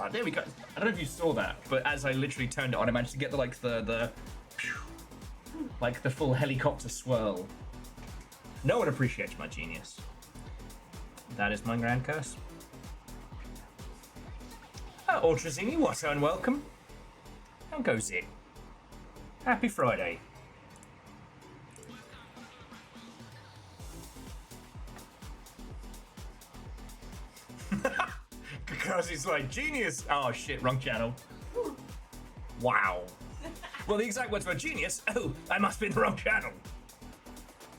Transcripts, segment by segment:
Ah, there we go. I don't know if you saw that, but as I literally turned it on, I managed to get the full helicopter swirl. No one appreciates my genius. That is my grand curse. Ultrazini, what and welcome. How goes it? Happy Friday. Because he's like, genius! Oh shit, wrong channel. Wow. Well, the exact words were genius. Oh, I must be in the wrong channel.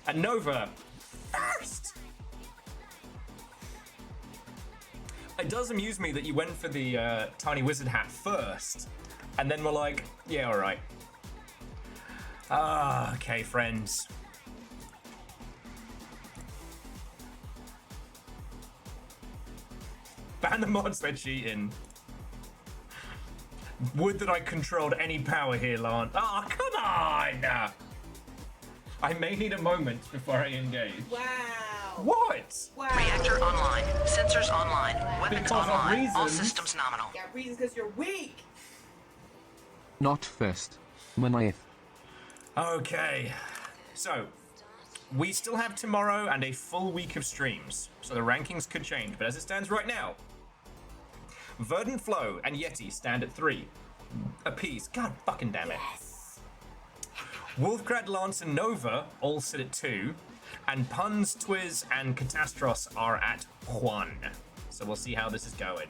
And Nova, first! It does amuse me that you went for the tiny wizard hat first, and then we're like, yeah, alright. Okay, friends. Ban the mods, they're cheating. Would that I controlled any power here, Lance. Oh, come on! I may need a moment before I engage. Wow. What? Wow. Reactor online. Sensors online. Weapons Because of online. All reasons. systems nominal. Yeah, reasons because you're weak. Not first. Maniath. Okay. So, we still have tomorrow and a full week of streams. So the rankings could change, but as it stands right now, Verdant Flow and Yeti stand at 3 apiece. God fucking damn it. Yes. Wolfgrad, Lance, and Nova all sit at 2, and Puns, Twiz, and Catastros are at 1. So we'll see how this is going.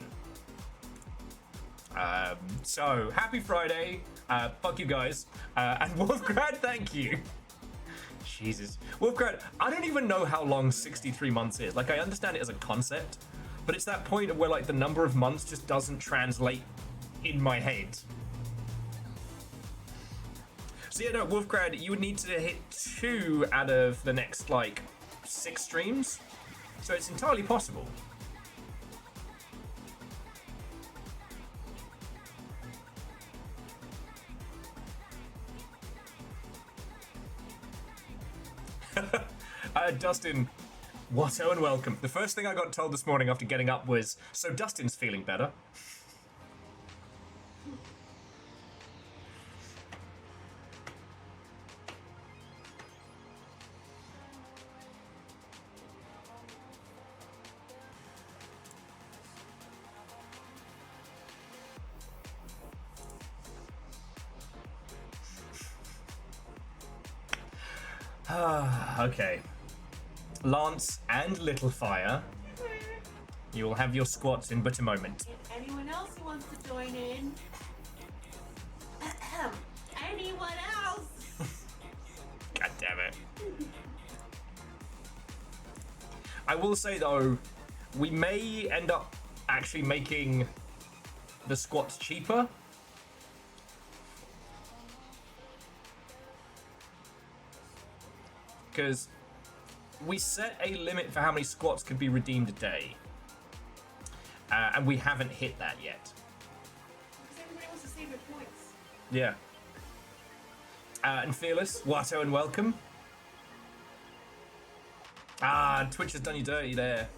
So, happy Friday. Fuck you guys. And Wolfgrad, thank you. Jesus. Wolfgrad, I don't even know how long 63 months is. Like, I understand it as a concept, but it's that point where, like, the number of months just doesn't translate in my head. So yeah, no, Wolfgrad, you would need to hit 2 out of the next, like, 6 streams. So it's entirely possible. Dustin, whatto and welcome. The first thing I got told this morning after getting up was, so Dustin's feeling better. Okay. Lance and Littlefire, you will have your squats in but a moment. And anyone else who wants to join in? Anyone else? God damn it. I will say though, we may end up actually making the squats cheaper. Because we set a limit for how many squats can be redeemed a day. And we haven't hit that yet. Because everybody wants to save their points. Yeah. And Fearless, Watto and welcome. Twitch has done you dirty there.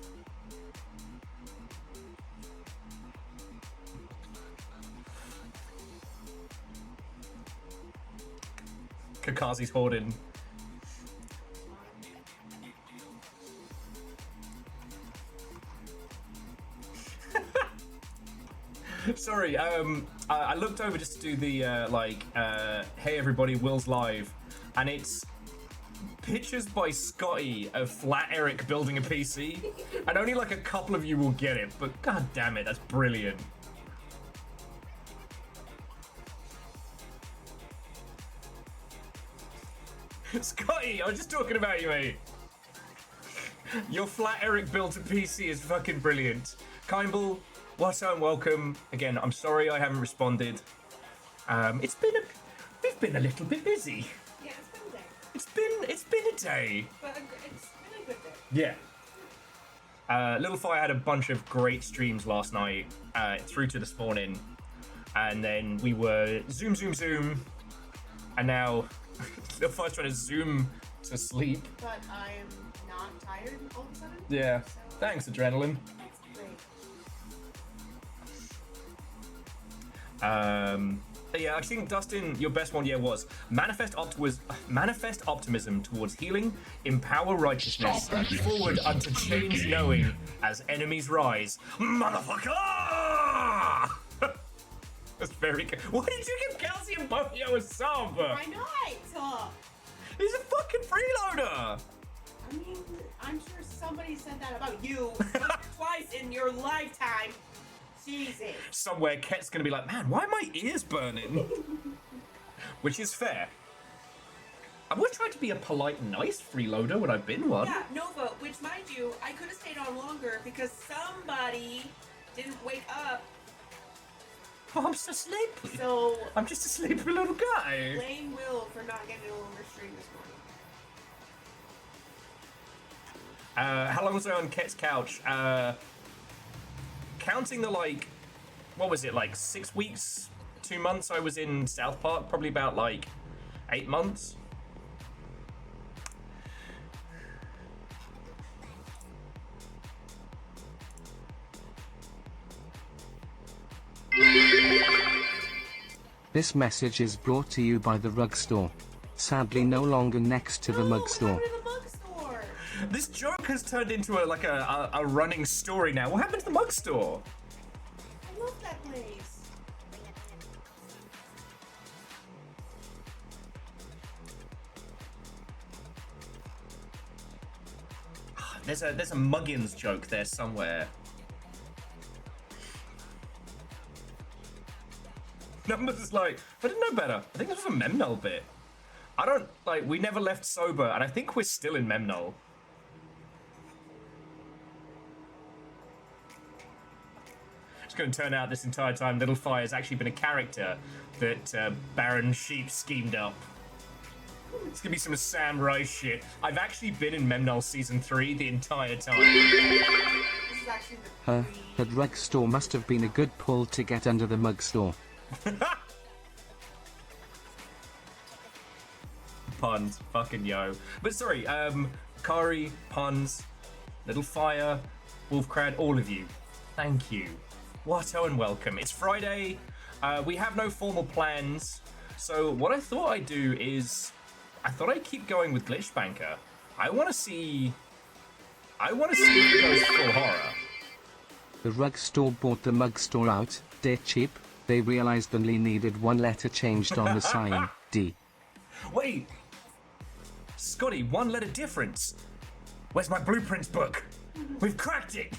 Kakazi's hoarding. Sorry, I looked over just to do the, hey everybody, Will's live, and it's pictures by Scotty of Flat Eric building a PC, and only like a couple of you will get it, but god damn it, that's brilliant. Scotty, I was just talking about you, mate. Your Flat Eric built a PC is fucking brilliant. Kimball, what's up and welcome. Again, I'm sorry I haven't responded. We've been a little bit busy. Yeah, it's been a day. It's been a day. But it's been a good day. Yeah. Littlefire had a bunch of great streams last night, through to this morning. And then we were zoom, and now Littlefire's trying to zoom to sleep. But I'm not tired all of a sudden. Yeah. So Thanks, Adrenaline. that's great. Yeah, I think Dustin, your best one, was manifest optimism towards healing, empower righteousness, forward unto change knowing as enemies rise. Motherfucker! That's very good. Why did you give Calcium Buffio a sub? Why not? He's a fucking freeloader! I mean, I'm sure somebody said that about you twice in your lifetime. Jesus. Somewhere Ket's gonna be like, man, why are my ears burning? Which is fair. I was trying to be a polite, nice freeloader when I've been one. Yeah, Nova, which mind you, I could have stayed on longer because somebody didn't wake up. Oh, I'm so sleepy. So I'm just a sleepy little guy. blame Will for not getting a longer stream this morning. How long was I on Ket's couch? Counting the, like, what was it, like 6 weeks, 2 months I was in South Park, probably about like 8 months. This message is brought to you by the rug store. Sadly no longer next to the mug store. What happened to the mug store? This joke has turned into a running story now. What happened to the mug store? I love that place. There's a Muggins joke there somewhere. Numbers is like, I didn't know better. I think this was a Memnol bit. I don't, like, we never left sober, and I think we're still in Memnol. It's going to turn out this entire time Little Fire has actually been a character that Baron Sheep schemed up. It's going to be some Sam Rice shit. I've actually been in Memnol Season 3 the entire time. This is actually the That rug store must have been a good pull to get under the mug store. Puns, fucking yo. But sorry, Kari, Puns, Little Fire, Wolfcrad, all of you, thank you. Watto and welcome. It's Friday. We have no formal plans, so what I thought I'd do is, I thought I'd keep going with Glitch Banker. I want to see if it goes full horror. The rug store bought the mug store out, they're cheap. They realized only needed one letter changed on the sign, D. Wait, Scotty, one letter difference. Where's my blueprints book? We've cracked it.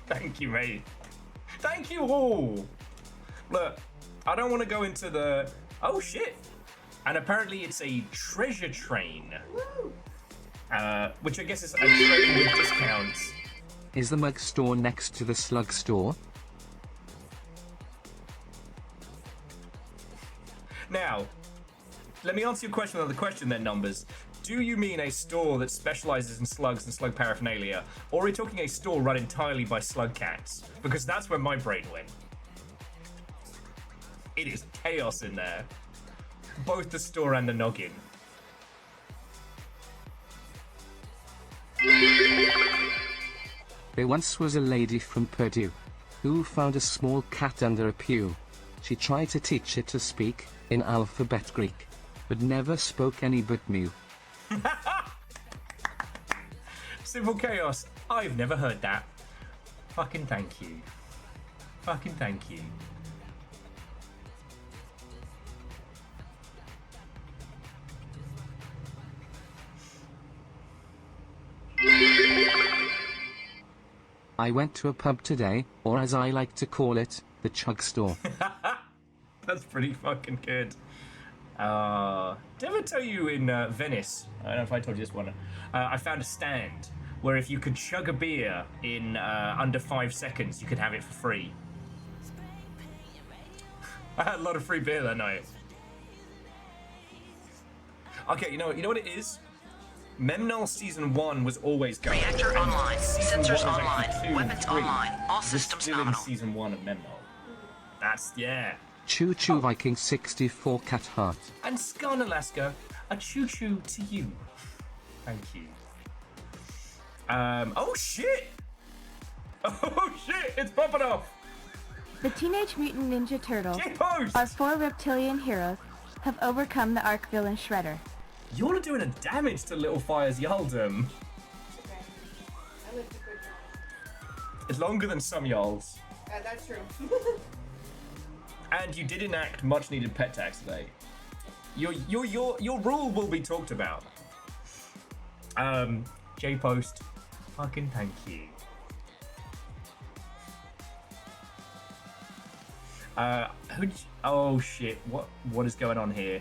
Thank you, mate. Thank you all. Look, I don't want to go into the... Oh, shit. And apparently it's a treasure train. Which I guess is a train with discounts. Is the mug store next to the slug store? Now, let me answer your question with another question then, Numbers. Do you mean a store that specializes in slugs and slug paraphernalia, or are we talking a store run entirely by slug cats? Because that's where my brain went. It is chaos in there. Both the store and the noggin. There once was a lady from Purdue who found a small cat under a pew. She tried to teach it to speak in alphabet Greek, but never spoke any but mew. Simple chaos. I've never heard that. Fucking thank you. Fucking thank you. I went to a pub today, or as I like to call it, the chug store. That's pretty fucking good. Did I ever tell you in Venice, I don't know if I told you this one, I found a stand where if you could chug a beer in under 5 seconds, you could have it for free. I had a lot of free beer that night. Okay, you know what it is? Memnol Season 1 was always going. Reactor online. Sensors online. 2, Weapons 3. online. All We're systems still in nominal. Season 1 of Memnol. That's, yeah. Choo choo Viking 64 cat heart. And Scarn Alaska, a choo-choo to you. Thank you. Oh shit! Oh shit, it's popping off! The Teenage Mutant Ninja Turtles, J-Post! our 4 reptilian heroes, have overcome the arch villain Shredder. You're doing a damage to Little Fire's Yaldum. Okay. I lived a good life. It's longer than some Yarls. That's true. And you did enact much needed pet tax today. Your rule will be talked about. J-Post, fucking thank you. Oh shit, what is going on here?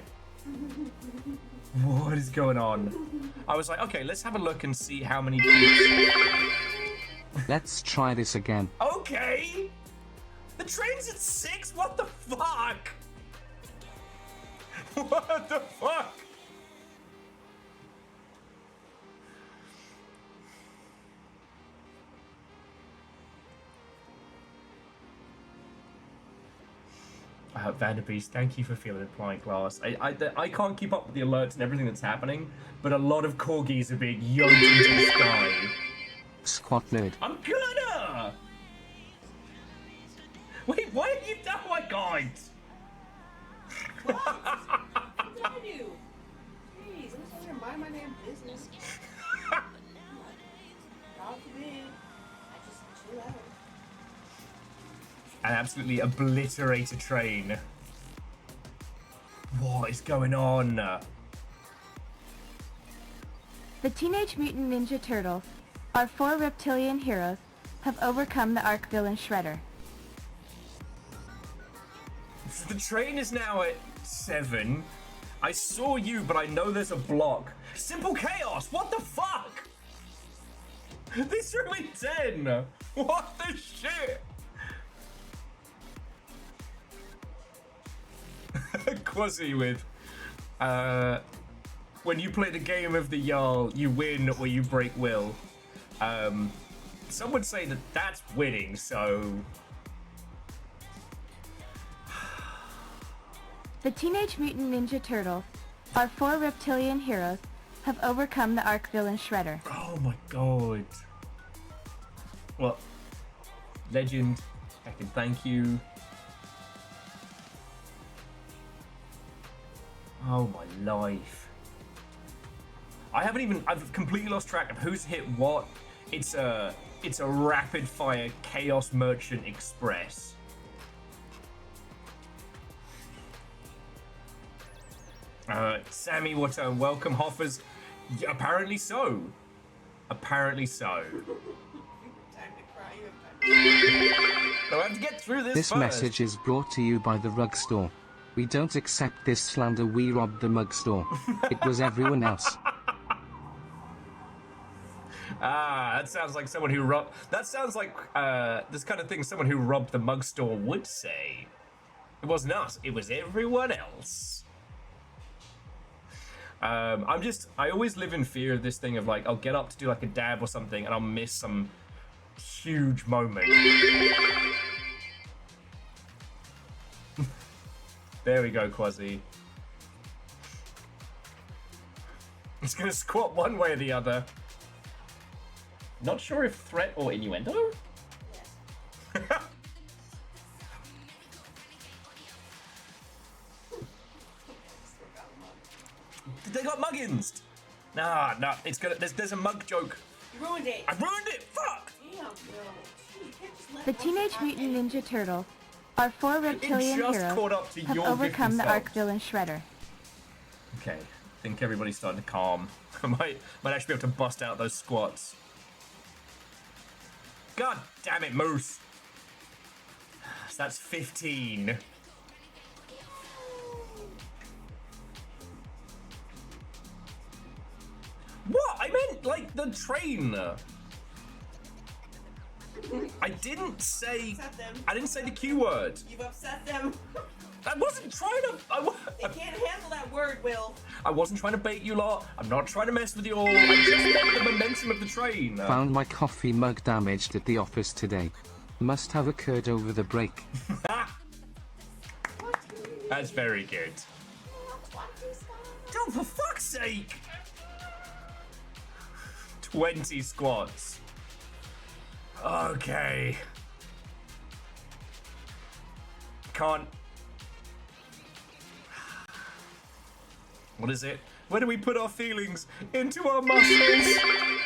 What is going on? I was like, okay, let's have a look and see how many Let's try this again. Okay! The train's at 6? What the fuck? What the fuck? Vanderbeest, thank you for feeling applied glass. I can't keep up with the alerts and everything that's happening, but a lot of corgis are being yoked into the sky. Squat nerd. I'm gonna! Wait, why have you done my guide? What? What did I do? Jeez, I'm just over here mind my damn business. God forbid. I just chill out. And absolutely obliterate a train. What is going on? The Teenage Mutant Ninja Turtles, our 4 reptilian heroes, have overcome the arch villain Shredder. The train is now at 7. I saw you, but I know there's a block. Simple chaos! What the fuck? This threw me 10! What the shit? Quasi with, when you play the game of the Jarl, you win or you break will. Some would say that that's winning, so... The Teenage Mutant Ninja Turtles, our 4 reptilian heroes, have overcome the arch villain Shredder. Oh my god. Well, legend, I can thank you. Oh my life. I've completely lost track of who's hit what. It's a rapid fire Chaos Merchant Express. Sammy, what a welcome, Hoffers. Yeah, apparently so. Apparently so. Time to cry. You have time. So I have to get through this This first. message is brought to you by the rug store. We don't accept this slander. We robbed the mug store. It was everyone else. Ah, that sounds like someone who robbed. That sounds like this kind of thing someone who robbed the mug store would say. It wasn't us. It was everyone else. I always live in fear of this thing of like, I'll get up to do like a dab or something and I'll miss some huge moment. There we go, Quasi. It's gonna squat one way or the other. Not sure if threat or innuendo? Yes. They got muggins! Nah, it's gonna. There's a mug joke. You ruined it. I ruined it! Fuck! Damn, bro. Gee, you can't just let The one Teenage happen. Mutant Ninja Turtles, our 4 reptilian just heroes, caught up to have your overcome the gifted arch self. villain Shredder. Okay, I think everybody's starting to calm. I might actually be able to bust out those squats. God damn it, Moose! So that's 15. What? I meant like the train. I didn't say. Upset them. I didn't say the Q word. You've upset them. I wasn't trying to. They can't handle that word, Will. I wasn't trying to bait you lot. I'm not trying to mess with you all. I just meant the momentum of the train. Found my coffee mug damaged at the office today. Must have occurred over the break. That's very good. Oh, for fuck's sake! 20 squats. Okay. can't. What is it? Where do we put our feelings? Into our muscles.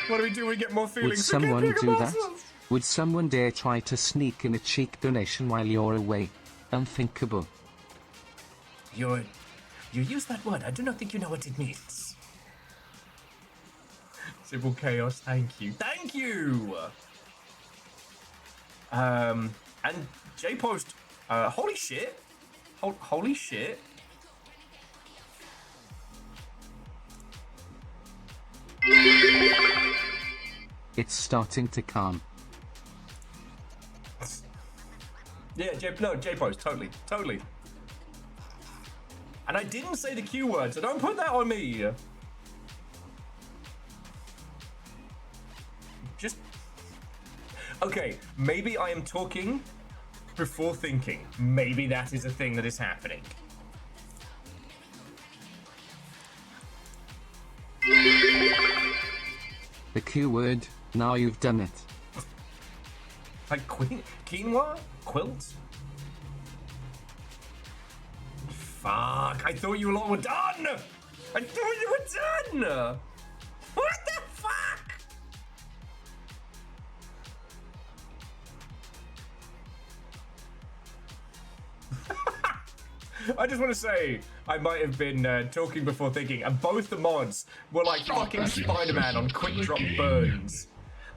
What do we do? We get more feelings. Would someone do that? Would someone dare try to sneak in a cheek donation while you're away? Unthinkable. You use that word. I do not think you know what it means. Civil chaos. Thank you. Thank you. And J Post. Holy shit. Holy shit. It's starting to calm. Yeah, J Post, totally. And I didn't say the Q word, so don't put that on me. Just okay. Maybe I am talking before thinking. Maybe that is a thing that is happening. The Q word, now you've done it. Like quinoa? Quilt? Fuck, I thought you lot were done! I thought you were done! What the fuck? I just want to say, I might have been talking before thinking, and both the mods were like fucking Spider-Man on quick drop burns.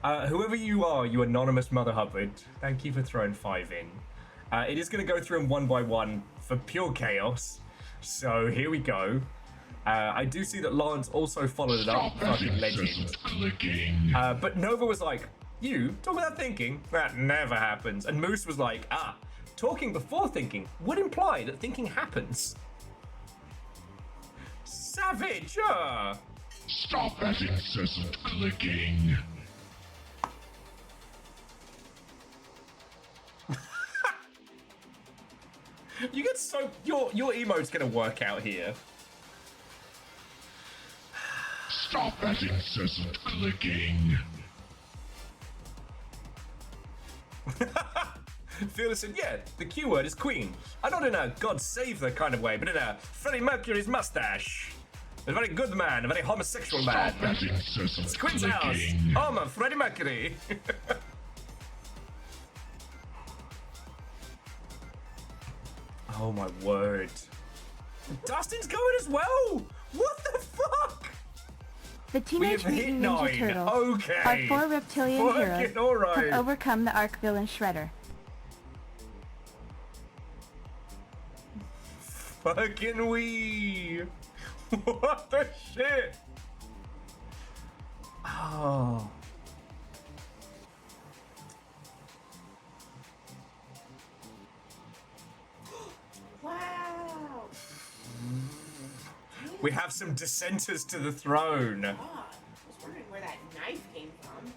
Whoever you are, you anonymous Mother Hubbard, thank you for throwing 5 in. It is going to go through them one by one for pure chaos. So here we go. I do see that Lance also followed it up, fucking legend. But Nova was like, you talk without thinking? That never happens. And Moose was like, talking before thinking would imply that thinking happens. Savage! Stop that incessant clicking. You get so your emote's gonna work out here. Stop that incessant clicking. Fearless said, yeah, the Q word is queen. Not in a God save her kind of way, but in a Freddie Mercury's mustache. A very good man, a very homosexual man. Stop that incessant It's Queen's house. clicking. I'm a Freddie Mercury. Oh my word. Dustin's going as well. What the fuck? The Teenage have hit Mutant Ninja 9. Turtles, Okay. our 4 reptilian Fucking heroes, alright. have overcome the Arc villain Shredder. Fucking wee. What the shit? Oh. Wow. We have some dissenters to the throne. God, I was wondering where that knife came from.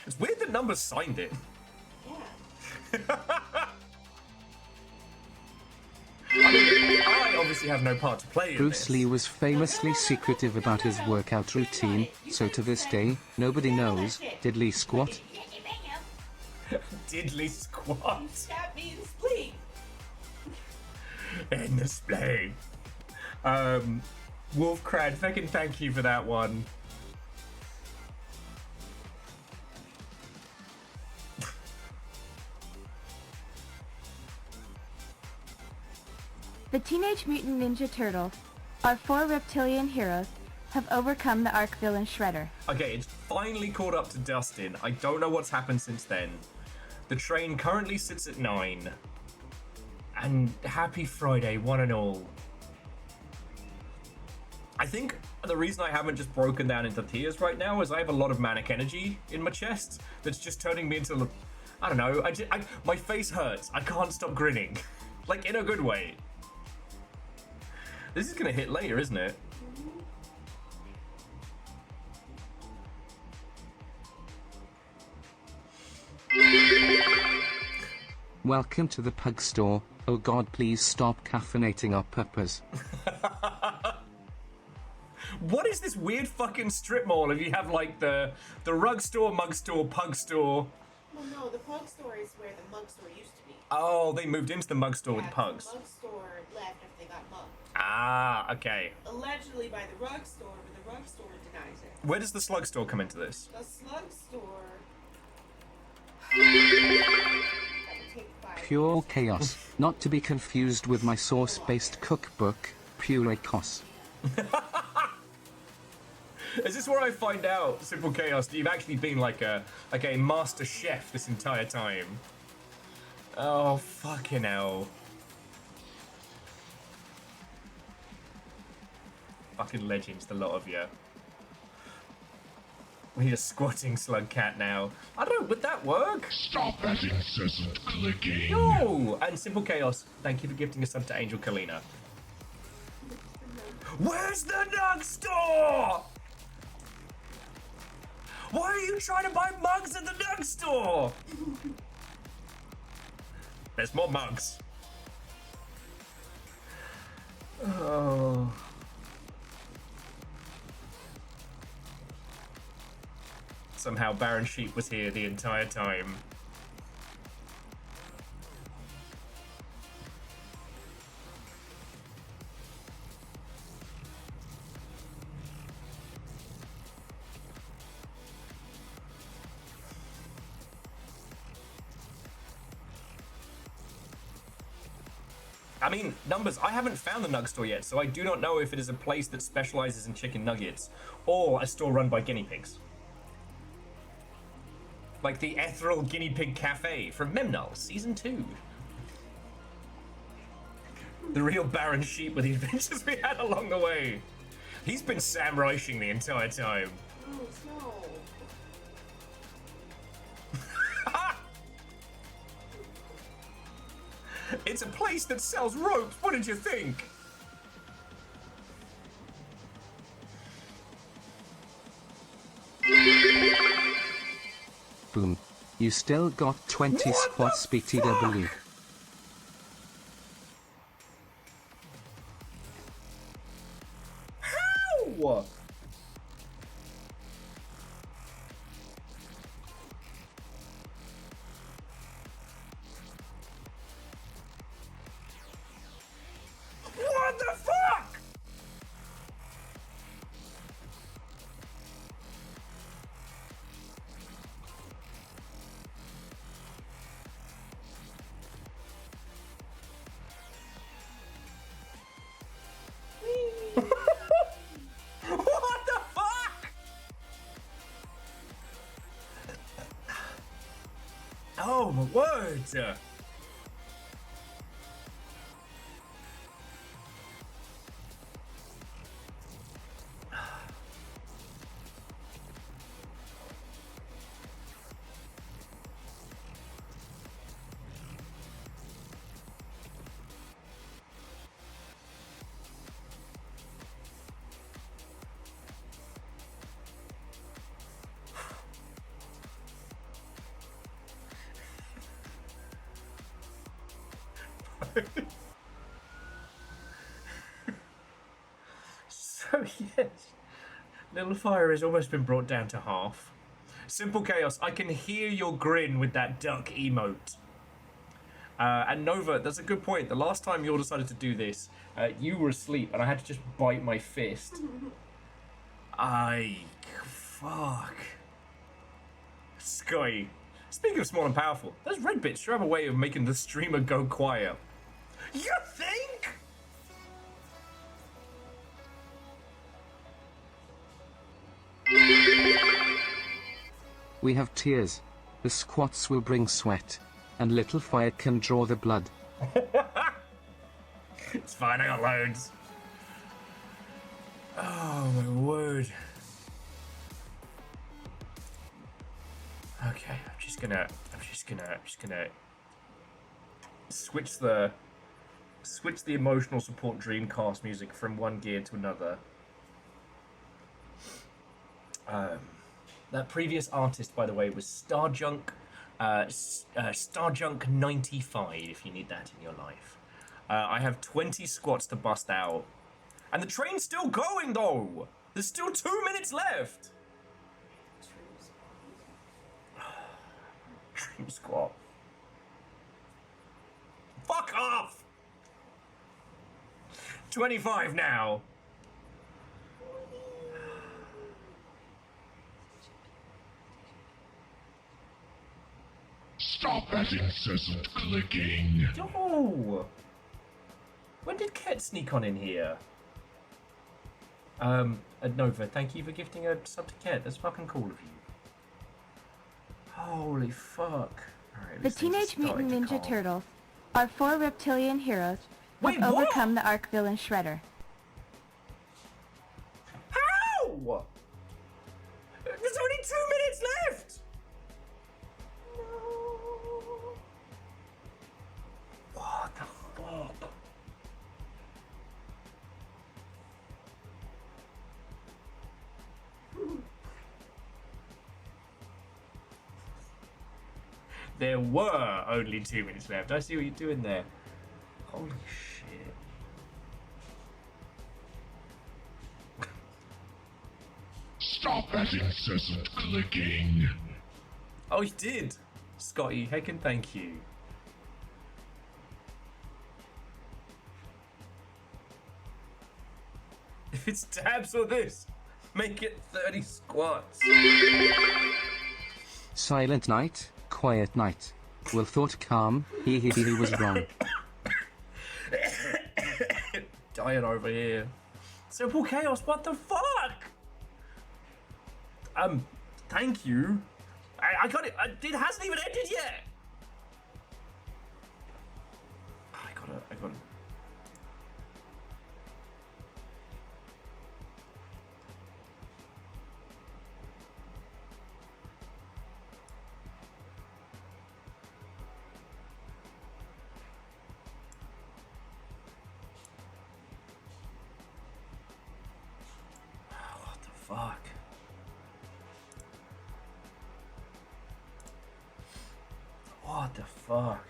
It's weird that Numbers signed it. Yeah. I mean, I obviously have no part to play in Bruce this. Lee was famously secretive about his workout routine, so to this day, nobody knows. Did Lee squat? Diddly squat Stab me in spleen. in the spleen. Wolfcrad, fucking thank you for that one. The Teenage Mutant Ninja Turtles, our 4 reptilian heroes, have overcome the Arc villain Shredder. Okay, it's finally caught up to Dustin. I don't know what's happened since then. The train currently sits at 9. And happy Friday, one and all. I think the reason I haven't just broken down into tears right now is I have a lot of manic energy in my chest that's just turning me into, I don't know, my face hurts. I can't stop grinning. Like, in a good way. This is gonna hit later, isn't it? Welcome to the pug store. Oh god, please stop caffeinating our puppas. What is this weird fucking strip mall if you have like the rug store, mug store, pug store? Well, no, the pug store is where the mug store used to be. Oh, they moved into the mug store with Yeah, the pugs. The rug store left after they got mugged. Ah, okay. Allegedly by the rug store, but the rug store denies it. Where does the slug store come into this? The slug store. Pure chaos, not to be confused with my sauce-based cookbook, Pure Chaos. Is this where I find out, Simple Chaos, that you've actually been like a master chef this entire time? Oh, fucking hell. Fucking legends, the lot of you. We need a squatting slug cat now. I don't know, would that work? Stop that incessant clicking. No! And Simple Chaos, thank you for gifting a sub to Angel Kalina. Where's the Nug Store? Why are you trying to buy mugs at the Nug Store? There's more mugs. Oh. Somehow Baron Sheep was here the entire time. I mean, Numbers, I haven't found the Nug Store yet, so I do not know if it is a place that specializes in chicken nuggets or a store run by guinea pigs. Like the Ethereal Guinea Pig Cafe from Memnol, Season 2. The real Baron Sheep with the adventures we had along the way. He's been samuraiing the entire time. Oh, no. It's a place that sells ropes. What did you think? Boom. You still got 20 squats BTW. How? What the fuck? What the fuck? Oh my word! So yes, Little Fire has almost been brought down to half. Simple Chaos, I can hear your grin with that duck emote. And Nova, that's a good point. The last time you all decided to do this, you were asleep and I had to just bite my fist. Fuck. Scotty, speaking of small and powerful, those red bits sure have a way of making the streamer go quiet. You think? We have tears. The squats will bring sweat. And Little Fire can draw the blood. It's fine, I got loads. Oh my word. Okay, I'm just gonna switch the emotional support Dreamcast music from one gear to another. That previous artist, by the way, was Starjunk, Starjunk 95. If you need that in your life, I have 20 squats to bust out, and the train's still going though. There's still 2 minutes left. Dream squat. off! 25 now. Stop that incessant clicking. Yo! When did Ket sneak on in here? Nova, thank you for gifting a sub to Ket. That's fucking cool of you. Holy fuck. Alright, The these things are Teenage Mutant starting to Ninja calm. Turtles, our 4 reptilian heroes, Wait, have what? overcome the arch villain Shredder. How? There's only 2 minutes left! What the fuck? There were only 2 minutes left. I see what you're doing there. Holy shit. Stop that incessant clicking. Oh, you did! Scotty, heckin' thank you. If it's tabs or this, make it 30 squats. Silent night, quiet night. Will thought calm, he was wrong. Dying over here. Simple chaos, what the fuck? Thank you. I got it. It hasn't even ended yet. I gotta. What the fuck? What the fuck?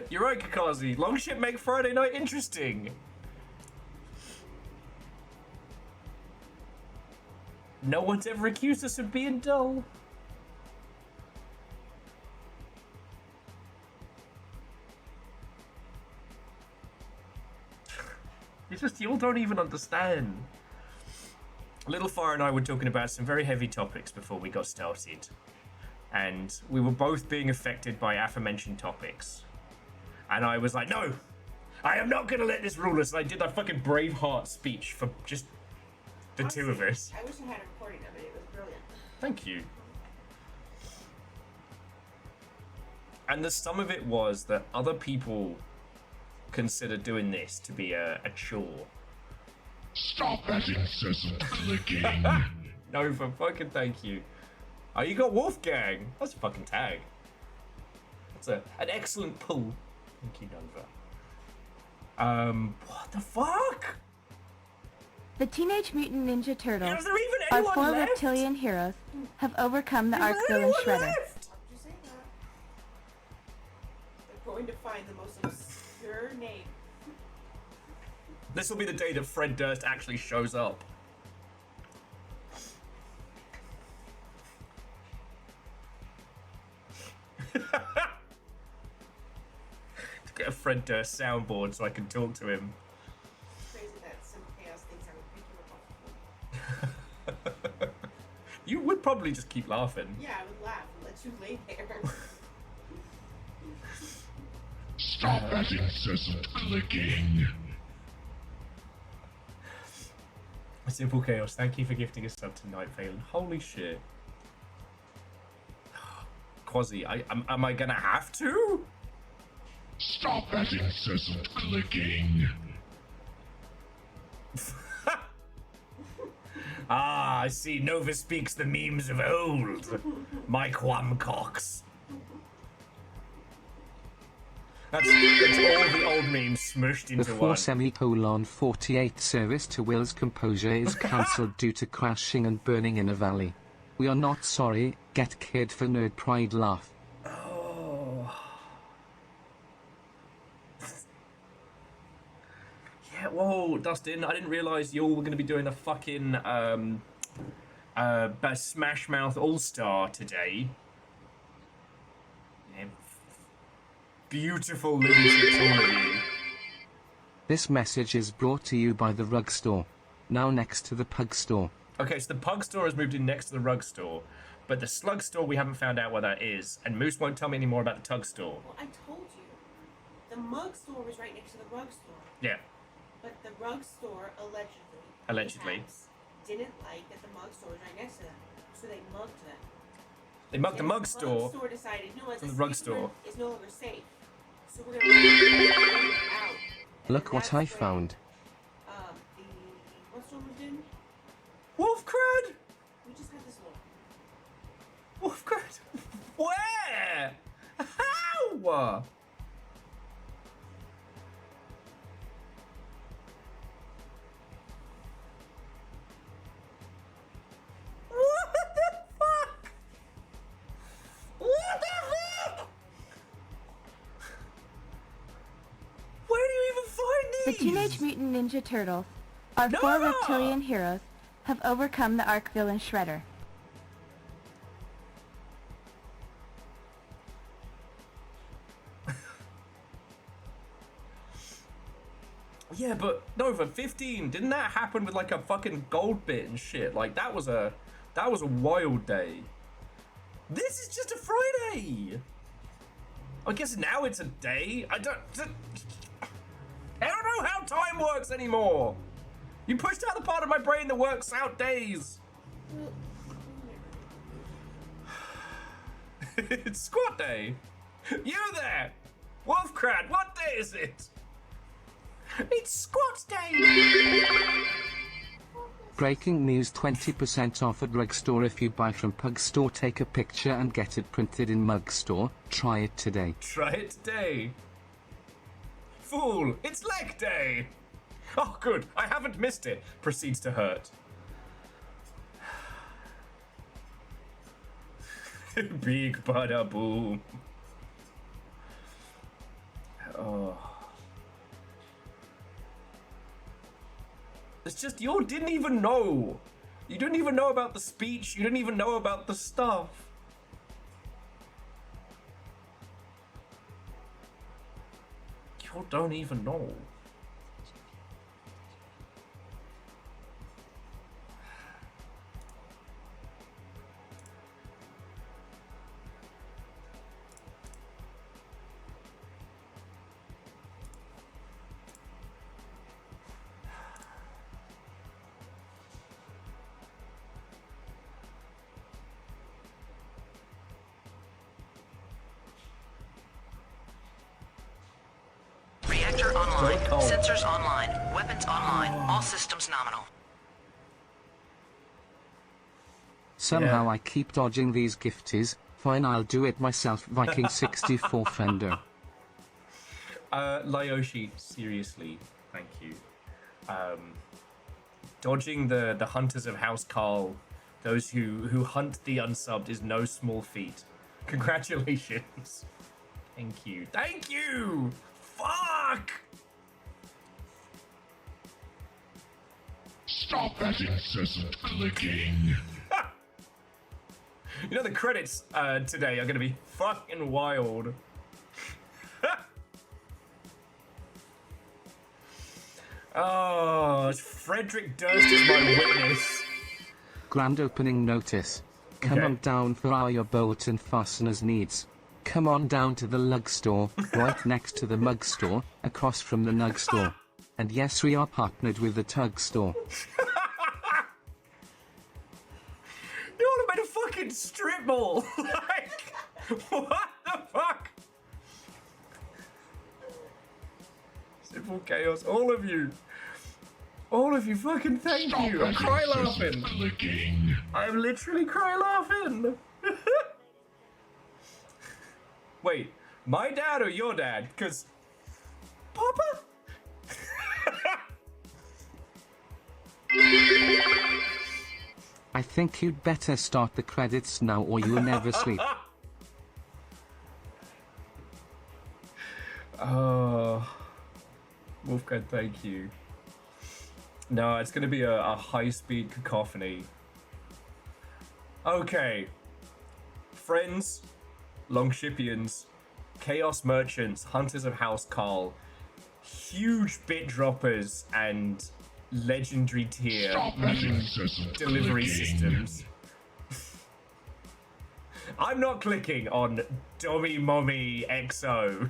You're right, Kakazi. Long shit make Friday night interesting. No one's ever accused us of being dull. It's just you all don't even understand. Little Fire and I were talking about some very heavy topics before we got started. And we were both being affected by aforementioned topics. And I was like, no! I am not gonna let this rule us. And I did that fucking Braveheart speech for just the two of us. I wish I had a recording of it. It was brilliant. Thank you. And the sum of it was that other people consider doing this to be a chore. Stop that incessant clicking. No, for fucking thank you. Oh, you got Wolfgang. That's a fucking tag. That's an excellent pull. Thank you, Nova. What the fuck? The Teenage Mutant Ninja Turtles, Is there even our anyone 4 left? reptilian heroes, have overcome the Is arch there villain anyone Shredder. left? Why would you say that? They're going to find the most obscure name. This will be the day that Fred Durst actually shows up. To get a Fred Durst soundboard so I can talk to him. It's crazy that Simple Chaos thinks I would pick you up. You would probably just keep laughing. Yeah, I would laugh and let you lay there. Stop that incessant clicking. Simple Chaos, thank you for gifting a sub to Night Valen. Holy shit. Quasi, am I gonna have to? Stop that incessant clicking. Ah, I see. Nova speaks the memes of old. My Quamcox. That's all the old memes smushed The into 4 one. semicolon 48 service to Will's composure is cancelled due to crashing and burning in a valley. We are not sorry, get kid for nerd pride laugh. Oh. Yeah, whoa, Dustin, I didn't realise you all were going to be doing a fucking Best Smash Mouth All-Star today. Yeah. Beautiful lunatics, all of you. This message is brought to you by the rug store, now next to the pug store. Okay, so the pug store has moved in next to the rug store, but the slug store we haven't found out where that is, and Moose won't tell me any more about the tug store. Well, I told you. The mug store was right next to the rug store. Yeah, But the rug store allegedly Allegedly. didn't like that the mug store was right next to them. So they mugged them. they mugged the And mug store. Mug store decided, no, as from a the rug safe room store. is no longer safe. So we're gonna run it out. And Look what that's I when, found. The what store moved in? Wolfcrad! We just had this one. Wolfcrad! Where? How? What the fuck? What the fuck? Where do you even find The these? Teenage Mutant Ninja Turtles, our four No! reptilian heroes, have overcome the arch villain Shredder. Yeah, but Nova 15. Didn't that happen with like a fucking gold bit and shit? Like that was a wild day. This is just a Friday. I guess now it's a day. I don't know how time works anymore. You pushed out the part of my brain that works out days. It's squat day. You there, Wolfcrad? What day is it? It's squat day. Breaking news: 20% off at rug store if you buy from pug store. Take a picture and get it printed in mug store. Try it today. Try it today. Fool, it's leg day. Oh, good. I haven't missed it. Proceeds to hurt. Big bada boom. Oh. It's just you didn't even know. You didn't even know about the speech. You didn't even know about the stuff. You don't even know. Reactor online. Very cold. Sensors online. Weapons online. All systems nominal. Somehow Yeah. I keep dodging these gifties. Fine, I'll do it myself. Viking 64 Fender. Lyoshi, seriously, thank you. Dodging the hunters of House Carl, those who hunt the unsubbed, is no small feat. Congratulations. Thank you. Thank you! Fuck! Stop that incessant clicking. You know the credits today are gonna be fucking wild. Oh, Frederick Durst is my witness. Grand opening notice. Come Okay. on down for all your bolts and fasteners needs. Come on down to the lug store, right next to the mug store, across from the nug store. And yes, we are partnered with the tug store. You all have made a fucking strip mall. Like, what the fuck? Simple chaos, all of you. All of you, fucking thank Stop you. I'm that cry incessant laughing. clicking. I'm literally cry laughing. Wait, my dad or your dad? Because, Papa? I think you'd better start the credits now or you'll never sleep. Oh, Wolfgang, thank you. No, it's going to be a high-speed cacophony Okay. Friends, Longshipians, Chaos Merchants, Hunters of House Carl, huge bit droppers, and legendary tier Stop that incessant delivery clicking. systems. I'm not clicking on Dommy Mommy XO.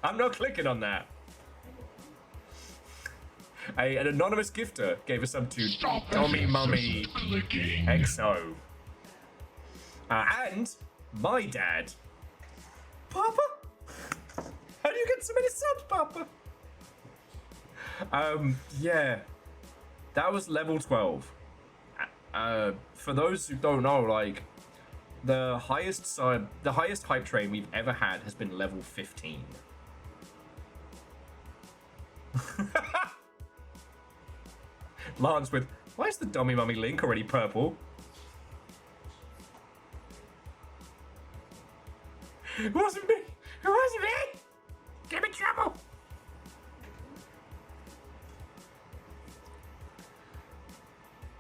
I'm not clicking on that. An anonymous gifter gave us some to Stop that Dommy Mummy incessant clicking. XO. And my dad. Papa? How do you get so many subs, Papa? Yeah. That was level 12. For those who don't know, like, the highest hype train we've ever had has been level 15. Lance with, why is the Dummy Mummy link already purple? It wasn't me! It wasn't me! Give me trouble!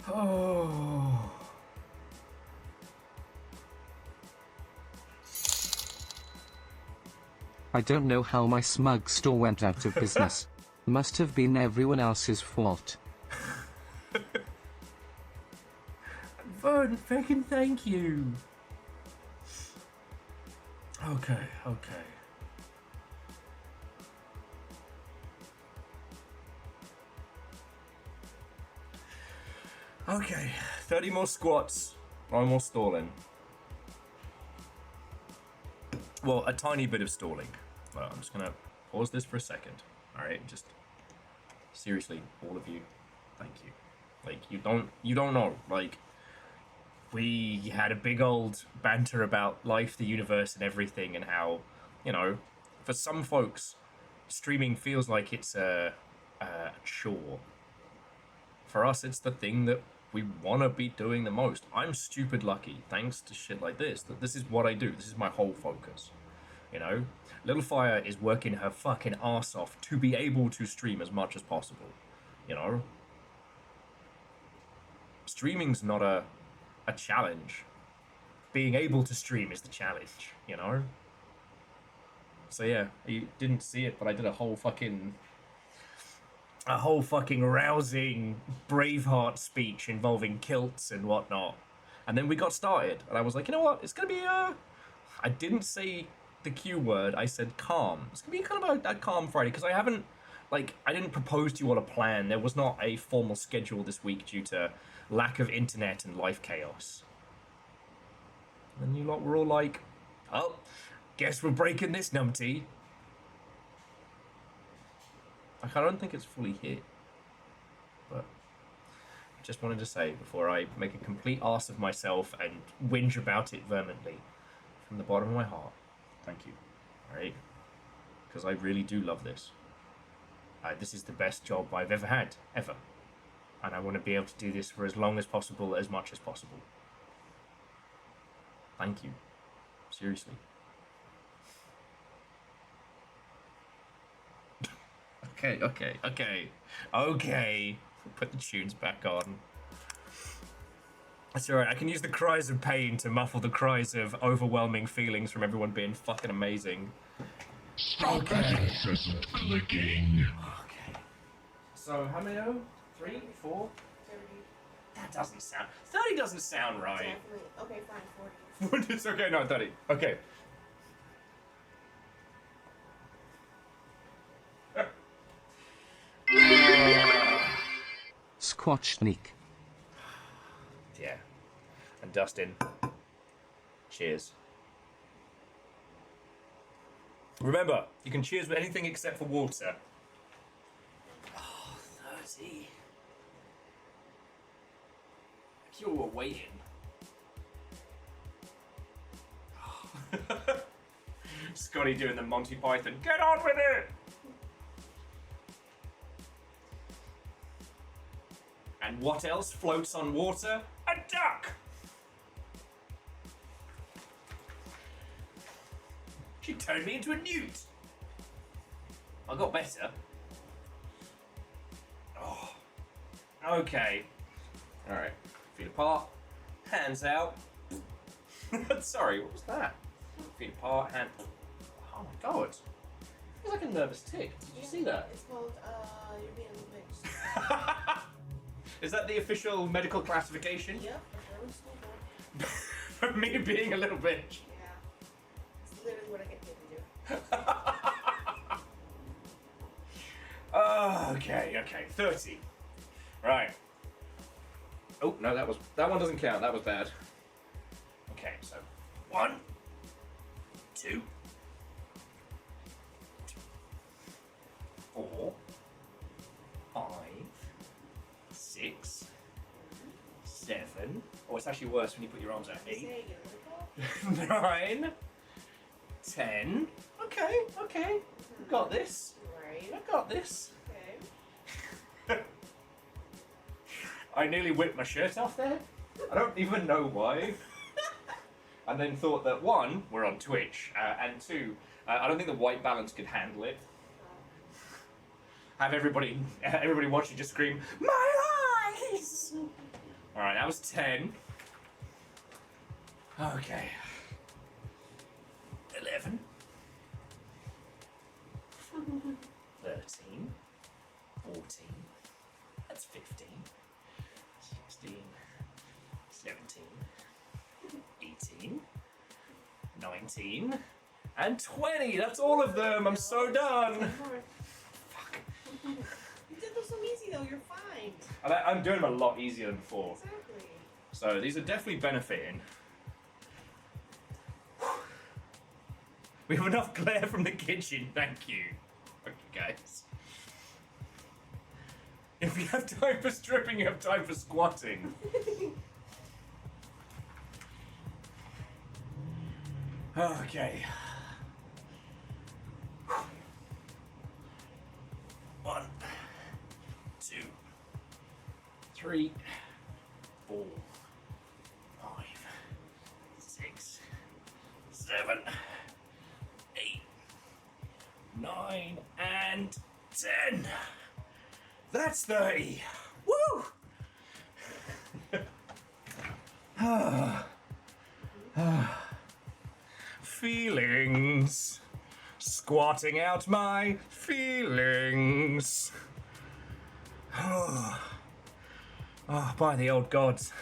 Oh. I don't know how my smug store went out of business. Must have been everyone else's fault. Vern, fucking thank you. Okay. Okay, 30 more squats, no more stalling. Well, a tiny bit of stalling. Well, I'm just gonna pause this for a second. Alright, just seriously, all of you, thank you. Like, you don't know, like, we had a big old banter about life, the universe, and everything, and how, you know, for some folks, streaming feels like it's a chore. For us, it's the thing that we want to be doing the most. I'm stupid lucky, thanks to shit like this, that this is what I do. This is my whole focus. You know? Little Fire is working her fucking ass off to be able to stream as much as possible. You know? Streaming's not a challenge. Being able to stream is the challenge, you know? So yeah, you didn't see it, but I did a whole fucking rousing Braveheart speech involving kilts and whatnot. And then we got started, and I was like, you know what? It's gonna be I didn't say the Q word, I said calm. It's gonna be kind of a calm Friday, because I didn't propose to you all a plan. There was not a formal schedule this week due to lack of internet and life chaos. And you lot were all like, oh, guess we're breaking this, numpty. Like, I don't think it's fully hit. But I just wanted to say, before I make a complete arse of myself and whinge about it vehemently, from the bottom of my heart, thank you. Alright? Because I really do love this. This is the best job I've ever had, ever. And I want to be able to do this for as long as possible, as much as possible. Thank you. Seriously. Okay. Put the tunes back on. That's alright, I can use the cries of pain to muffle the cries of overwhelming feelings from everyone being fucking amazing. Stop that incessant clicking. Okay. So, how many? 3? 4? 30. That doesn't sound... 30 doesn't sound right. Definitely. Okay, fine, 40. It's okay, no, 30. Okay. Squatchnik. Yeah. And Dustin. Cheers. Remember, you can cheers with anything except for water. Oh, 30. If you were waiting. Scotty doing the Monty Python. Get on with it! And what else floats on water? A duck! She turned me into a newt. I got better. Oh. Okay. Alright. Feet apart. Hands out. Sorry, what was that? Feet apart and... Oh my god. Feels like a nervous tick. Did you see that? It's called, you're being a little bitch. Is that the official medical classification? Yep, that's what I went to school for. For me being a little bitch. Yeah. It's literally what I get paid to do. Okay, 30. Right. Oh, no, that one doesn't count. That was bad. Okay, so 1, 2, 4, 5, 6, 7. Oh, it's actually worse when you put your arms out. 8, Say, get a little 9, 10. Okay. I've got this. Right. I've got this. Okay. I nearly whipped my shirt off there. I don't even know why. And then thought that 1, we're on Twitch, and 2, I don't think the white balance could handle it. Have everybody watching just scream, "My eyes!" All right, that was 10. Okay. 11. 13. 14. That's 15. 16. 17. 18. 19. And 20. That's all of them. I'm so done. Fuck. You did those so easy though, you're fine. I'm doing them a lot easier than before. Exactly. So these are definitely benefiting. We have enough glare from the kitchen, thank you. Okay, guys. If you have time for stripping, you have time for squatting. Okay. 1, 2, 3, 4, 5, 6, 7, 8, 9, and 10. That's 30. Woo! Feelings. Squatting out my feelings. Oh, by the old gods.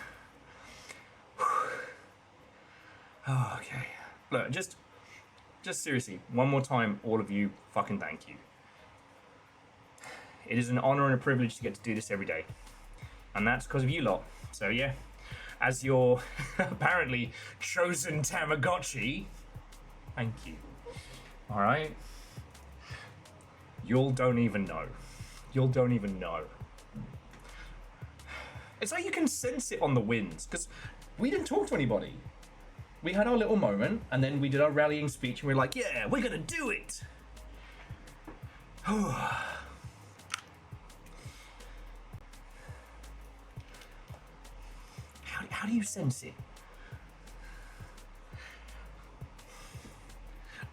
Oh, okay. Look, just seriously, one more time, all of you, fucking thank you. It is an honor and a privilege to get to do this every day. And that's because of you lot. So yeah, as your apparently chosen Tamagotchi, thank you. All right? You'll don't even know. You'll don't even know. It's like you can sense it on the winds, because we didn't talk to anybody. We had our little moment, and then we did our rallying speech, and we were like, yeah, we're gonna do it. How do you sense it?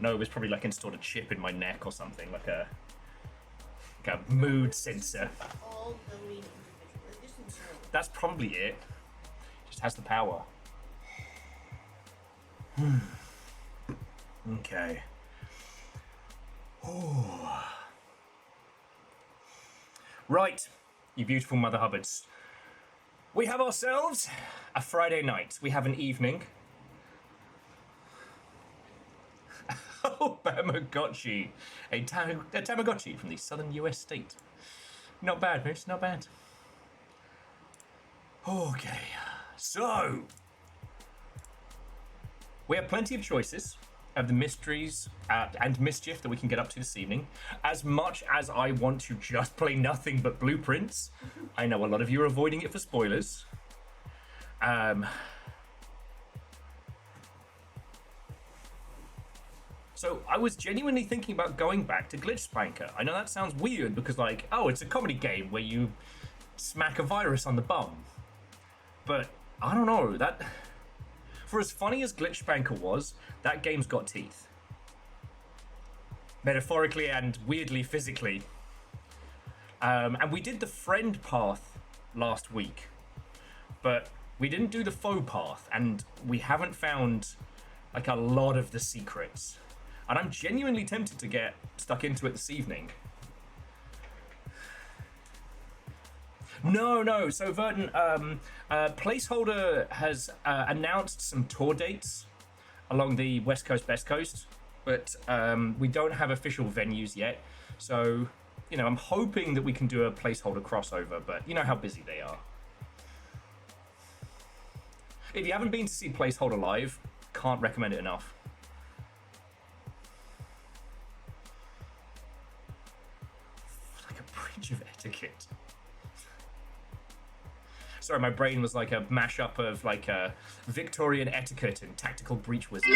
No, it was probably like installed a chip in my neck or something, like a mood sensor. All knowing individual. Just internal. That's probably it. Just has the power. Okay. Right, you beautiful Mother Hubbards. We have ourselves a Friday night. We have an evening. Oh, Tamagotchi. A Tamagotchi from the southern US state. Not bad, miss, not bad. Okay, so we have plenty of choices of the mysteries and mischief that we can get up to this evening. As much as I want to just play nothing but blueprints, I know a lot of you are avoiding it for spoilers. So I was genuinely thinking about going back to Glitch Spanker. I know that sounds weird because, like, oh, it's a comedy game where you smack a virus on the bum. But I don't know, that... For as funny as Glitch Spanker was, that game's got teeth. Metaphorically and weirdly physically. And we did the friend path last week. But We didn't do the faux path, and we haven't found like a lot of the secrets. And I'm genuinely tempted to get stuck into it this evening. No. So Verton, Placeholder has announced some tour dates along the West Coast, Best Coast, but we don't have official venues yet. So, you know, I'm hoping that we can do a Placeholder crossover, but you know how busy they are. If you haven't been to see Placeholder live, can't recommend it enough. Like a breach of etiquette. Sorry, my brain was like a mashup of like a Victorian etiquette and tactical breach wizards.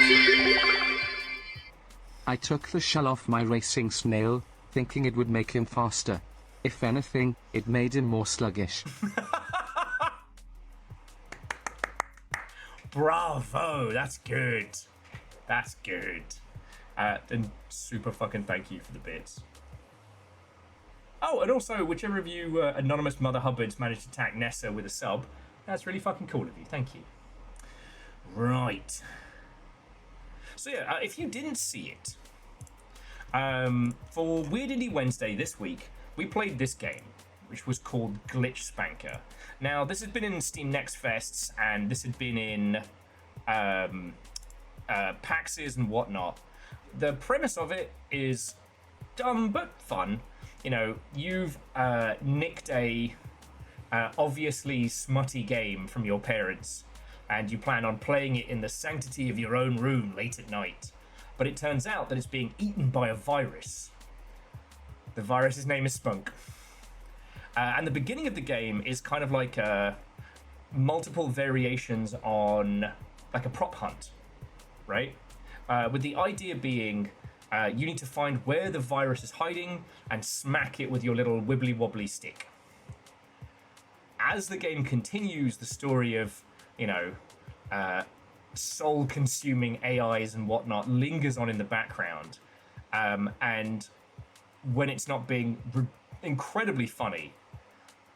I took the shell off my racing snail, thinking it would make him faster. If anything, it made him more sluggish. Bravo, that's good. That's good. And super fucking thank you for the bits. Oh, and also, whichever of you anonymous Mother Hubbards managed to tag Nessa with a sub, that's really fucking cool of you. Thank you. Right. So yeah, if you didn't see it, for Weird Indie Wednesday this week, we played this game, which was called Glitch Spanker. Now, this had been in Steam Next Fests, and this had been in PAXs and whatnot. The premise of it is dumb but fun. You know, you've nicked a obviously smutty game from your parents, and you plan on playing it in the sanctity of your own room late at night. But it turns out that it's being eaten by a virus. The virus's name is Spunk. And the beginning of the game is kind of like multiple variations on like a prop hunt, right? With the idea being you need to find where the virus is hiding and smack it with your little wibbly wobbly stick. As the game continues, the story of, you know, soul-consuming AIs and whatnot lingers on in the background. And when it's not being incredibly funny,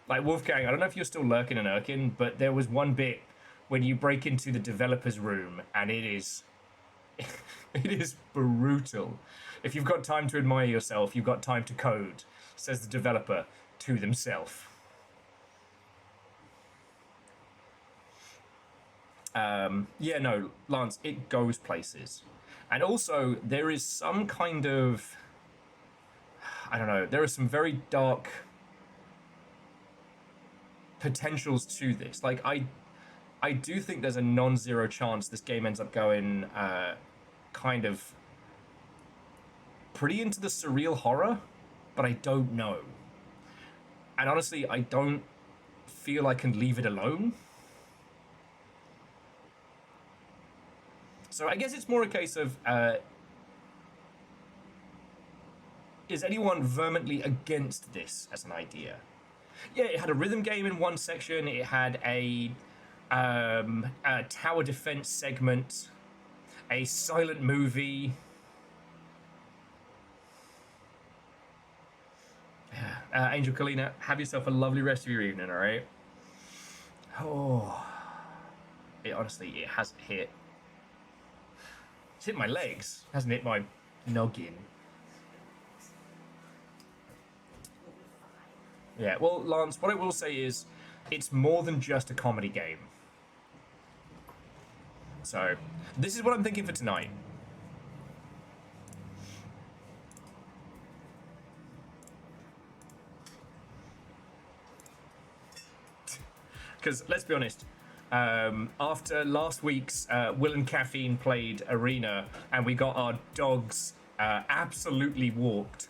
like Wolfgang, I don't know if you're still lurking and irking, but there was one bit when you break into the developer's room and it is brutal. If you've got time to admire yourself, you've got time to code, says the developer to themselves. Yeah, no, Lance, it goes places. And also, there is some kind of, I don't know, there are some very dark potentials to this. Like, I do think there's a non-zero chance this game ends up going kind of pretty into the surreal horror, but I don't know. And honestly, I don't feel I can leave it alone. So I guess it's more a case of, is anyone vehemently against this as an idea? Yeah, it had a rhythm game in one section, it had a tower defense segment, a silent movie. Angel Kalina, have yourself a lovely rest of your evening, alright? Oh, it honestly, it hasn't hit. It's hit my legs, hasn't hit my noggin. Yeah, well, Lance, what I will say is, it's more than just a comedy game. So, this is what I'm thinking for tonight. Because, let's be honest, after last week's Will and Caffeine played Arena, and we got our dogs absolutely walked.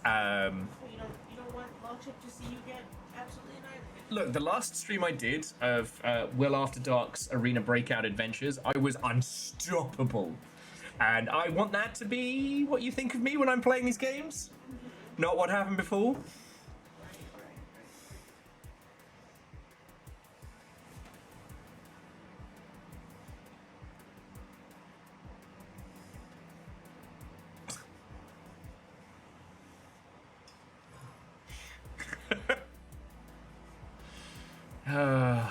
You don't want Longchip to see you get absolutely annihilated. Look, the last stream I did of Will After Dark's Arena Breakout Adventures, I was unstoppable. And I want that to be what you think of me when I'm playing these games. Not what happened before. And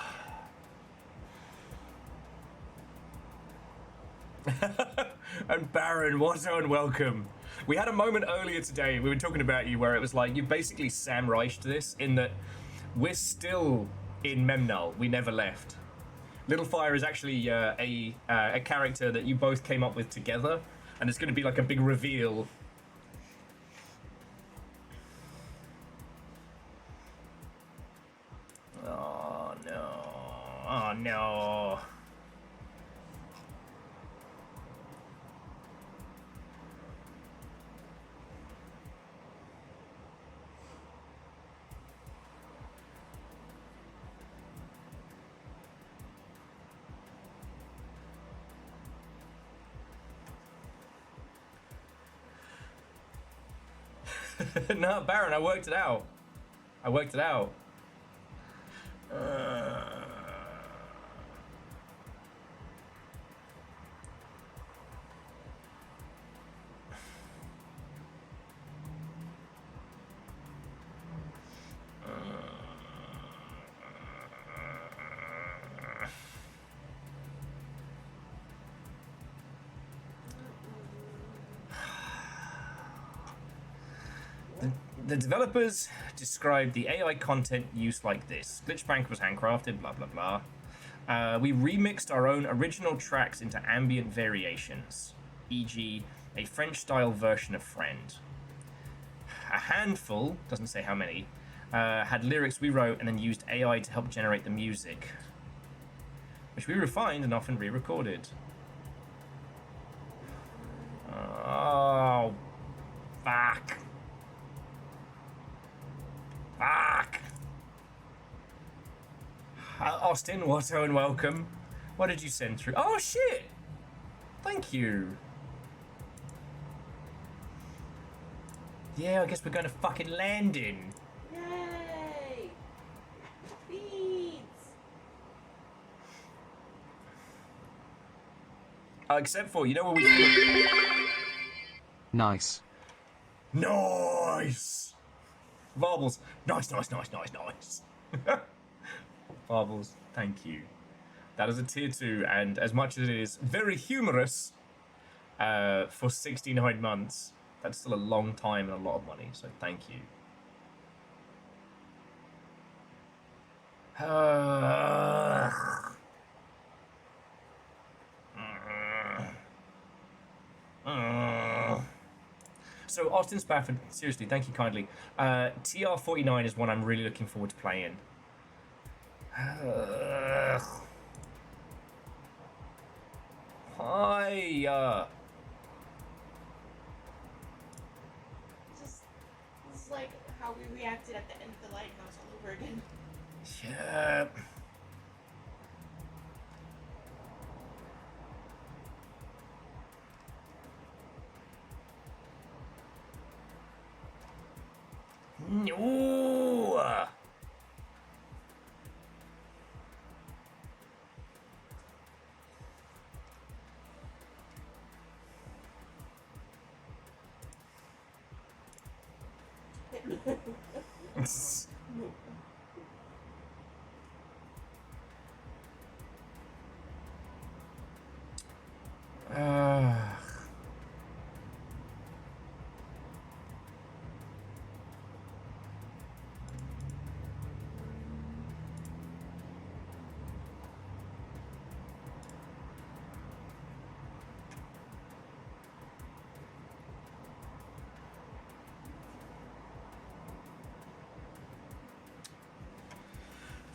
Baron, what unwelcome. We had a moment earlier today, we were talking about you, where it was like, you basically Sam Reiched this, in that we're still in Memnal, we never left. Littlefire is actually a character that you both came up with together, and it's going to be like a big reveal. Oh no. Oh no. No, Baron, I worked it out. I worked it out. The developers described the AI content use like this. Glitchbank was handcrafted, blah, blah, blah. We remixed our own original tracks into ambient variations, e.g. a French-style version of Friend. A handful, doesn't say how many, had lyrics we wrote and then used AI to help generate the music, which we refined and often re-recorded. Oh, fuck. Fuck! Austin, Watto, and welcome. What did you send through? Oh, shit! Thank you. Yeah, I guess we're going to fucking landing. Yay! Beans! Except for, you know what we... Nice. Nice! Varbles, nice, nice, nice, nice, nice. Varbles, thank you. That is a tier 2, and as much as it is very humorous for 69 months, that's still a long time and a lot of money, so thank you. So Austin Spafford, seriously, thank you kindly. TR49 is one I'm really looking forward to playing. Hi. Just, it's like how we reacted at the end of the lighthouse all over again. Yeah. No.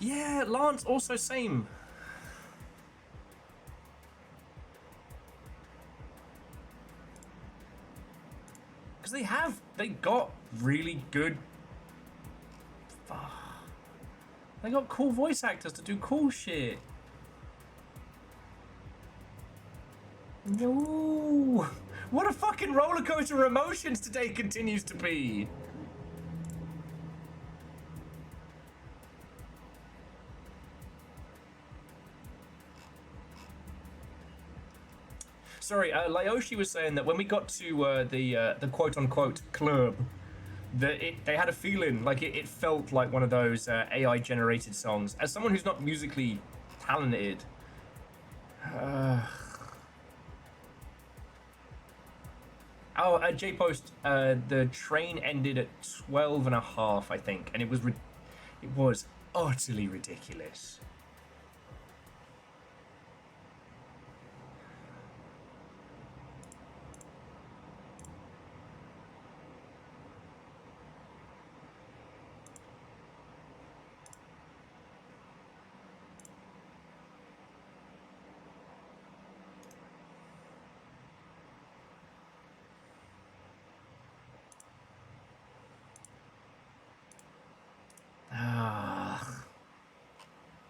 Yeah, Lance also same. Because they got really good. They got cool voice actors to do cool shit. No. What a fucking roller coaster of emotions today continues to be. Sorry, Laoshi was saying that when we got to the quote-unquote club, they had a feeling like it felt like one of those AI generated songs. As someone who's not musically talented, oh, J Post, the train ended at 12:30, I think, and it was utterly ridiculous.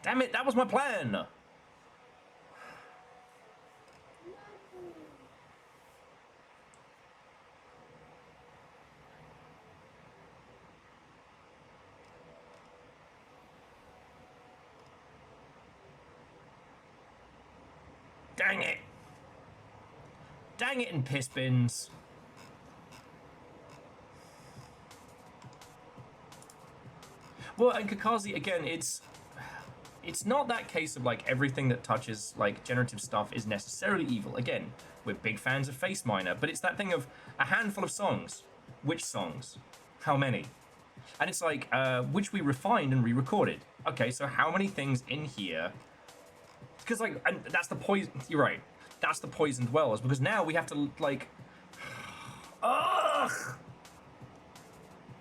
Damn it, that was my plan. Dang it. Dang it and piss bins. Well, and Kakazi, again, it's not that case of like everything that touches like generative stuff is necessarily evil. Again, we're big fans of Face Miner, but it's that thing of a handful of songs. Which songs? How many? And it's like, which we refined and re-recorded. Okay, so how many things in here? Because like, and that's the poison. You're right. That's the poisoned wells, because now we have to like, ugh,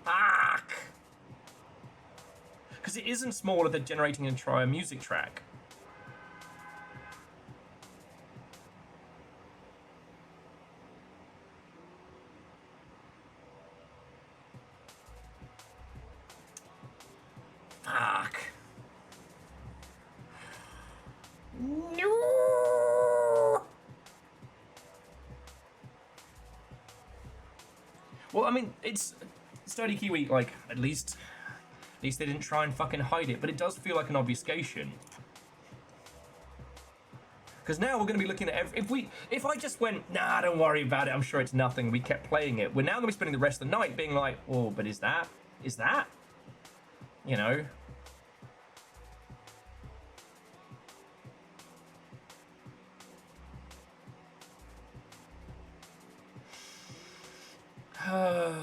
fuck. Because it isn't smaller than generating an entire music track. Fuck. No. Well, I mean, it's Sturdy Kiwi, like, at least they didn't try and fucking hide it, but it does feel like an obfuscation. Because now we're going to be looking at if I just went, nah, don't worry about it, I'm sure it's nothing, we kept playing it, we're now going to be spending the rest of the night being like, oh, but is that? You know? Poo.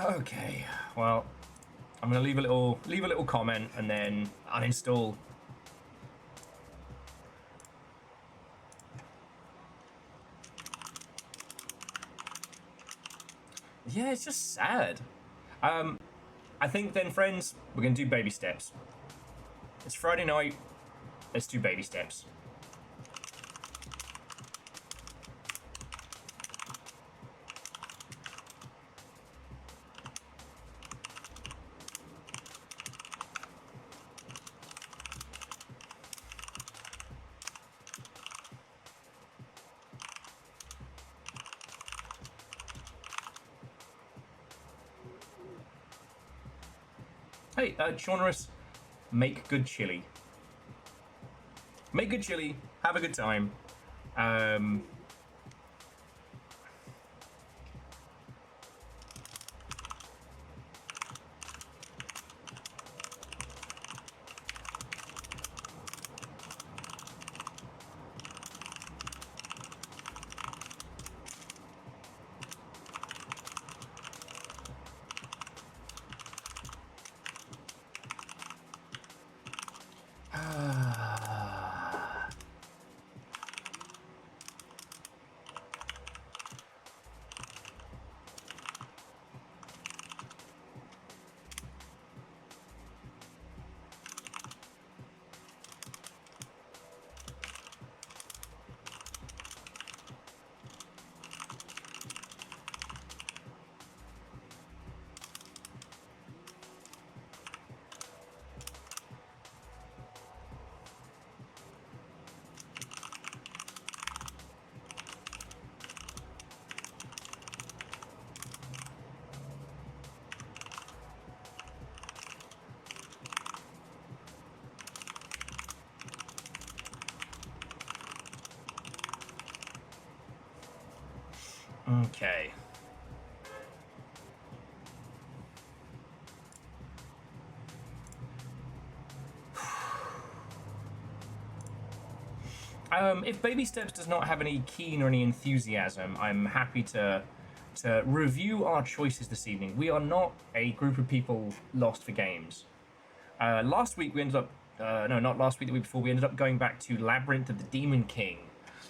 Okay, well, I'm gonna leave a little comment and then uninstall. Yeah, it's just sad. I think then, friends, we're gonna do baby steps. It's Friday night. Let's do baby steps. Hey, Chaunerus, make good chili. Make good chili, have a good time. Okay. If Baby Steps does not have any keen or any enthusiasm, I'm happy to review our choices this evening. We are not a group of people lost for games. Last week we ended up, no, not last week, the week before, we ended up going back to Labyrinth of the Demon King,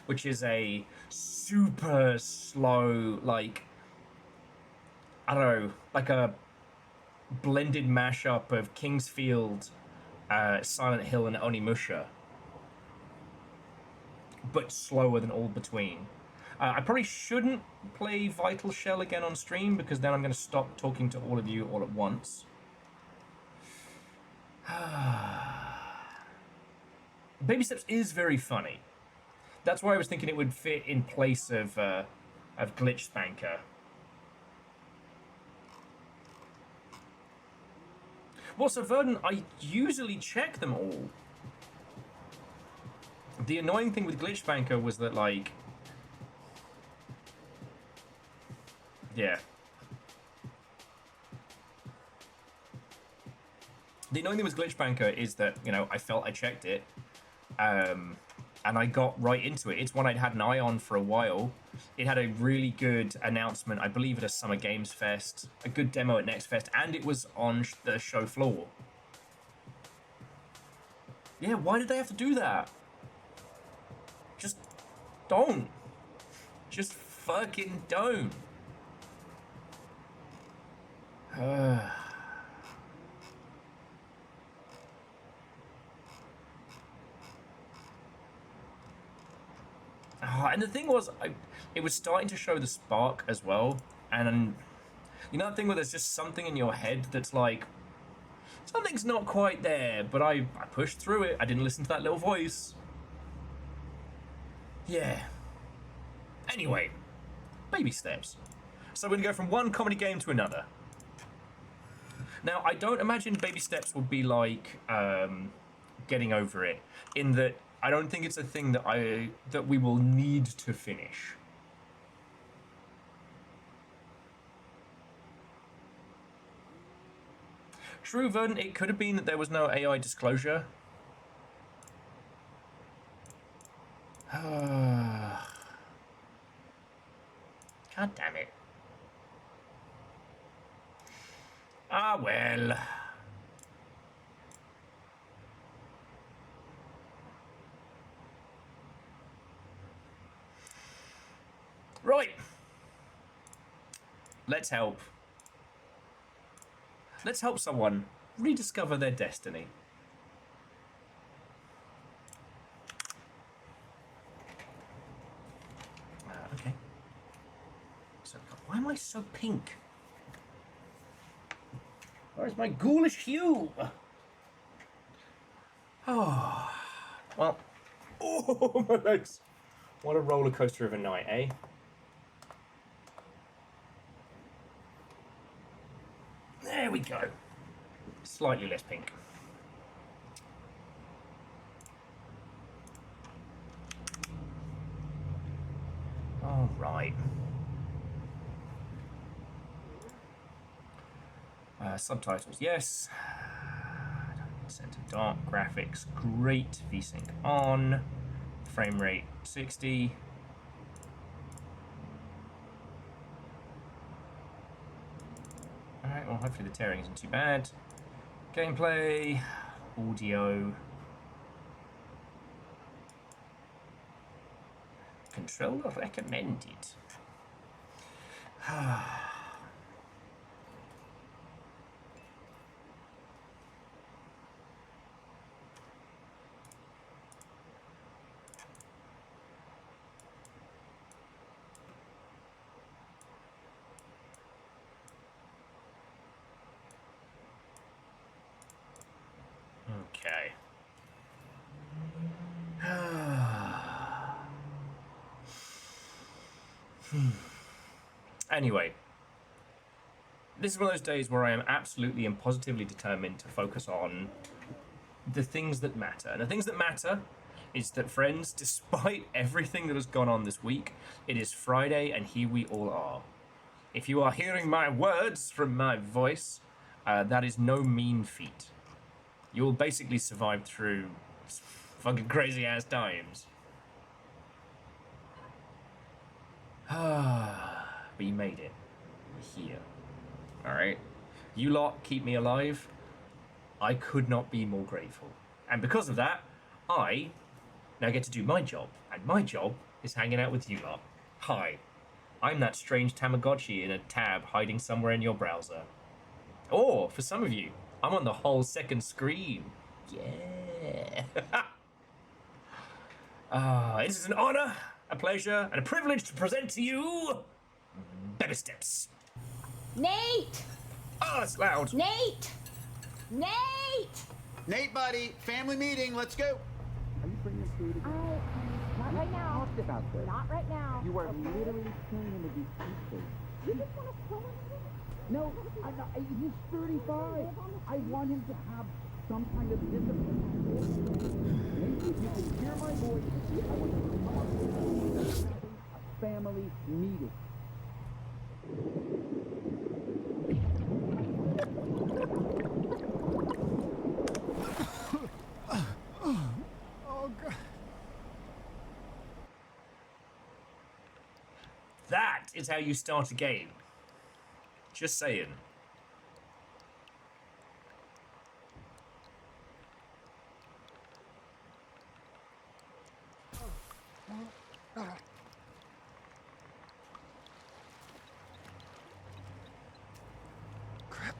which is a super slow, like, I don't know, like a blended mashup of Kingsfield, Silent Hill, and Onimusha, but slower than all between. I probably shouldn't play Vital Shell again on stream because then I'm going to stop talking to all of you all at once. Baby Steps is very funny. That's why I was thinking it would fit in place of Glitch Spanker. Well, so Verdant, I usually check them all. The annoying thing with Glitch Spanker was that, like, yeah. The annoying thing with Glitch Banker is that, you know, I felt I checked it, and I got right into it. It's one I'd had an eye on for a while. It had a really good announcement, I believe, at a Summer Games Fest, a good demo at Next Fest, and it was on the show floor. Yeah, why did they have to do that? Just don't. Just fucking don't. And the thing was, it was starting to show the spark as well. And you know that thing where there's just something in your head that's like, something's not quite there, but I pushed through it. I didn't listen to that little voice. Yeah. Anyway, Baby Steps. So we're going to go from one comedy game to another. Now, I don't imagine Baby Steps will be like Getting Over It, in that I don't think it's a thing that we will need to finish. True, Verdant, it could have been that there was no AI disclosure. God damn it. Ah, well. Right. Let's help. Let's help someone rediscover their destiny. Okay. So, why am I so pink? Where's my ghoulish hue? Oh, well. Oh, my legs. What a roller coaster of a night, eh? There we go. Slightly less pink. All right. Subtitles, yes. Center dark graphics, great. VSync on. Frame rate 60. Alright, well, hopefully the tearing isn't too bad. Gameplay, audio. Controller recommended. Okay. Anyway, this is one of those days where I am absolutely and positively determined to focus on the things that matter. And the things that matter is that, friends, despite everything that has gone on this week, it is Friday and here we all are. If you are hearing my words from my voice, that is no mean feat. You will basically survive through fucking crazy ass times. But you made it. You're here. Alright? You lot keep me alive. I could not be more grateful. And because of that, I now get to do my job. And my job is hanging out with you lot. Hi. I'm that strange Tamagotchi in a tab hiding somewhere in your browser. Or, for some of you, I'm on the whole second screen. Yeah. It is an honor, a pleasure, and a privilege to present to you Baby Steps. Nate! Oh, it's loud. Nate! Nate! Nate, buddy, family meeting, let's go. Are you bringing food again? Not right now. Talked about this. Not right now. You are literally turning him into pieces. You just want to kill him? No, I'm not, he's 35. I want him to have some kind of discipline. Maybe if you can hear my voice, I want you to come up with a family meeting. Oh, God. That is how you start a game. Just saying. Crap.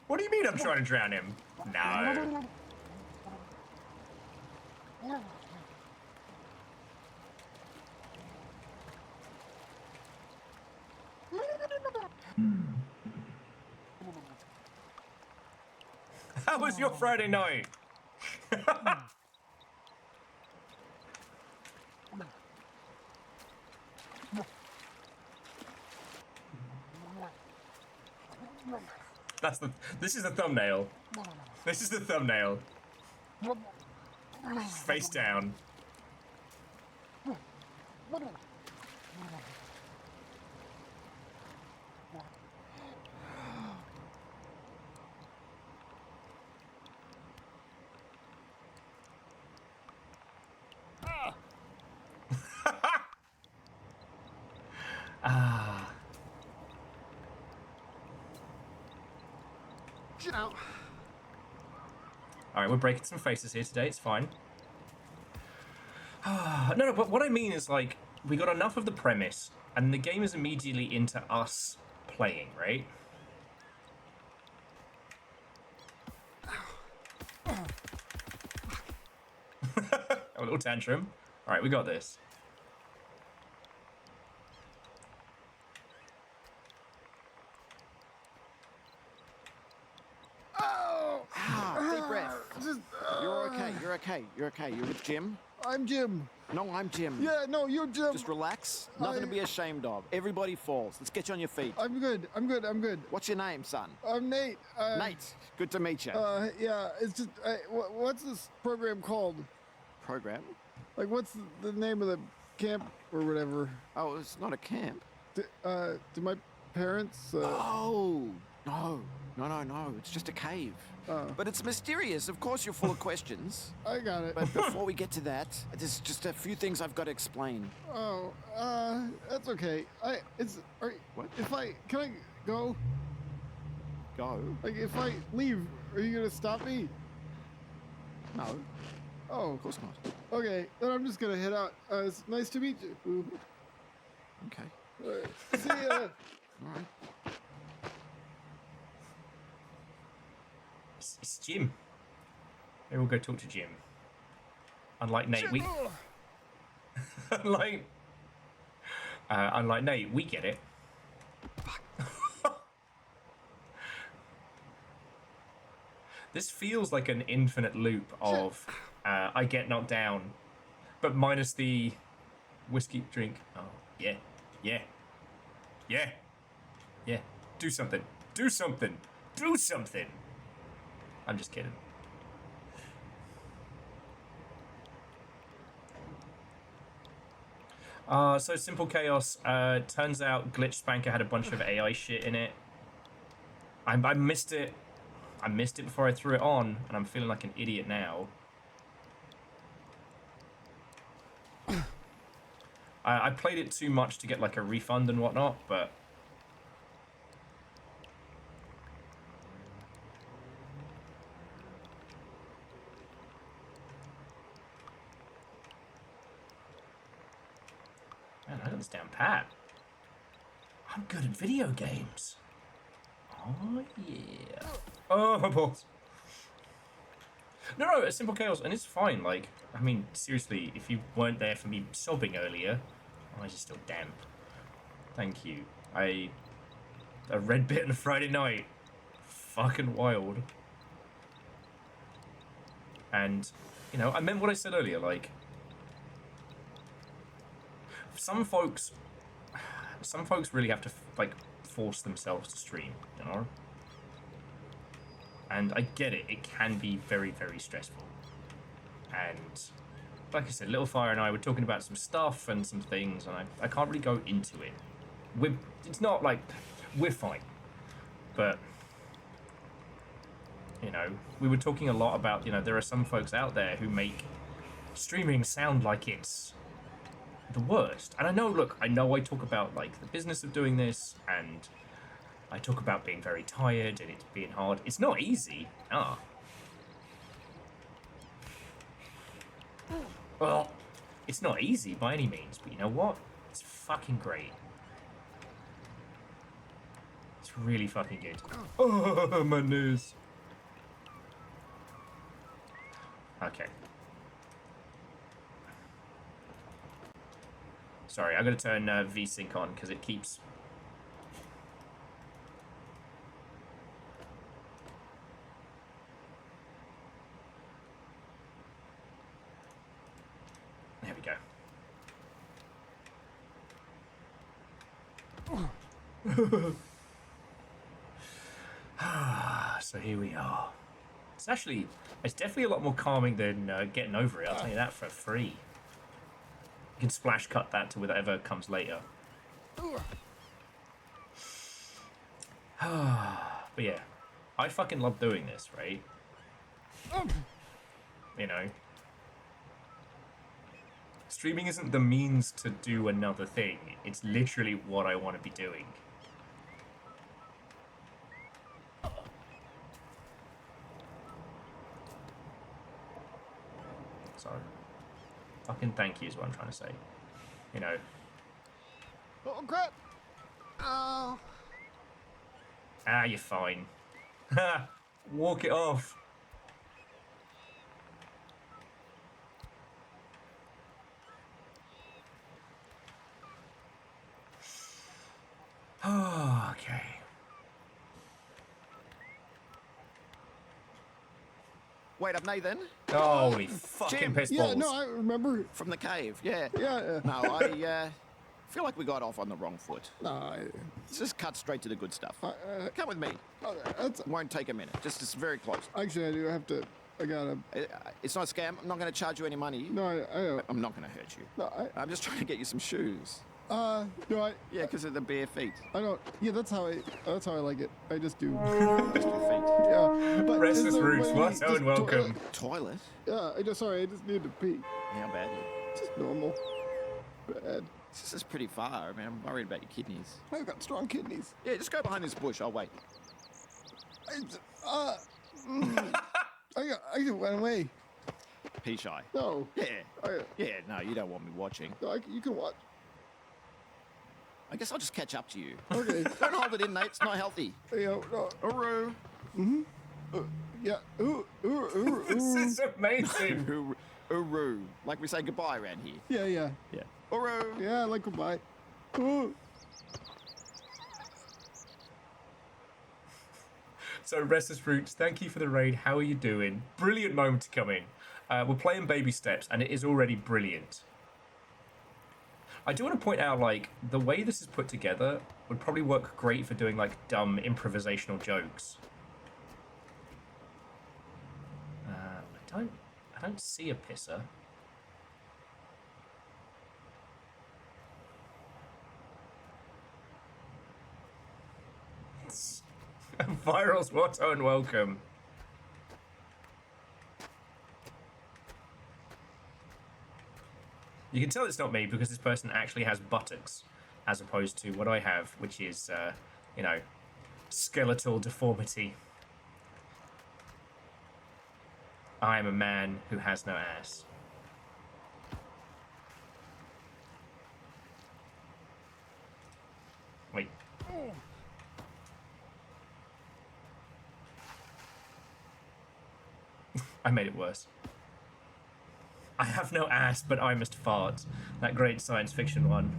What do you mean I'm trying to drown him? No. How was your Friday night? This is the thumbnail. This is the thumbnail. Face down. Get out. Alright, we're breaking some faces here today, it's fine. No, but what I mean is, like, we got enough of the premise, and the game is immediately into us playing, right? A little tantrum. Alright, we got this. Deep breath. You're okay, you're okay, you're okay. You're with Jim? I'm Jim. No, I'm Jim. Yeah, no, you're Jim. Just relax. Nothing to be ashamed of. Everybody falls. Let's get you on your feet. I'm good. I'm good. I'm good. What's your name, son? I'm Nate. Nate. Good to meet you. Yeah, it's just, what's this program called? Program? Like, what's the name of the camp or whatever? Oh, it's not a camp. Do my parents? Oh, no. No. It's just a cave. But it's mysterious. Of course, you're full of questions. I got it. But before we get to that, there's just a few things I've got to explain. Oh, that's okay. What? Can I go? Go? Like, if I leave, are you gonna stop me? No, Oh, of course not. okay. Then I'm just gonna head out. It's nice to meet you. Okay. See ya. All right. It's Jim. Maybe we'll go talk to Jim. Unlike Nate, unlike Nate, we get it. This feels like an infinite loop of I get knocked down, but minus the whiskey drink. Oh, yeah. Yeah. Yeah. Yeah. Do something. Do something. Do something. I'm just kidding. So Simple Chaos, turns out Glitch Spanker had a bunch of AI shit in it. I missed it. I missed it before I threw it on, and I'm feeling like an idiot now. I played it too much to get like a refund and whatnot, but... Man, I got this down pat. I'm good at video games. Oh, yeah. Oh, my balls. No, it's Simple Chaos, and it's fine. Like, I mean, seriously, if you weren't there for me sobbing earlier, my eyes are still damp. Thank you. A red bit on a Friday night. Fucking wild. And, you know, I meant what I said earlier, like... Some folks really have to, like, force themselves to stream, you know? And I get it, it can be very, very stressful. And, like I said, Little Fire and I were talking about some stuff and some things, and I can't really go into it. It's not like, we're fine. But, you know, we were talking a lot about, you know, there are some folks out there who make streaming sound like it's the worst. And I know, look, I know I talk about, like, the business of doing this, and I talk about being very tired and it being hard. It's not easy. Well, it's not easy by any means, but you know what? It's fucking great. It's really fucking good. Oh, my nose. Okay. Sorry, I gotta turn VSync on because it keeps... There we go. So here we are. It's definitely a lot more calming than getting over it, I'll tell you that for free. You can splash cut that to whatever comes later. But yeah, I fucking love doing this, right? You know? Streaming isn't the means to do another thing. It's literally what I want to be doing. So, fucking thank you is what I'm trying to say. You know. Oh, crap! Oh. Ah, you're fine. Ha! Walk it off. Okay. Wait up, Nathan. Holy fucking Jim. piss Yeah, balls. no, I remember. From the cave, yeah. Yeah. No, I feel like we got off on the wrong foot. No, Let's just cut straight to the good stuff. Come with me. that's... It won't take a minute. It's very close. Actually, I do have to... I gotta... It's not a scam. I'm not going to charge you any money. No, I I'm not going to hurt you. No, I'm just trying to get you some shoes. no, Yeah, because of the bare feet. I don't... Yeah, that's how I like it. I just do. Just your feet. Yeah, but... Restless is there a Roots, way what's just and welcome. Toilet? Yeah, sorry, I just need to pee. How badly? Just normal. Bad. This is pretty far. I mean, I'm worried about your kidneys. I've got strong kidneys. Yeah, just go behind this bush. I'll wait. I just went away. Pee shy. No. Yeah. I, Yeah, no, you don't want me watching. no, you can watch. I guess I'll just catch up to you. Okay. Don't hold it in, Nate. It's not healthy. Yeah, no. Uru. Yeah. Ooh. This is amazing. Uru. Like we say goodbye around here. Yeah. Yeah. Uru. Yeah, like goodbye. Ooh. So, Restless Roots, thank you for the raid. How are you doing? Brilliant moment to come in. We're playing Baby Steps, and it is already brilliant. I do want to point out, like, the way this is put together would probably work great for doing, like, dumb improvisational jokes. I don't see a pisser. Viral's motto and welcome. You can tell it's not me because this person actually has buttocks, as opposed to what I have, which is, you know, skeletal deformity. I am a man who has no ass. Wait. I made it worse. I have no ass, but I must fart. That great science fiction one.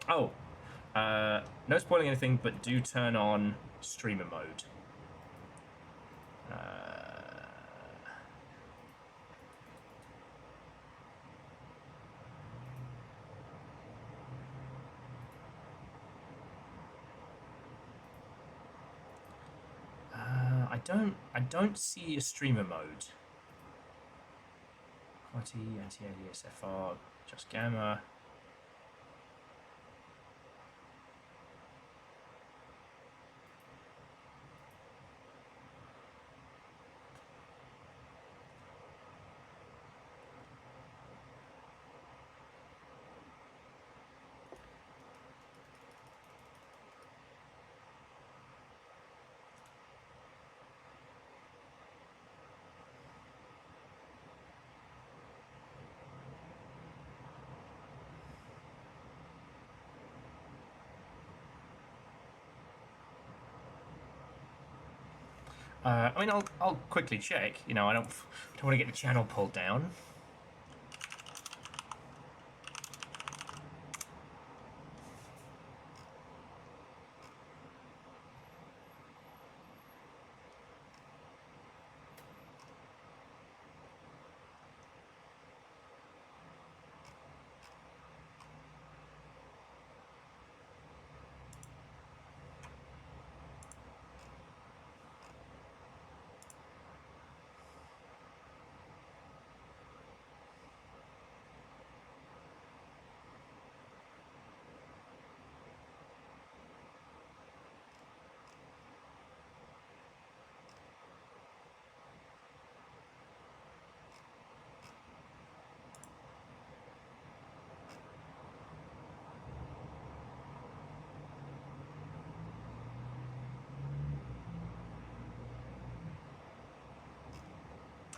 Oh. No spoiling anything, but do turn on streamer mode. I don't see a streamer mode. Quality, anti-alias, FR, just gamma. I mean, I'll quickly check. You know, I don't want to get the channel pulled down.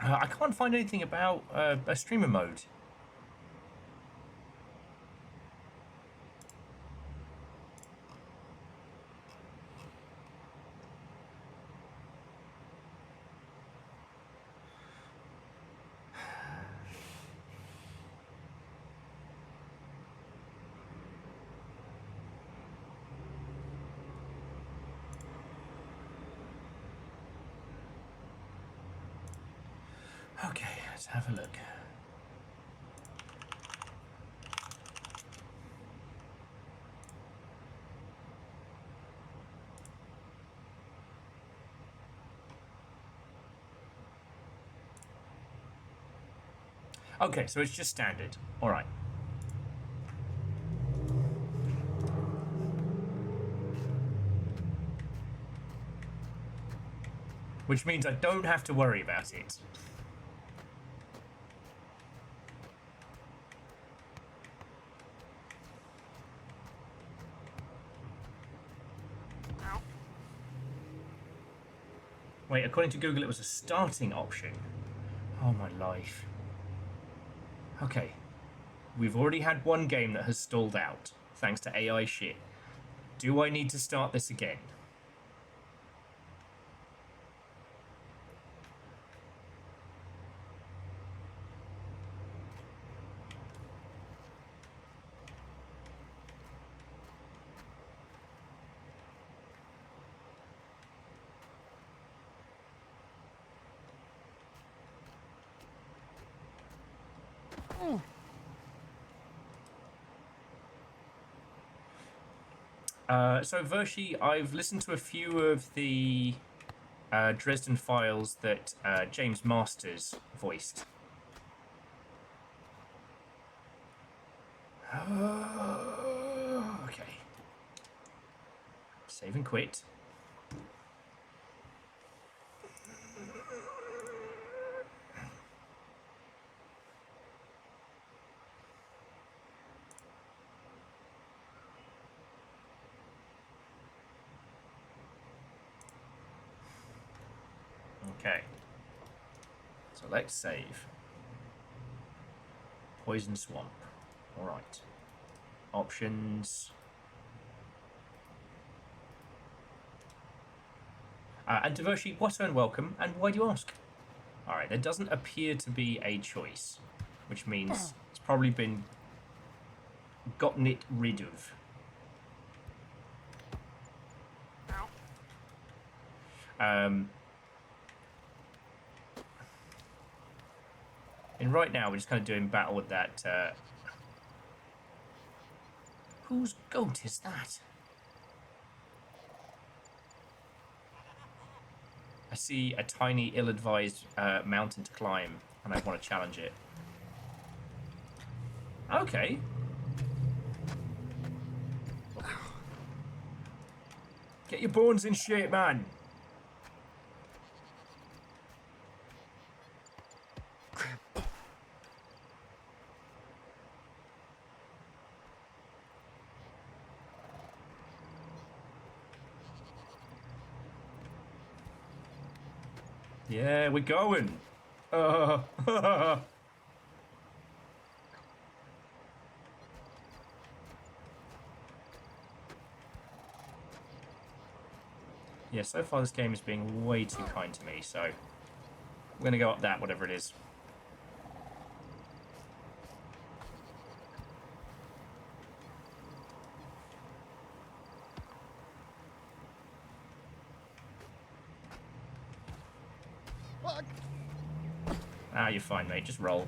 I can't find anything about a streamer mode. Okay, let's have a look. Okay, so it's just standard. All right. Which means I don't have to worry about it. Wait, according to Google, it was a starting option. Oh, my life. Okay. We've already had one game that has stalled out, thanks to AI shit. Do I need to start this again? So Vershi, I've listened to a few of the Dresden Files that James Masters voiced. Okay. Save and quit. Okay. Select save. Poison Swamp. Alright. Options. And Devershi, what and welcome, and why do you ask? Alright, there doesn't appear to be a choice, which means it's probably been gotten it rid of. And right now we're just kind of doing battle with that. Whose goat is that? I see a tiny, ill-advised mountain to climb, and I want to challenge it. Okay. Get your bones in shape, man. Yeah, we're going. Yeah, so far this game is being way too kind to me, so we're going to go up that, whatever it is. Fuck. Ah, you're fine, mate. Just roll.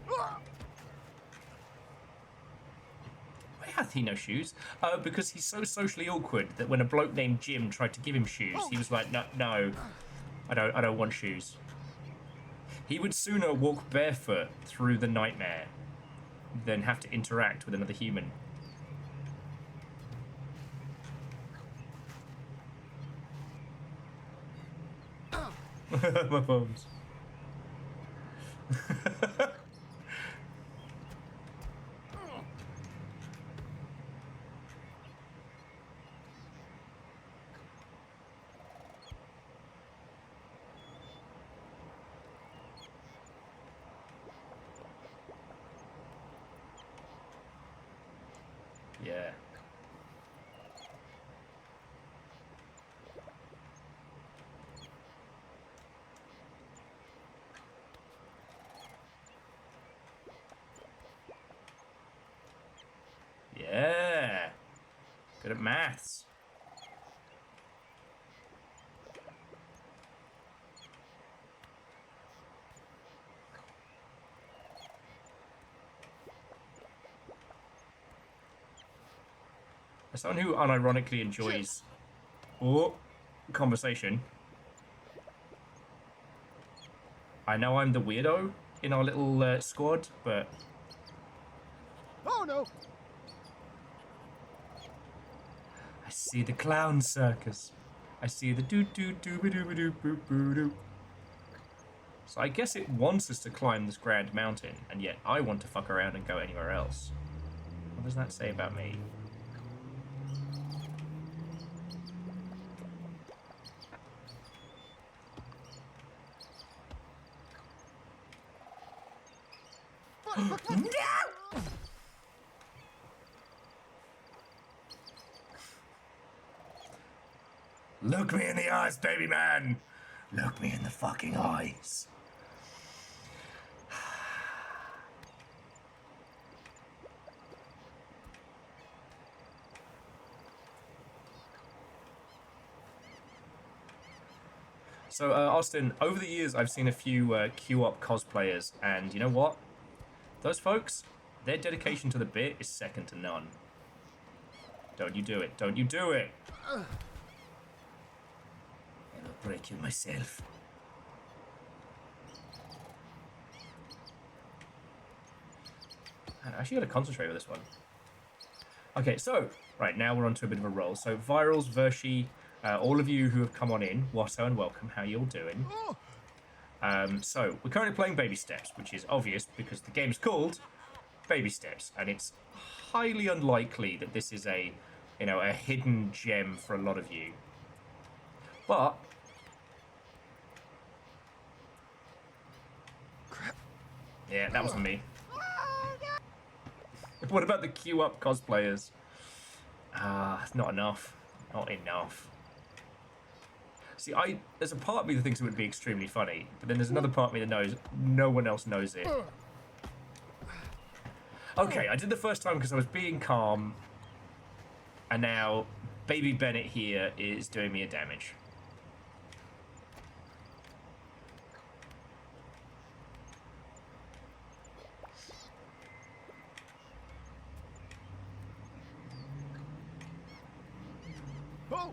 Why hath he no shoes? Because he's so socially awkward that when a bloke named Jim tried to give him shoes, he was like, no, I don't want shoes. He would sooner walk barefoot through the nightmare than have to interact with another human. My bones. Yeah. Yeah. Good at maths. As someone who unironically enjoys conversation, I know I'm the weirdo in our little squad, but Oh no. I see the clown circus. I see the doo doo doo ba doo ba doo boo boo doo. So I guess it wants us to climb this grand mountain, and yet I want to fuck around and go anywhere else. What does that say about me? No! Look me in the eyes, baby man. Look me in the fucking eyes. So, Austin, over the years, I've seen a few Q-Op cosplayers, and you know what? Those folks, their dedication to the bit is second to none. Don't you do it. Don't you do it. And I'll break you myself. I actually gotta concentrate with this one. Okay, so, right, now we're on to a bit of a roll. So, Virals, Vershi, all of you who have come on in, Watto and welcome, how you all doing? So, we're currently playing Baby Steps, which is obvious because the game's called Baby Steps, and it's highly unlikely that this is a, you know, a hidden gem for a lot of you. But... Crap. Yeah, that wasn't me. What about the queue up cosplayers? Not enough. Not enough. See, there's a part of me that thinks it would be extremely funny, but then there's another part of me that knows no one else knows it. Okay, I did the first time because I was being calm, and now Baby Bennett here is doing me a damage. Oh!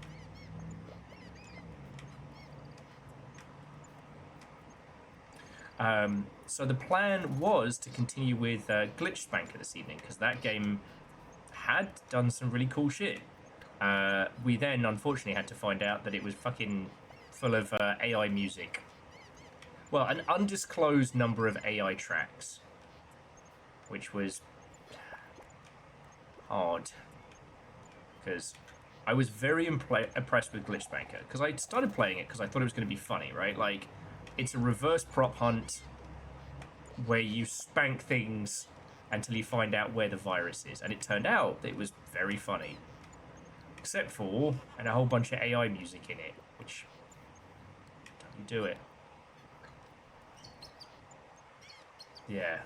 So the plan was to continue with Glitch Spanker this evening, because that game had done some really cool shit. We then, unfortunately, had to find out that it was fucking full of AI music. Well, an undisclosed number of AI tracks, which was hard, because I was very impressed with Glitch Spanker, because I started playing it because I thought it was going to be funny, right? Like, it's a reverse prop hunt where you spank things until you find out where the virus is. And it turned out that it was very funny. Except for, and a whole bunch of AI music in it, which, don't you do it. Yeah.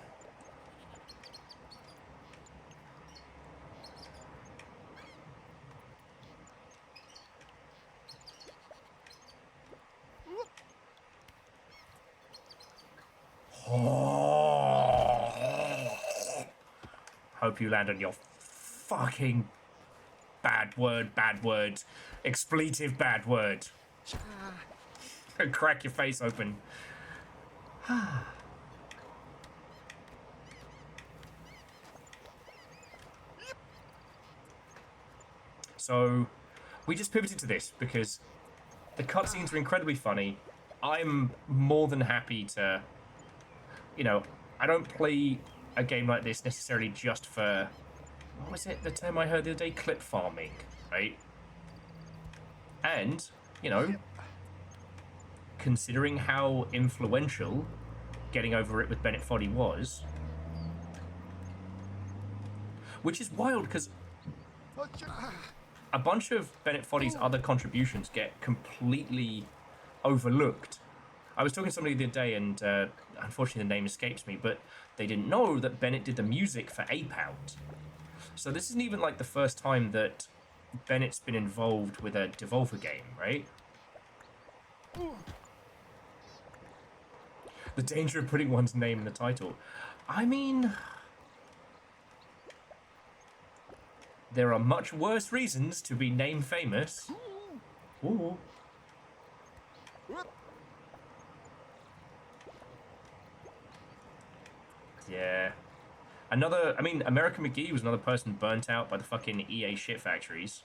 Hope you land on your fucking bad word, expletive bad word. Crack your face open. So, we just pivoted to this because the cutscenes are incredibly funny. I'm more than happy to, you know, I don't play a game like this necessarily just for, what was it, the term I heard the other day? Clip farming, right? And, you know, considering how influential getting over it with Bennett Foddy was, which is wild because a bunch of Bennett Foddy's other contributions get completely overlooked. I was talking to somebody the other day, and unfortunately the name escapes me, but they didn't know that Bennett did the music for Ape Out. So this isn't even like the first time that Bennett's been involved with a Devolver game, right? The danger of putting one's name in the title. I mean, there are much worse reasons to be name famous. Ooh. Yeah. Another, I mean, American McGee was another person burnt out by the fucking EA shit factories.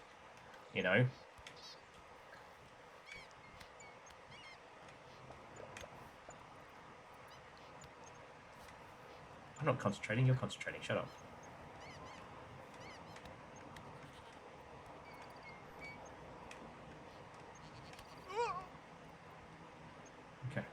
You know? I'm not concentrating, you're concentrating, shut up. Okay.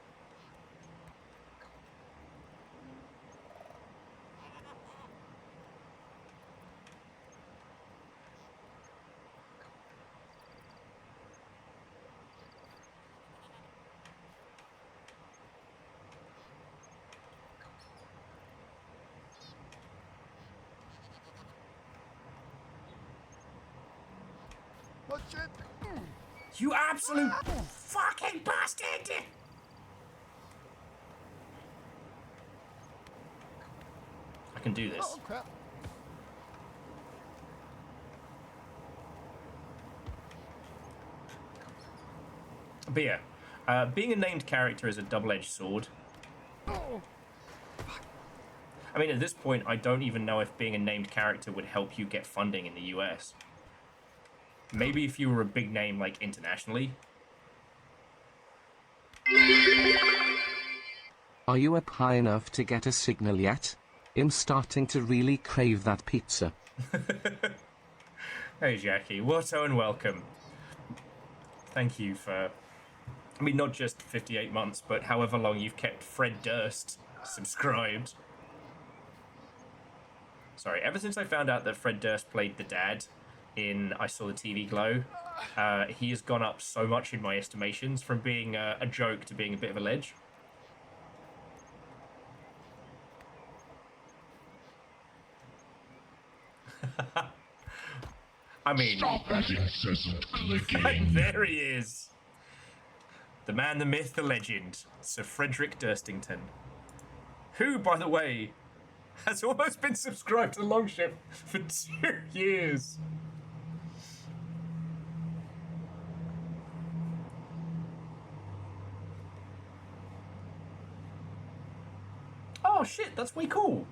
You absolute fucking bastard! I can do this. Oh, crap. But yeah, being a named character is a double-edged sword. I mean, at this point, I don't even know if being a named character would help you get funding in the US. Maybe if you were a big name, like, internationally. Are you up high enough to get a signal yet? I'm starting to really crave that pizza. Hey, Jackie. Wato and welcome. Thank you for... I mean, not just 58 months, but however long you've kept Fred Durst subscribed. Sorry, ever since I found out that Fred Durst played the dad in I Saw the TV Glow, he has gone up so much in my estimations from being a joke to being a bit of a ledge. I mean... Stop that incessant clicking. There he is. The man, the myth, the legend, Sir Frederick Durstington. Who, by the way, has almost been subscribed to Longship for 2 years. Oh shit, that's way cool.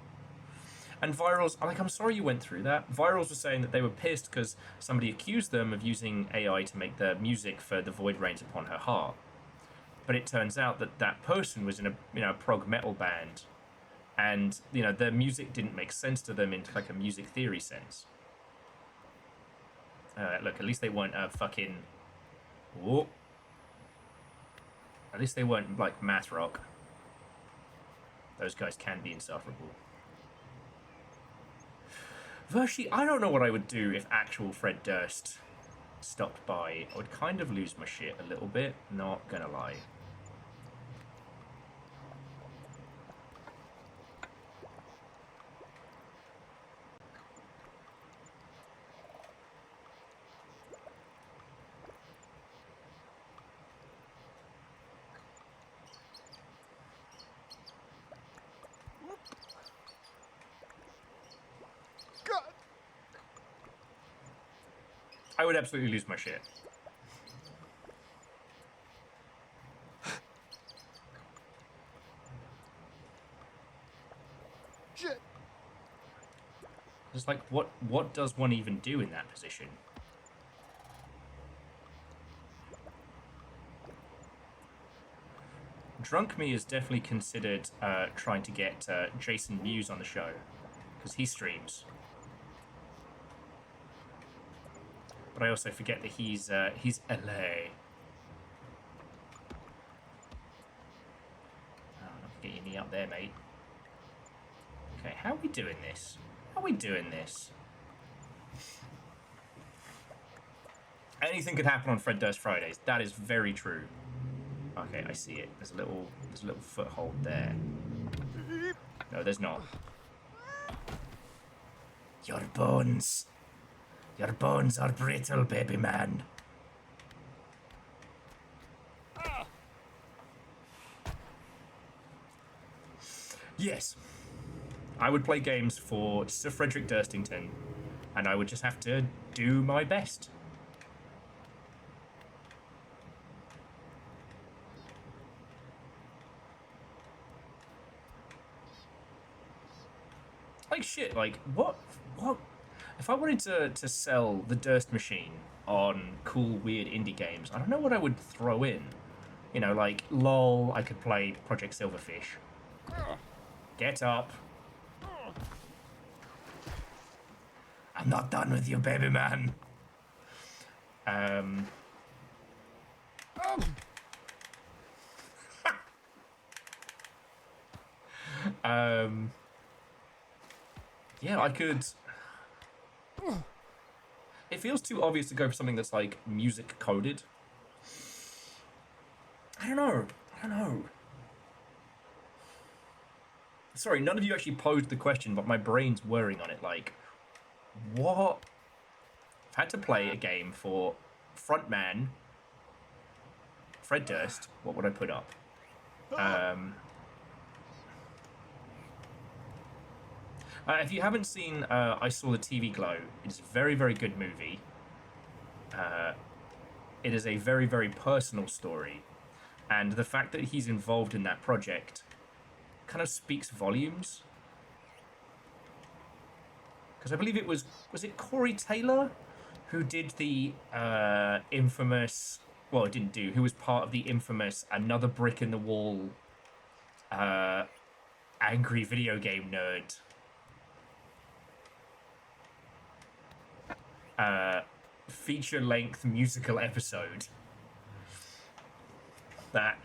And Virals, like, I'm sorry you went through that. Virals were saying that they were pissed because somebody accused them of using AI to make the music for The Void Rains Upon Her Heart. But it turns out that that person was in a prog metal band, and their music didn't make sense to them in like a music theory sense. Look, at least they weren't fucking. Whoa. At least they weren't like math rock. Those guys can be insufferable. Vershi, I don't know what I would do if actual Fred Durst stopped by. I would kind of lose my shit a little bit, not gonna lie. God. I would absolutely lose my shit. Shit. Just like, what does one even do in that position? Drunk Me is definitely considered trying to get Jason Mewes on the show, because he streams. But I also forget that he's LA. Oh, not get your knee up there, mate. Okay, how are we doing this? How are we doing this? Anything could happen on Fred Durst Fridays. That is very true. Okay, I see it. There's a little foothold there. No, there's not. Your bones are brittle, baby man. Yes. I would play games for Sir Frederick Durstington, and I would just have to do my best. Like shit, like what if I wanted to sell the Durst machine on cool weird indie games, I don't know what I would throw in. Like LOL, I could play Project Silverfish. Get up. I'm not done with you, baby man. Yeah, I could... It feels too obvious to go for something that's, like, music coded. I don't know. Sorry, none of you actually posed the question, but my brain's whirring on it, like... What? I've had to play a game for frontman Fred Durst. What would I put up? If you haven't seen I Saw the TV Glow, it's a very, very good movie. It is a very, very personal story. And the fact that he's involved in that project kind of speaks volumes. Because I believe it was it Corey Taylor who did the infamous, well, it didn't do, who was part of the infamous Another Brick in the Wall angry video game nerd feature-length musical episode. That,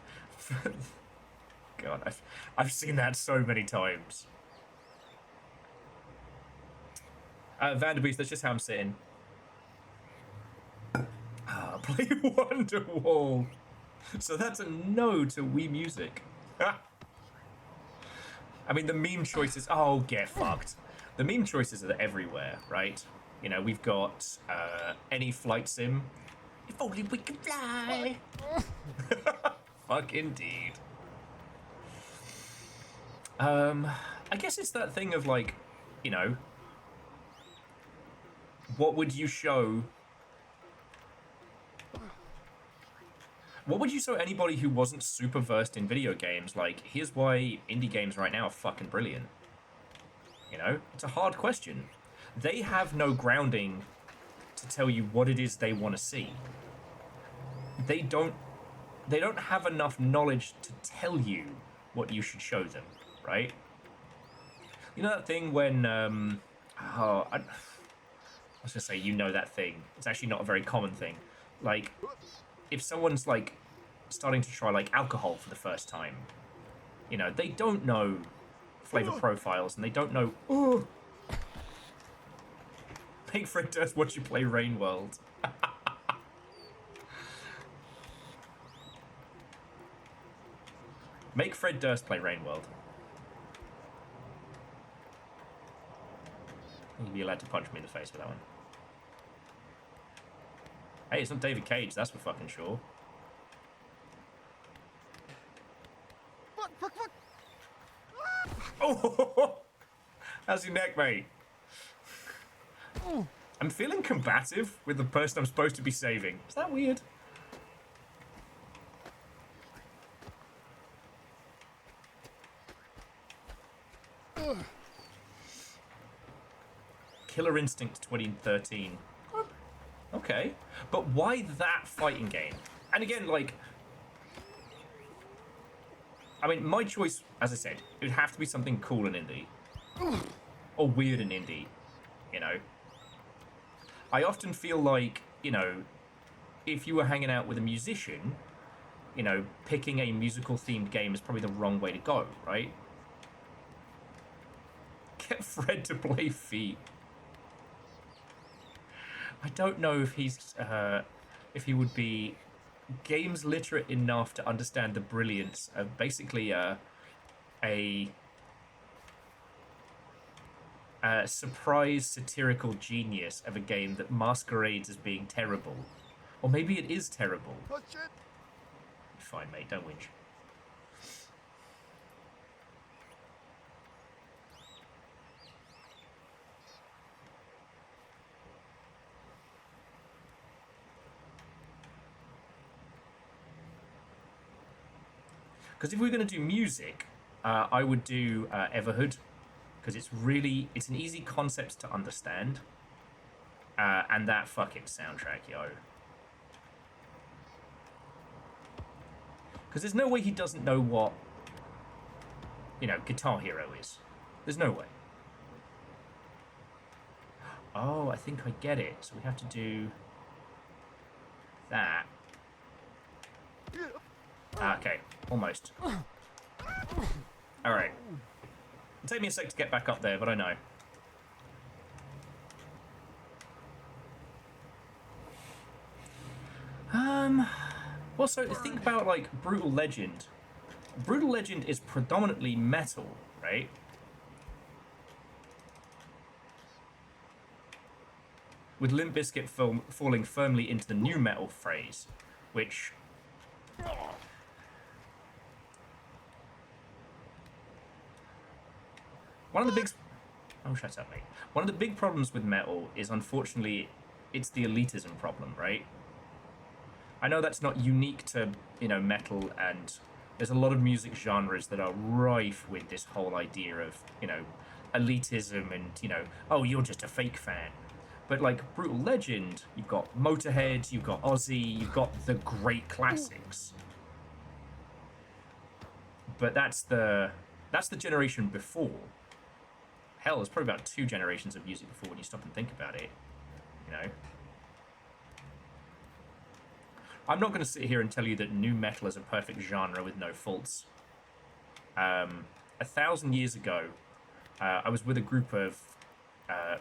God, I've seen that so many times. Vanderbeest, that's just how I'm sitting. Play Wonderwall. So that's a no to Wii Music. I mean, the meme choices. Oh, get fucked. The meme choices are everywhere, right? You know, we've got any flight sim. If only we could fly. Fuck indeed. I guess it's that thing of like, you know, what would you show? What would you show anybody who wasn't super versed in video games? Like, here's why indie games right now are fucking brilliant. You know, it's a hard question. They have no grounding to tell you what it is they want to see. They don't have enough knowledge to tell you what you should show them, right? You know that thing when I was gonna say, you know that thing. It's actually not a very common thing. Like, if someone's like starting to try like alcohol for the first time, you know, they don't know flavor profiles and they don't know. Ooh. Make Fred Durst watch you play Rain World. Make Fred Durst play Rain World. You'd be allowed to punch me in the face with that one. Hey, it's not David Cage, that's for fucking sure. Fuck. Oh! How's your neck, mate? I'm feeling combative with the person I'm supposed to be saving. Is that weird? Killer Instinct 2013. Okay. But why that fighting game? And again, like, I mean, my choice, as I said, it would have to be something cool and indie. Or weird and indie, you know? I often feel like, you know, if you were hanging out with a musician, you know, picking a musical themed game is probably the wrong way to go, right? Get Fred to play Feet. I don't know if he's, if he would be games literate enough to understand the brilliance of basically a surprise satirical genius of a game that masquerades as being terrible. Or maybe it is terrible. Oh, shit. Fine, mate, don't whinge. Because if we we're going to do music, I would do Everhood, because it's an easy concept to understand, and that fucking soundtrack, yo. Because there's no way he doesn't know what, you know, Guitar Hero is. There's no way. Oh, I think I get it. So we have to do that. Okay, almost. Alright. It'll take me a sec to get back up there, but I know. Well, so think about, like, Brutal Legend. Brutal Legend is predominantly metal, right? With Limp Bizkit falling firmly into the new metal phrase, which... One of the big... Oh, shut up, mate. One of the big problems with metal is, unfortunately, it's the elitism problem, right? I know that's not unique to, you know, metal, and there's a lot of music genres that are rife with this whole idea of, you know, elitism and, you know, oh, you're just a fake fan. But like Brutal Legend, you've got Motorhead, you've got Ozzy, you've got the great classics. But that's the generation before. Hell, there's probably about 2 generations of music before when you stop and think about it. You know? I'm not going to sit here and tell you that nu metal is a perfect genre with no faults. 1,000 years ago, I was with a group of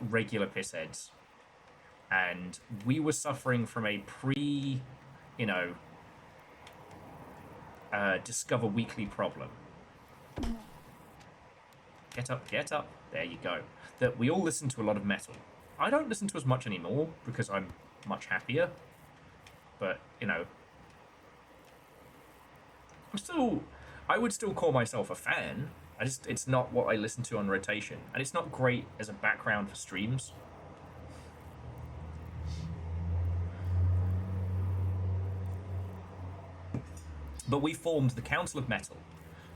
regular pissheads, and we were suffering from a you know, Discover Weekly problem. Get up, get up. There you go. That we all listen to a lot of metal. I don't listen to as much anymore because I'm much happier. But, you know, I would still call myself a fan. It's not what I listen to on rotation. And it's not great as a background for streams. But we formed the Council of Metal,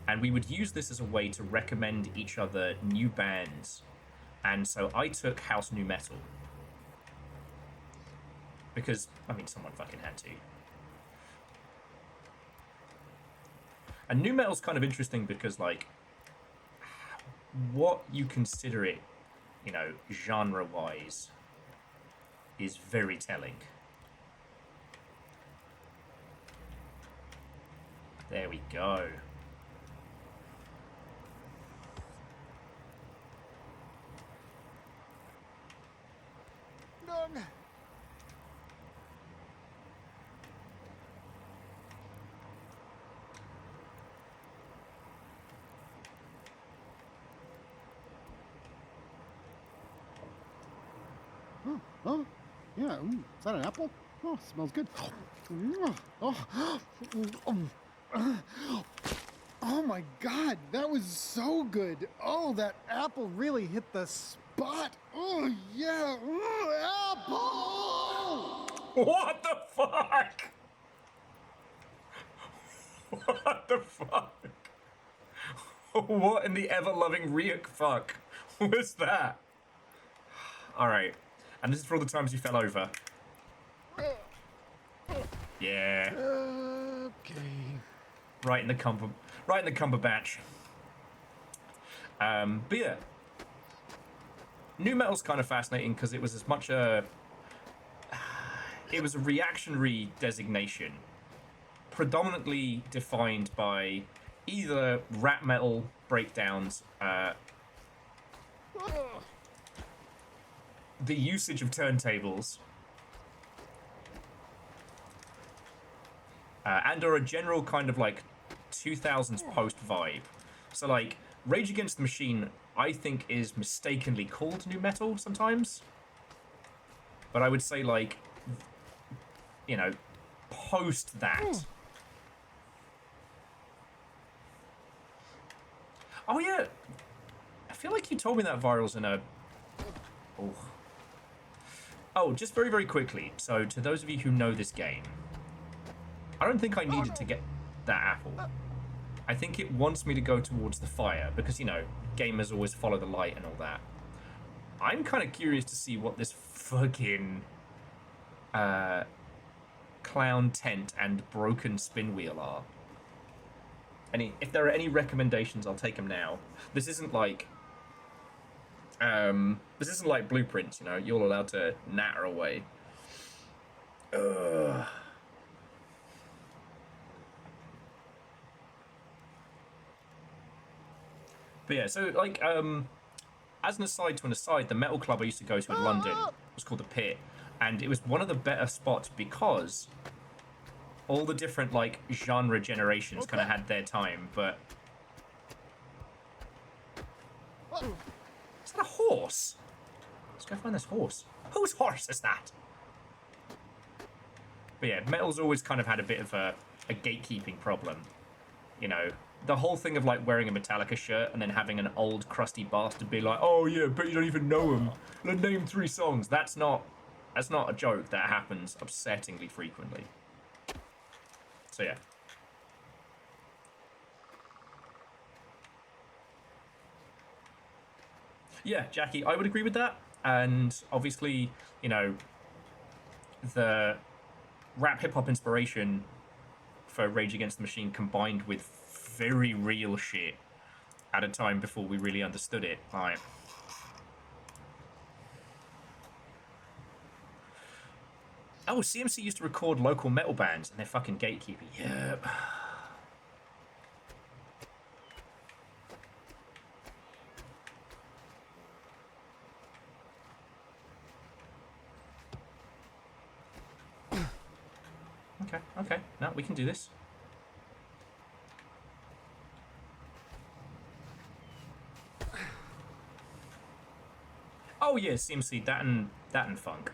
and we would use this as a way to recommend each other new bands. And so I took House Nu Metal. Because, I mean, someone fucking had to. And nu metal's kind of interesting because, like, what you consider it, you know, genre-wise, is very telling. There we go. Oh, yeah. Is that an apple? Oh, smells good. Oh my God, that was so good. Oh, that apple really hit the spot. Oh yeah, apple! What the fuck? What the fuck? What in the ever-loving Riek fuck was that? Alright. And this is for all the times you fell over. Yeah. Okay. Right in the Cumberbatch. But yeah. Nu metal's kind of fascinating because it was as much it was a reactionary designation, predominantly defined by either rap metal breakdowns, the usage of turntables, and or a general kind of like 2000s post vibe. So like Rage Against the Machine, I think, is mistakenly called nu metal sometimes, but I would say, like, you know, post that. Oh yeah, I feel like you told me that Viral's in a... Oh, just very, very quickly. So, to those of you who know this game, I don't think I needed to get that apple. I think it wants me to go towards the fire, because, you know, gamers always follow the light and all that. I'm kind of curious to see what this fucking clown tent and broken spin wheel are. If there are any recommendations, I'll take them now. This isn't like Blueprints, you know. You're allowed to natter away. Ugh. But yeah, so like as an aside to an aside, the metal club I used to go to in London was called the Pit, and it was one of the better spots because all the different like genre generations kind of had their time. But is that a horse? Let's go find this horse. Whose horse is that? But yeah, metal's always kind of had a bit of a gatekeeping problem. you know, the whole thing of like wearing a Metallica shirt and then having an old crusty bastard be like, oh yeah, but you don't even know him. Name 3 songs. That's not a joke. That happens upsettingly frequently. So yeah. Yeah, Jackie, I would agree with that. And obviously, you know, the rap hip hop inspiration for Rage Against the Machine combined with very real shit at a time before we really understood it. Like, oh, CMC used to record local metal bands and they're fucking gatekeeping. Yep. Okay. No, we can do this. Oh yeah, CMC, that and funk.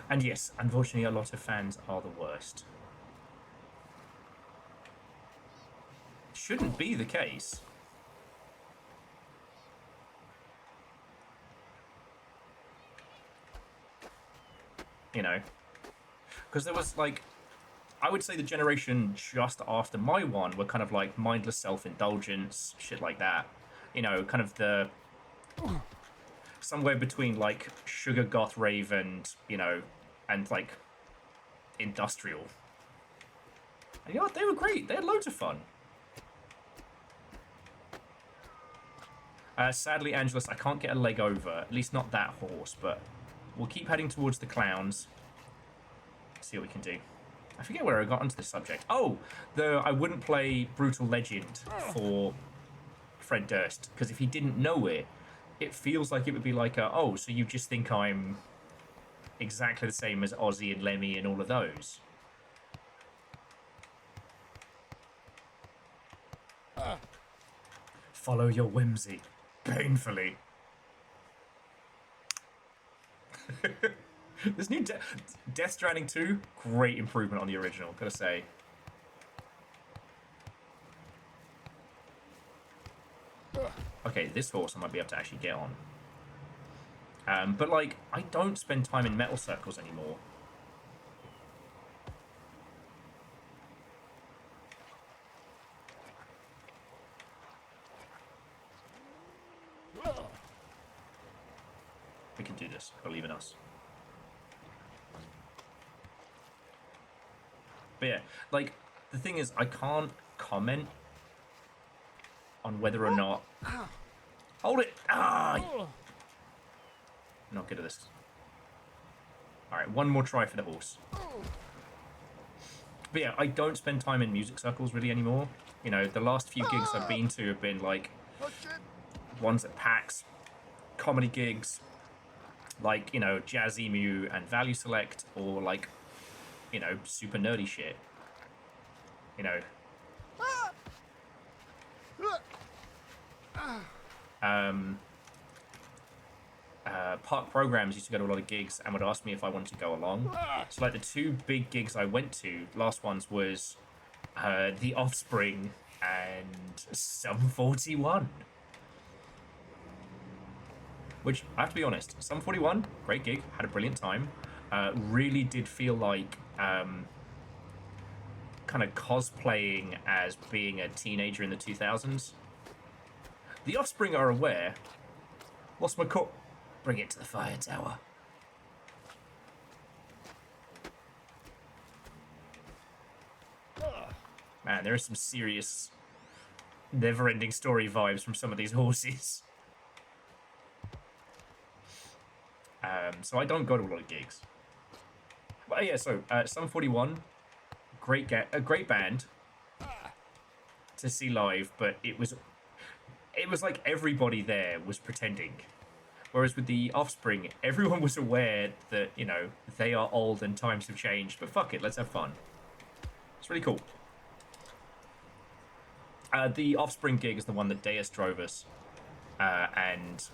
And yes, unfortunately, a lot of fans are the worst. Shouldn't be the case. You know, because there was like, I would say the generation just after my one were kind of like mindless self-indulgence, shit like that. You know, kind of the somewhere between like sugar goth rave and, you know, and like industrial. And you know what? They were great. They had loads of fun. Sadly, Angelus, I can't get a leg over. At least not that horse, but we'll keep heading towards the clowns. See what we can do. I forget where I got onto this subject. Oh, I wouldn't play Brutal Legend for Fred Durst, because if he didn't know it, it feels like it would be like, oh, so you just think I'm exactly the same as Ozzy and Lemmy and all of those. Follow your whimsy. Painfully. This new Death Stranding 2, great improvement on the original, gotta say. Okay, this horse I might be able to actually get on. But like, I don't spend time in metal circles anymore. We can do this, believe in us. But yeah, like, the thing is, I can't comment on whether or not... Hold it! Ah! Not good at this. Alright, one more try for the horse. But yeah, I don't spend time in music circles really anymore. You know, the last few gigs I've been to have been like ones at PAX, comedy gigs, like, you know, Jazz Emu and Value Select, or like, you know, super nerdy shit. You know. Park Programs used to go to a lot of gigs and would ask me if I wanted to go along. So like the 2 big gigs I went to, last ones was The Offspring and Sum 41. Which, I have to be honest, Sum 41, great gig, had a brilliant time. Really did feel like kind of cosplaying as being a teenager in the 2000s. The Offspring are aware. Lost my cup. Bring it to the fire tower. Man, there are some serious never-ending story vibes from some of these horses. So I don't go to a lot of gigs. But yeah, so Sum 41, a great band to see live, but it was like everybody there was pretending. Whereas with the Offspring, everyone was aware that, you know, they are old and times have changed, but fuck it, let's have fun. It's really cool. The Offspring gig is the one that Deus drove us, and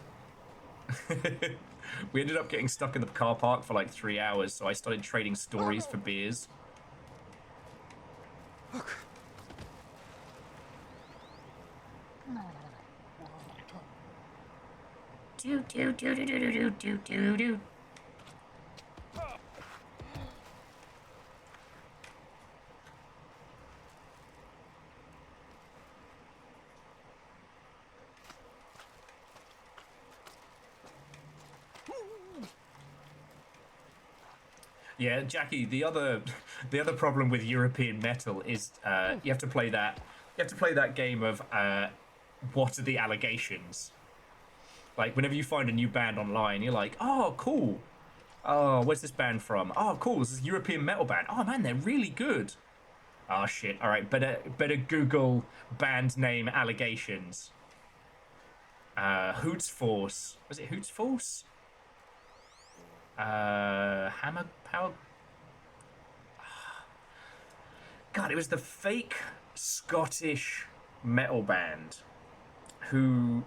We ended up getting stuck in the car park for like 3 hours, so I started trading stories for beers. Do do do do do do do do do. Yeah, Jackie. The other problem with European metal is you have to play that game of what are the allegations. Like whenever you find a new band online, you're like, oh, cool. Oh, where's this band from? Oh, cool. This is a European metal band. Oh man, they're really good. Oh shit. All right, better Google band name allegations. Hoots Force. Was it Hoots Force? Hammer Power. God, it was the fake Scottish metal band who.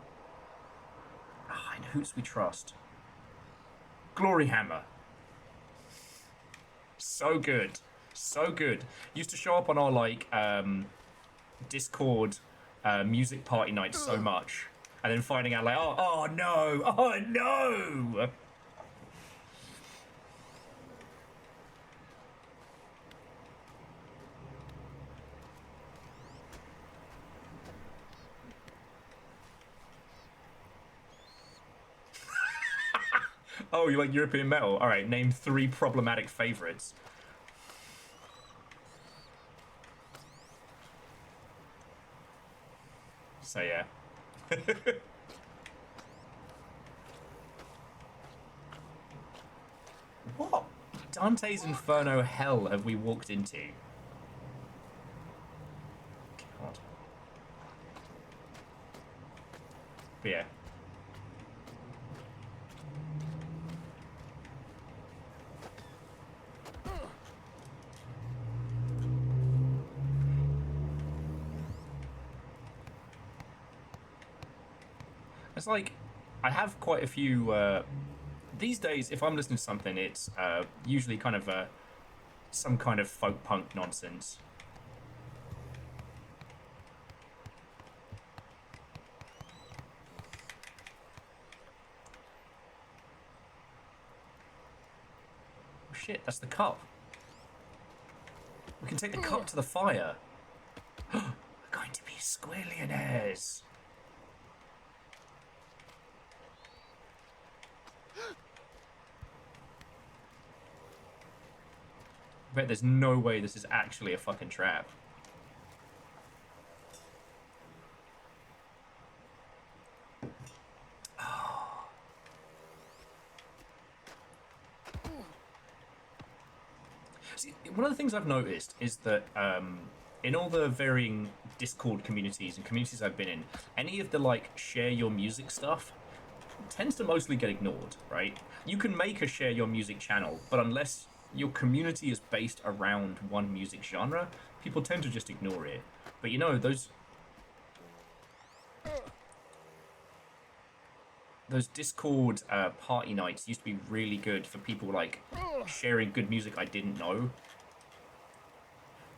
In Hoots We Trust. Glory Hammer. So good. So good. Used to show up on our like Discord music party nights so much. And then finding out like, oh no, oh no. Oh, you like European metal? All right, name 3 problematic favorites. So yeah. What Dante's Inferno hell have we walked into? God. But yeah. It's like, I have quite a few, these days, if I'm listening to something, it's usually kind of some kind of folk punk nonsense. Oh shit, that's the cup. We can take the cup to the fire. We're going to be squillionaires. I bet there's no way this is actually a fucking trap. Oh. See, one of the things I've noticed is that in all the varying Discord communities and communities I've been in, any of the like share your music stuff tends to mostly get ignored, right? You can make a share your music channel, but unless your community is based around one music genre, people tend to just ignore it. But you know, those Discord party nights used to be really good for people like sharing good music I didn't know.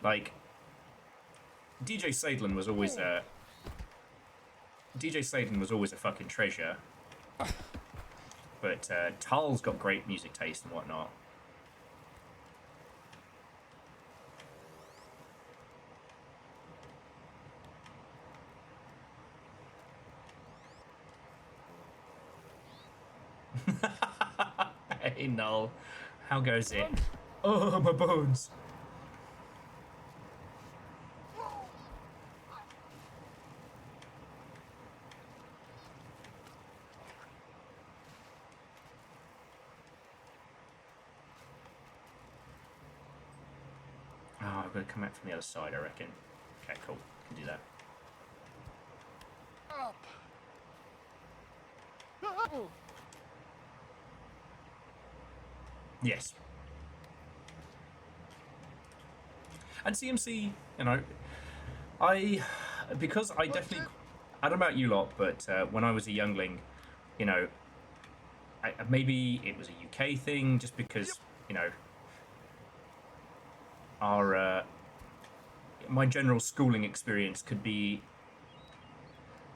Like DJ Sadlin was always a fucking treasure. But Tal's got great music taste and whatnot. Hey, Null. How goes it? Oh, my bones. Oh, I've got to come out from the other side, I reckon. Okay, cool. Can do that. Up. Yes. And CMC, you know, because I definitely, I don't know about you lot, but when I was a youngling, you know, maybe it was a UK thing, just because you know our my general schooling experience could be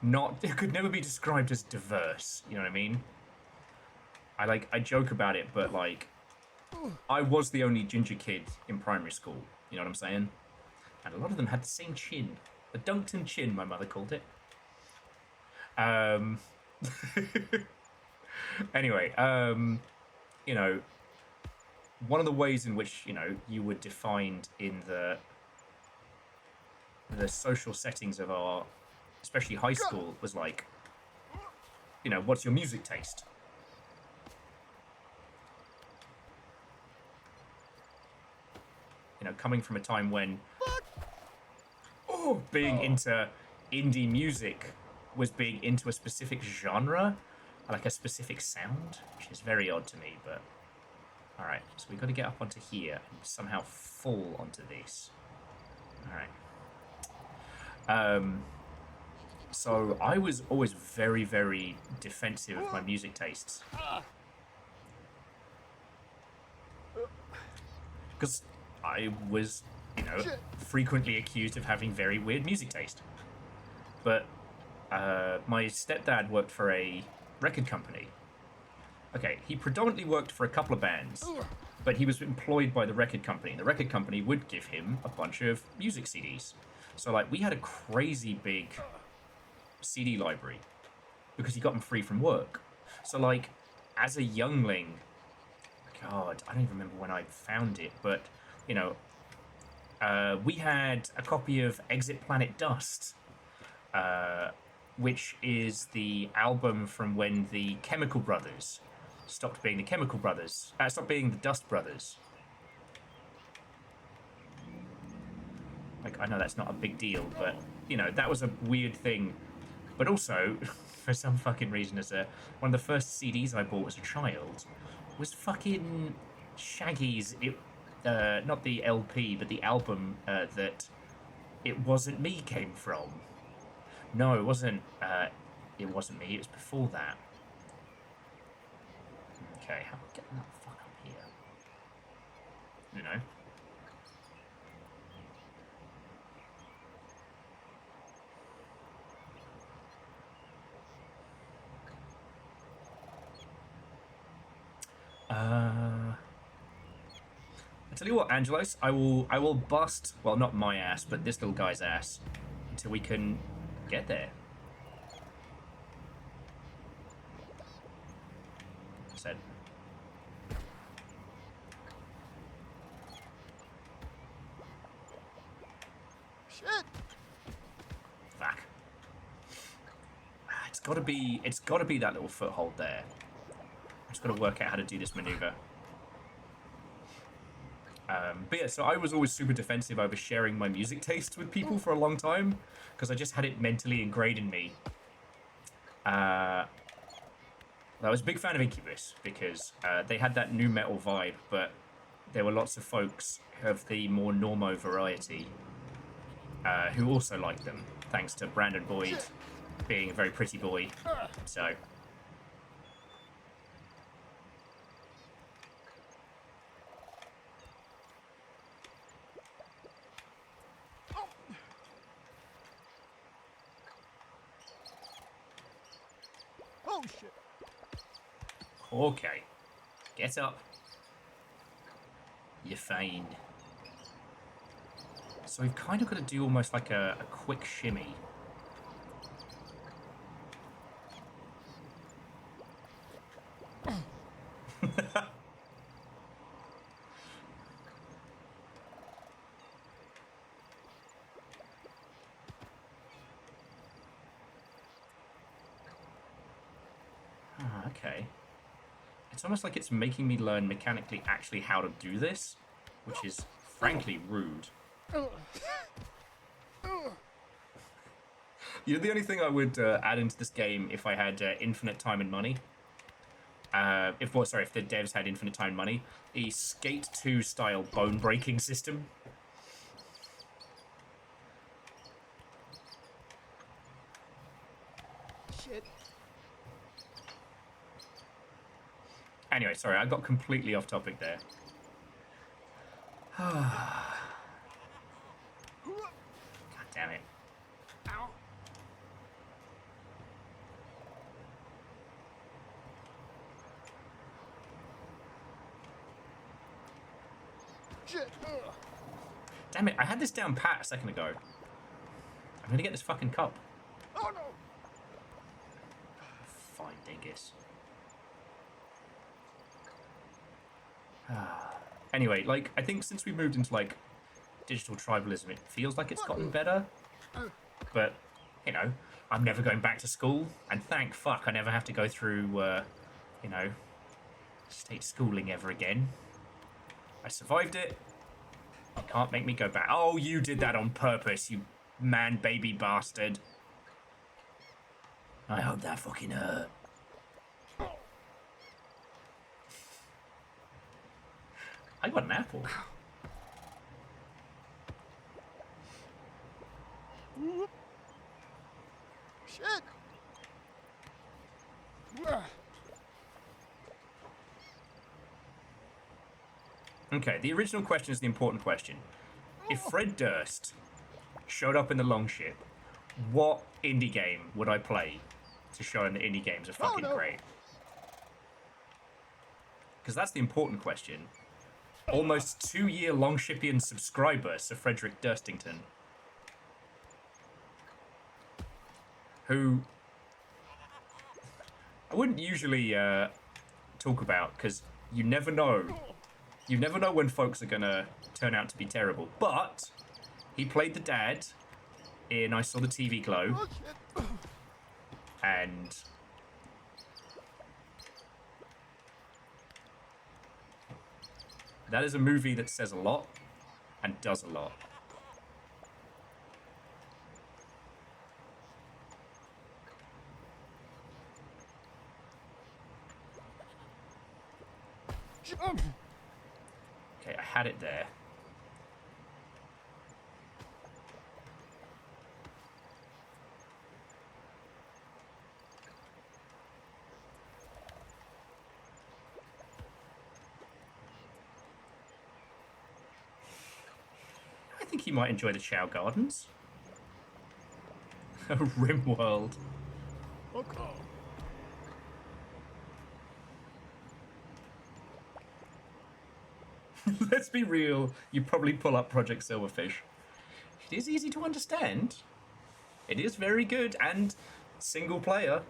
not it could never be described as diverse. You know what I mean? I joke about it, but like I was the only ginger kid in primary school. You know what I'm saying? And a lot of them had the same chin, the Dunkton chin, my mother called it. Anyway, you know, one of the ways in which you were defined in the social settings of our, especially high school, was like, what's your music taste? Coming from a time when being into indie music was being into a specific genre, like a specific sound, which is very odd to me, but alright, so we've got to get up onto here and somehow fall onto this. Alright. So I was always very, very defensive of my music tastes. Because I was, frequently accused of having very weird music taste. But my stepdad worked for a record company. Okay, he predominantly worked for a couple of bands, but he was employed by the record company. The record company would give him a bunch of music CDs. So, like, we had a crazy big CD library because he got them free from work. So, like, as a youngling, God, I don't even remember when I found it, but, we had a copy of Exit Planet Dust, which is the album from when the Chemical Brothers stopped being the Chemical Brothers, stopped being the Dust Brothers. Like, I know that's not a big deal, but, that was a weird thing. But also, for some fucking reason, one of the first CDs I bought as a child was fucking Shaggy's, not the LP, but the album that It Wasn't Me came from. No, it wasn't me, it was before that. Okay, how do I get that fuck up here? I tell you what, Angelos, I will bust, well, not my ass, but this little guy's ass, until we can get there. Said. Shit. Fuck. It's gotta be that little foothold there. I just gotta work out how to do this maneuver. But yeah, so I was always super defensive over sharing my music tastes with people for a long time, because I just had it mentally ingrained in me. I was a big fan of Incubus, because they had that nu metal vibe, but there were lots of folks of the more normo variety who also liked them, thanks to Brandon Boyd being a very pretty boy. So... Oh shit. Okay. Get up. You're fine. So we've kind of got to do almost like a quick shimmy. Okay. It's almost like it's making me learn mechanically actually how to do this, which is frankly rude. The only thing I would add into this game if I had infinite time and money, if the devs had infinite time and money, a Skate 2 style bone breaking system. Shit. Anyway, sorry, I got completely off topic there. God damn it. Ow. Shit. Ugh. Damn it, I had this down pat a second ago. I'm gonna get this fucking cup. Oh no. Fine, dingus. Anyway, like, I think since we moved into, like, digital tribalism, it feels like it's gotten better. But, you know, I'm never going back to school, and thank fuck I never have to go through, you know, state schooling ever again. I survived it. You can't make me go back. Oh, you did that on purpose, you man-baby bastard. I hope that fucking hurt. I got an apple. Shit. Ugh. Okay, the original question is the important question. If Fred Durst showed up in the Longship, what indie game would I play to show him that indie games are fucking great? Because that's the important question. Almost 2-year Longshipian subscriber, Sir Frederick Durstington, who I wouldn't usually talk about, because you never know. You never know when folks are gonna turn out to be terrible. But he played the dad in I Saw the TV Glow, and that is a movie that says a lot and does a lot. Okay, I had it there. I think he might enjoy the Chow Gardens. Rimworld. Okay. Let's be real, you probably pull up Project Silverfish. It is easy to understand. It is very good and single player.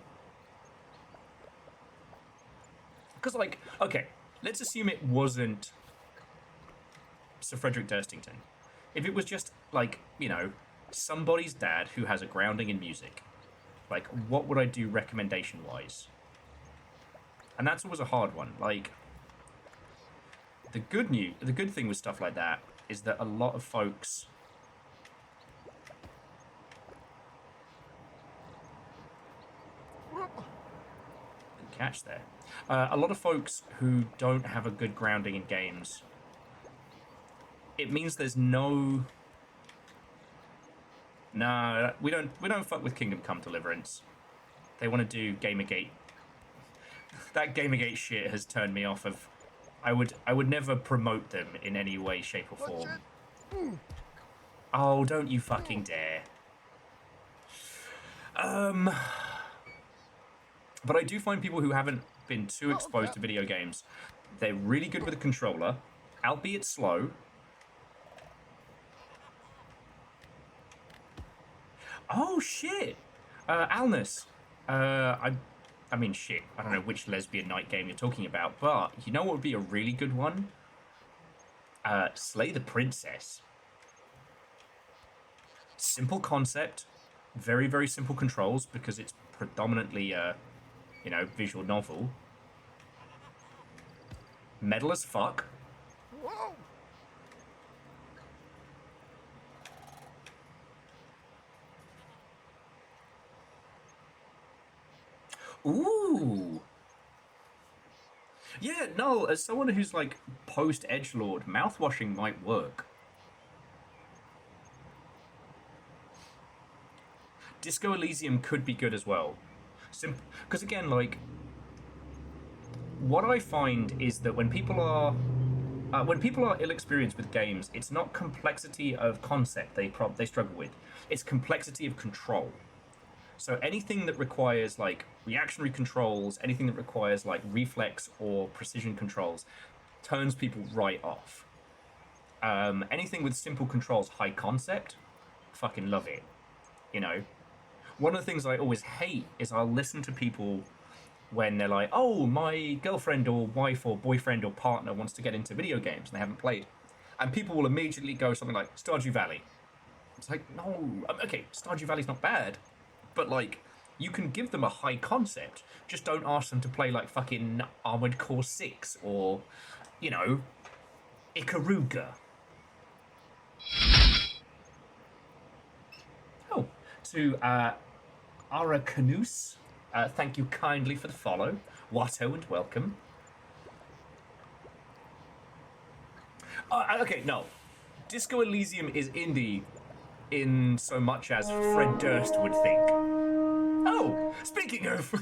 Because, like, okay, let's assume it wasn't Sir Frederick Durstington. If it was just, like, you know, somebody's dad who has a grounding in music, like, what would I do recommendation-wise? And that's always a hard one. Like, the good thing with stuff like that is that a lot of folks catch there. A lot of folks who don't have a good grounding in games, it means there's no. Nah, we don't fuck with Kingdom Come Deliverance. They want to do Gamergate. That Gamergate shit has turned me off of. I would never promote them in any way, shape, or form. Oh, don't you fucking dare. But I do find people who haven't been too exposed to video games, they're really good with a controller, albeit slow. Oh shit, Alnus. I mean, shit. I don't know which lesbian night game you're talking about, but you know what would be a really good one? Slay the Princess. Simple concept, very, very simple controls because it's predominantly, you know, visual novel. Metal as fuck. Whoa. Ooh. Yeah, no, as someone who's like post-edgelord, mouthwashing might work. Disco Elysium could be good as well. Because again, like, what I find is that when people are ill-experienced with games, it's not complexity of concept they struggle with. It's complexity of control. So anything that requires like reactionary controls, anything that requires like reflex or precision controls, turns people right off. Anything with simple controls, high concept, fucking love it. You know, one of the things I always hate is I'll listen to people when they're like, oh, my girlfriend or wife or boyfriend or partner wants to get into video games and they haven't played. And people will immediately go something like Stardew Valley. It's like, no, okay, Stardew Valley's not bad, but like, you can give them a high concept. Just don't ask them to play like fucking Armored Core 6 or, you know, Ikaruga. Oh, to Ara Canus, thank you kindly for the follow. Watto and welcome. Okay, no. Disco Elysium is indie in so much as Fred Durst would think. Oh, speaking of...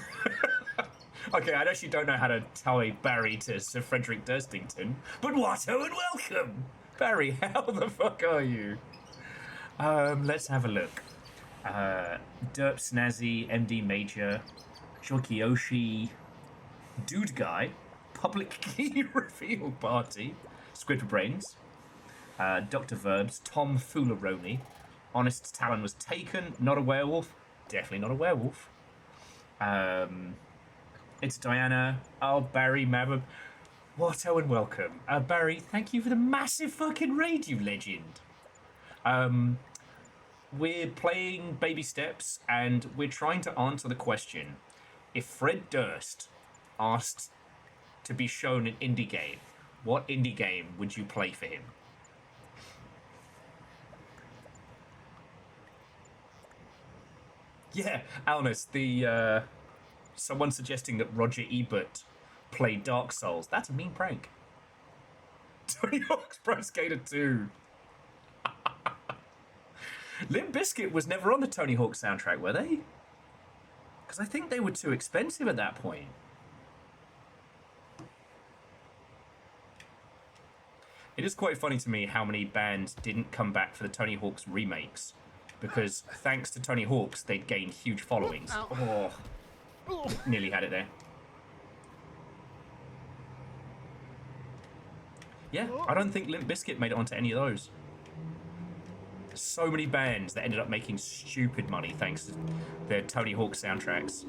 Okay, I actually don't know how to tie Barry to Sir Frederick Durstington, but Watto and welcome! Barry, how the fuck are you? Let's have a look. Derp Snazzy, MD Major, Shokiyoshi, Dude Guy, Public Key Reveal Party, Squid for Brains, Dr. Verbs, Tom Foolaroni, Honest Talon was taken, not a werewolf, definitely not a werewolf. It's Diana, oh, Barry, Mabab, Watto and welcome. Barry, thank you for the massive fucking raid, you legend. We're playing Baby Steps, and we're trying to answer the question, if Fred Durst asked to be shown an indie game, what indie game would you play for him? Yeah, Alnus, the someone suggesting that Roger Ebert played Dark Souls. That's a mean prank. Tony Hawk's Pro Skater 2. Limp Bizkit was never on the Tony Hawk soundtrack, were they? Because I think they were too expensive at that point. It is quite funny to me how many bands didn't come back for the Tony Hawk's remakes. Because thanks to Tony Hawk's, they'd gained huge followings. Oh, nearly had it there. Yeah, I don't think Limp Bizkit made it onto any of those. So many bands that ended up making stupid money thanks to their Tony Hawk soundtracks.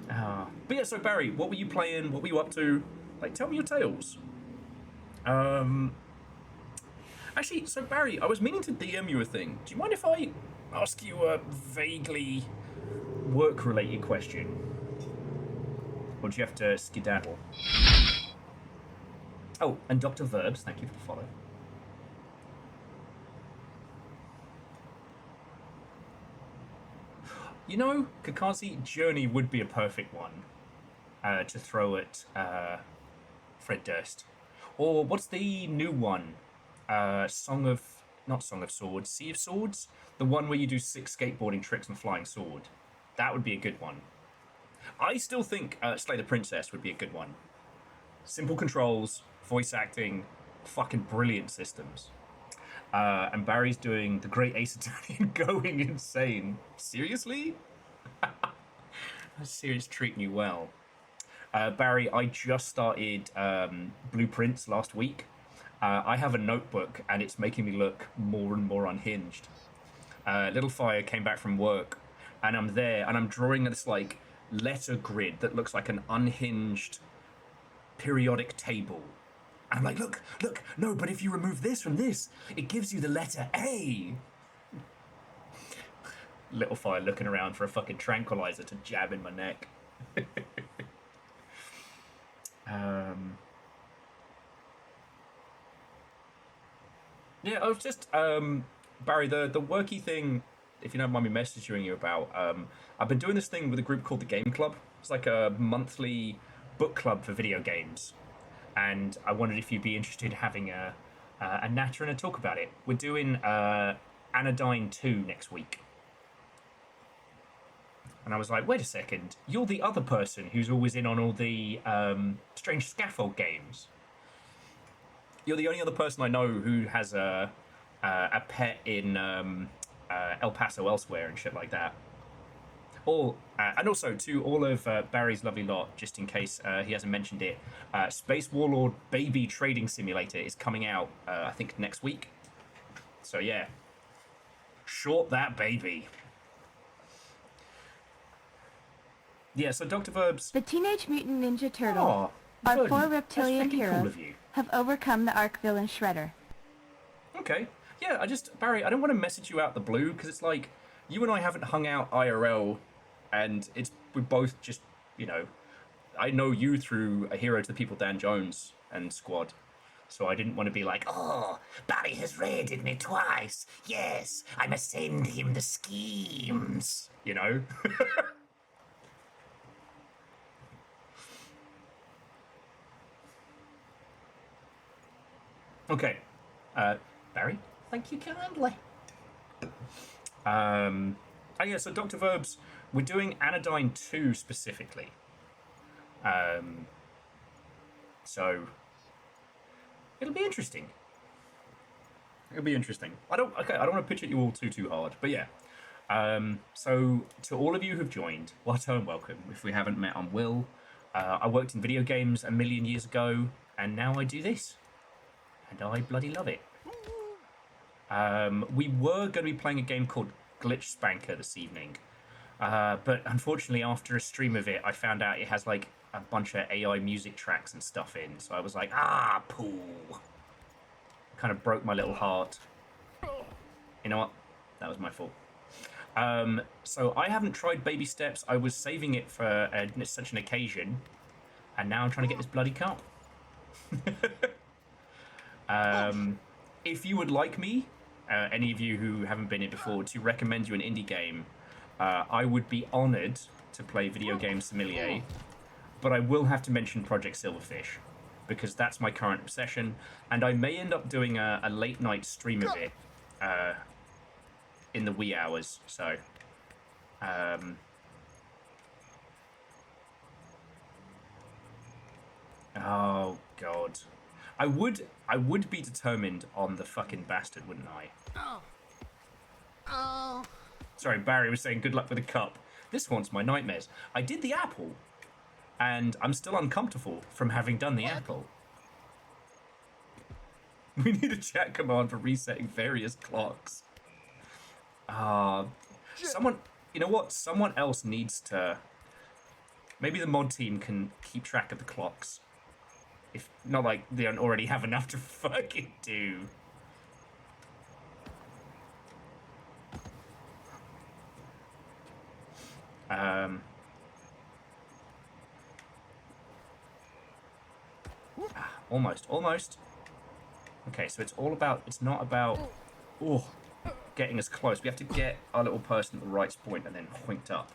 But yeah, so Barry, what were you playing? What were you up to? Like, tell me your tales. Actually, so Barry, I was meaning to DM you a thing. Do you mind if I ask you a vaguely work-related question? Or do you have to skedaddle? Oh, and Dr. Verbs, thank you for the follow. You know, Kakazi Journey would be a perfect one to throw at Fred Durst. Or what's the new one? Not Song of Swords, Sea of Swords? The one where you do 6 skateboarding tricks and a flying sword. That would be a good one. I still think Slay the Princess would be a good one. Simple controls, voice acting, fucking brilliant systems. And Barry's doing the Great Ace Attorney and going insane. Seriously? Serious treating you well. Barry, I just started Blueprints last week. I have a notebook and it's making me look more and more unhinged. Little Fire came back from work and I'm there and I'm drawing this like letter grid that looks like an unhinged periodic table. I'm like, look, no, but if you remove this from this, it gives you the letter A. Little Fire looking around for a fucking tranquilizer to jab in my neck. Yeah, I was just, Barry, the worky thing, if you don't mind me messaging you about, I've been doing this thing with a group called the Game Club. It's like a monthly book club for video games. And I wondered if you'd be interested in having a natter and a talk about it. We're doing Anodyne 2 next week. And I was like, wait a second, you're the other person who's always in on all the strange scaffold games. You're the only other person I know who has a pet in El Paso elsewhere and shit like that. And also to all of Barry's lovely lot, just in case he hasn't mentioned it, Space Warlord Baby Trading Simulator is coming out, I think, next week. So yeah, short that baby. Yeah, so Dr. Verbs... The Teenage Mutant Ninja Turtles, Oh, our Verdant, 4 that's reptilian fucking cool heroes, of you. have overcome the Arc villain Shredder. Okay. Yeah, Barry, I don't want to message you out the blue, because it's like, you and I haven't hung out IRL, and we're both just, you know, I know you through A Hero to the People, Dan Jones and squad. So I didn't want to be like, Oh, Barry has raided me twice. Yes, I must send him the schemes. you know? Okay. Barry? Thank you kindly. Yeah, so Dr. Verbs, we're doing Anodyne 2 specifically. So it'll be interesting. It'll be interesting. I don't want to pitch at you all too hard, but yeah. So to all of you who've joined, what a welcome. If we haven't met, I'm Will. I worked in video games a million years ago, and now I do this. And I bloody love it. We were going to be playing a game called Glitch Spanker this evening. But unfortunately, after a stream of it, I found out it has like a bunch of AI music tracks and stuff in. So I was like, poo. Kind of broke my little heart. You know what? That was my fault. So I haven't tried Baby Steps. I was saving it for such an occasion. And now I'm trying to get this bloody cup. If you would like me, any of you who haven't been here before, to recommend you an indie game, I would be honoured to play Video Game Sommelier, but I will have to mention Project Silverfish, because that's my current obsession, and I may end up doing a late night stream of it in the wee hours, so... Oh, God. I would be determined on the fucking bastard, wouldn't I? Oh. Sorry, Barry was saying good luck with the cup. This haunts my nightmares. I did the apple, and I'm still uncomfortable from having done the apple. We need a chat command for resetting various clocks. Someone, you know what? Someone else needs to... Maybe the mod team can keep track of the clocks. If not, like, they don't already have enough to fucking do. Almost. Okay, so it's not about, getting us close. We have to get our little person at the right point and then hoinked up.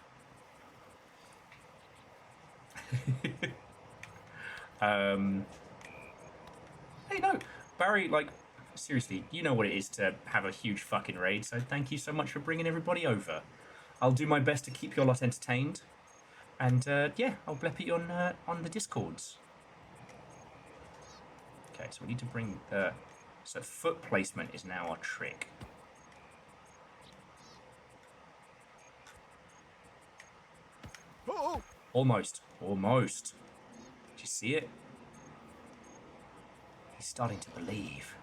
Hey, no, Barry, like, seriously, you know what it is to have a huge fucking raid, so thank you so much for bringing everybody over. I'll do my best to keep your lot entertained, and, yeah, I'll blep you on the Discords. Okay, so we need to bring the... So foot placement is now our trick. Oh. Almost. Did you see it? He's starting to believe.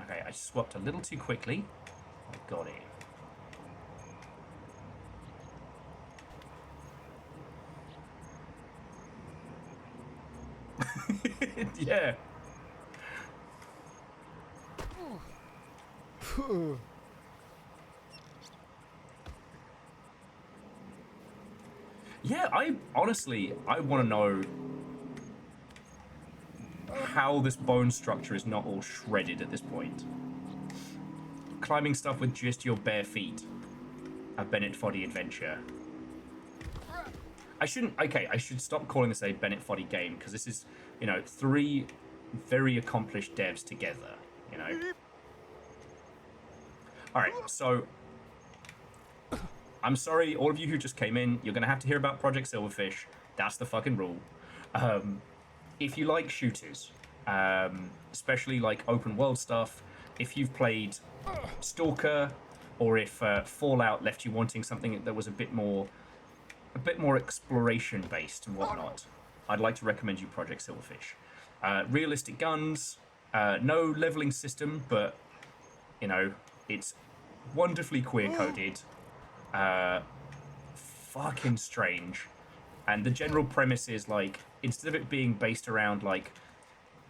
Okay, I swapped a little too quickly. I got it. Yeah. Yeah, I want to know how this bone structure is not all shredded at this point. Climbing stuff with just your bare feet. A Bennett Foddy adventure. I should stop calling this a Bennett Foddy game, because this is, you know, 3 very accomplished devs together, you know. Alright, so I'm sorry, all of you who just came in, you're going to have to hear about Project Silverfish. That's the fucking rule. If you like shooters, especially like open world stuff, if you've played Stalker, or if Fallout left you wanting something that was a bit more exploration based and whatnot, I'd like to recommend you Project Silverfish. Realistic guns, no leveling system, but you know, it's wonderfully queer coded, fucking strange, and the general premise is like, instead of it being based around like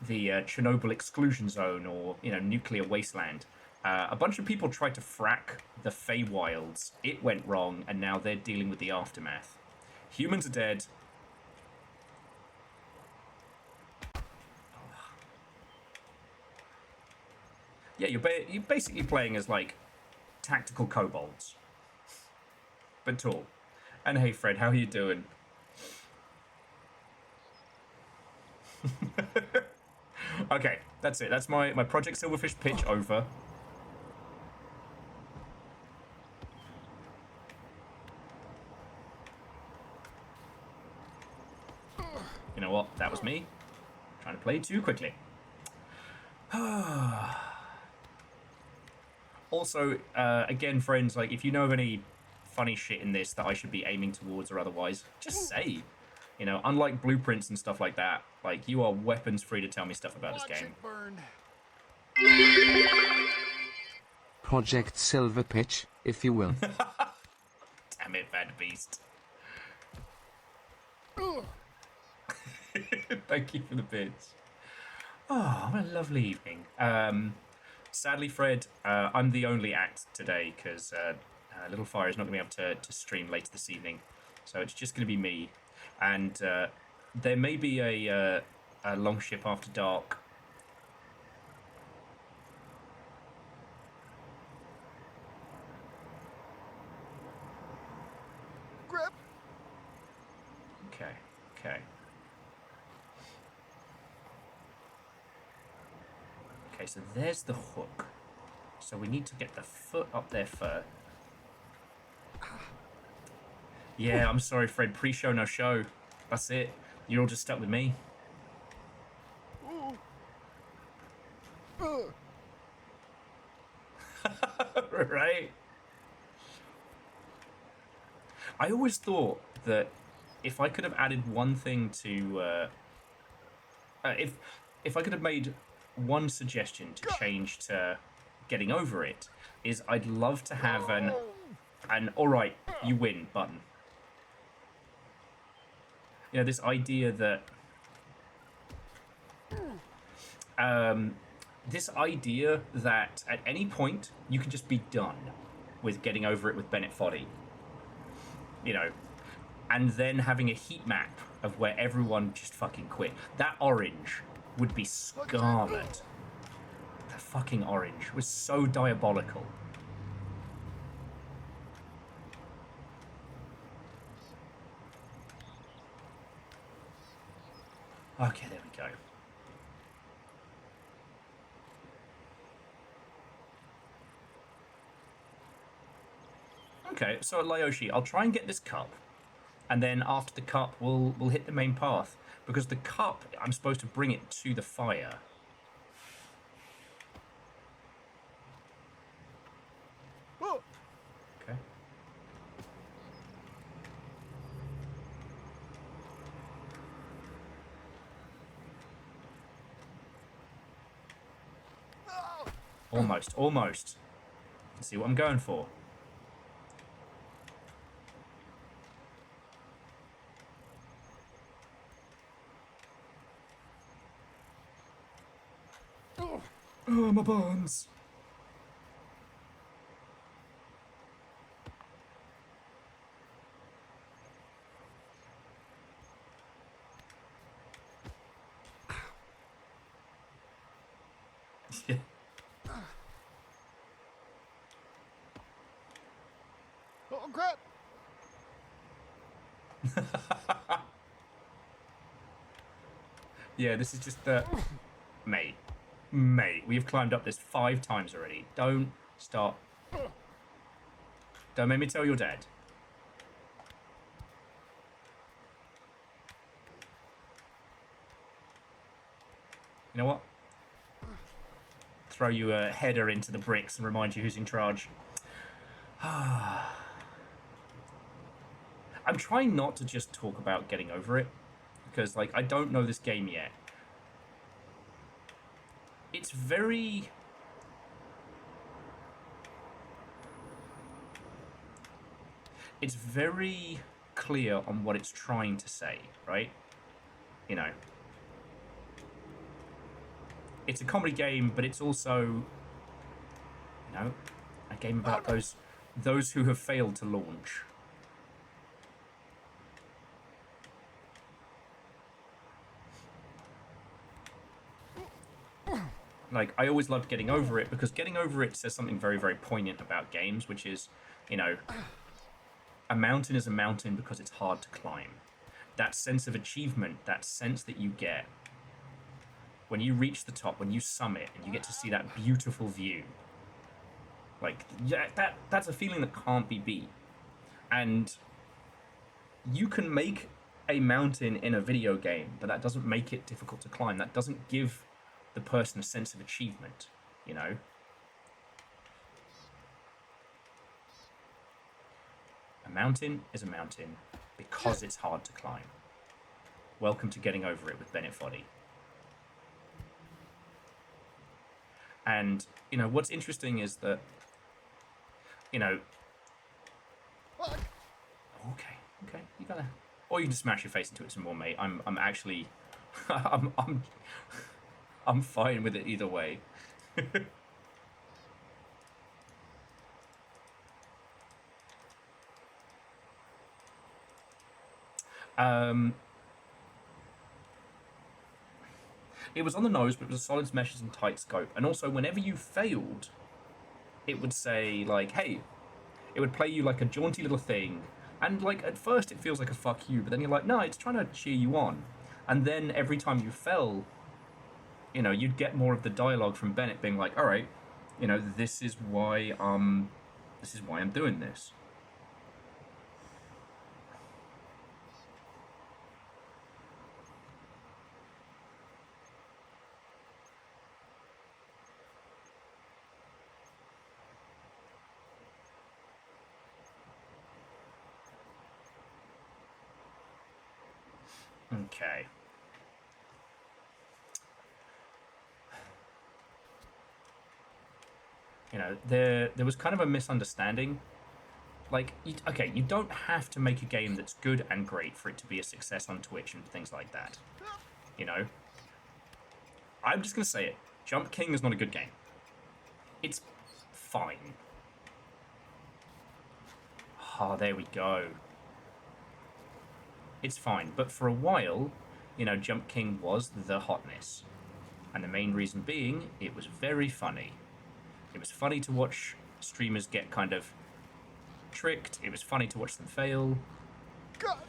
the Chernobyl exclusion zone or, you know, nuclear wasteland, a bunch of people tried to frack the Feywilds. It went wrong, and now they're dealing with the aftermath. Humans are dead. Yeah, you're basically playing as like tactical kobolds, but tall. And hey, Fred, how are you doing? Okay, that's it. That's my Project Silverfish pitch over. You know what? That was me trying to play too quickly. Also, again, friends, like, if you know of any funny shit in this that I should be aiming towards or otherwise, just say. You know, unlike blueprints and stuff like that, like, you are weapons free to tell me stuff about this game. Project Silver Pitch, if you will. Damn it, Bad Beast. Thank you for the bits. Oh, what a lovely evening. Sadly, Fred, I'm the only act today because Little Fire is not going to be able to stream later this evening. So it's just going to be me. And there may be a long ship after dark. Grip. Okay. Okay, so there's the hook. So we need to get the foot up there first. Yeah, I'm sorry, Fred. Pre-show, no show. That's it. You're all just stuck with me. Right? I always thought that if I could have added one thing to... if I could have made one suggestion to change to getting over it, is I'd love to have an alright, you win button. You know, this idea that at any point you can just be done with getting over it with Bennett Foddy. You know, and then having a heat map of where everyone just fucking quit. That orange would be scarlet. That fucking orange was so diabolical. Okay, there we go. Okay, so Lyoshi, I'll try and get this cup, and then after the cup, we'll hit the main path, because the cup, I'm supposed to bring it to the fire. Okay. Almost. Let's see what I'm going for. Oh, my bones. Yeah. Oh, crap. Yeah, this is just the... Mate, we've climbed up this 5 times already. Don't stop. Don't make me tell your dad. You know what? Throw you a header into the bricks and remind you who's in charge. I'm trying not to just talk about getting over it, because, like, I don't know this game yet. It's very... It's very clear on what it's trying to say, right? You know. It's a comedy game, but it's also, you know, a game about those who have failed to launch. Like, I always loved Getting Over It, because Getting Over It says something very, very poignant about games, which is, you know, a mountain is a mountain because it's hard to climb. That sense of achievement, that sense that you get when you reach the top, when you summit, and you get to see that beautiful view. Like, yeah, that's a feeling that can't be beat. And you can make a mountain in a video game, but that doesn't make it difficult to climb. That doesn't give the person a sense of achievement, you know? A mountain is a mountain because it's hard to climb. Welcome to Getting Over It with Bennett Foddy. And, you know, what's interesting is that, you know... Okay, you gotta... Or you can smash your face into it some more, mate. I'm actually... I'm fine with it either way. It was on the nose, but it was a solid meshes and tight scope. And also, whenever you failed, it would say, like, hey, it would play you like a jaunty little thing. And, like, at first it feels like a fuck you, but then you're like, no, it's trying to cheer you on. And then every time you fell, you know, you'd get more of the dialogue from Bennett being like, all right, you know, this is why I'm doing this. Okay. You know, there was kind of a misunderstanding. Like, you don't have to make a game that's good and great for it to be a success on Twitch and things like that. You know? I'm just gonna say it. Jump King is not a good game. It's fine. Oh, there we go. It's fine, but for a while, you know, Jump King was the hotness. And the main reason being, it was very funny. It was funny to watch streamers get kind of tricked. It was funny to watch them fail. God.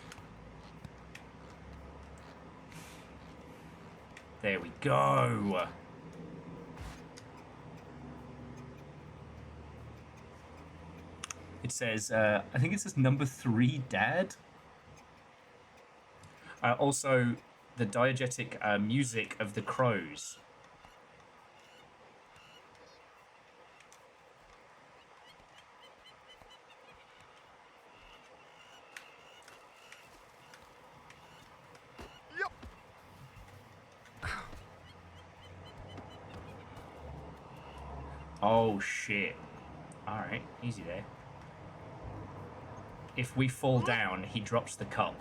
There we go. It says, I think it says number 3, Dad. Also, the diegetic music of the crows. Yep. Oh, shit. Alright, easy there. If we fall down, he drops the cup.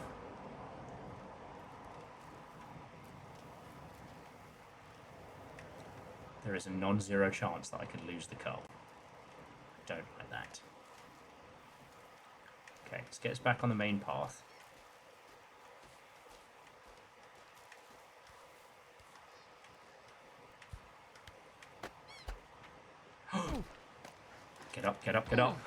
There is a non-zero chance that I could lose the cup. I don't like that. Okay, let's get us back on the main path. Get up, get up, get up.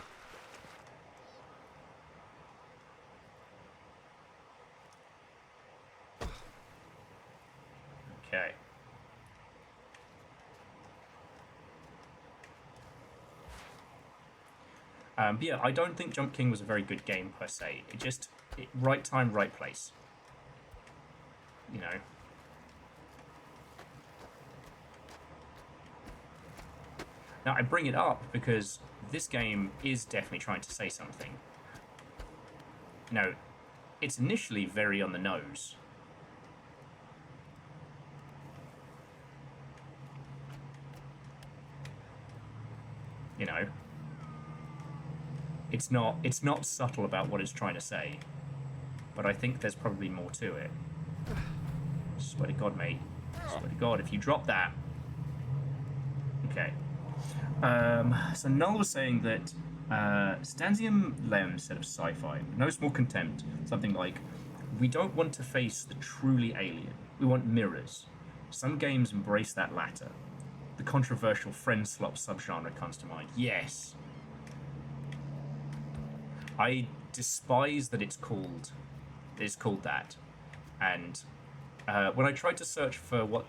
Okay. But yeah, I don't think Jump King was a very good game per se. Right time, right place. You know. Now, I bring it up because this game is definitely trying to say something. It's initially very on the nose. It's not subtle about what it's trying to say, but I think there's probably more to it. Swear to God, mate. Swear to God, if you drop that. Okay. So Null was saying that Stanzium Lem said of sci-fi, no small contempt, something like, we don't want to face the truly alien. We want mirrors. Some games embrace that latter. The controversial friend slop subgenre comes to mind. Yes. I despise that it's called that. And when I tried to search for what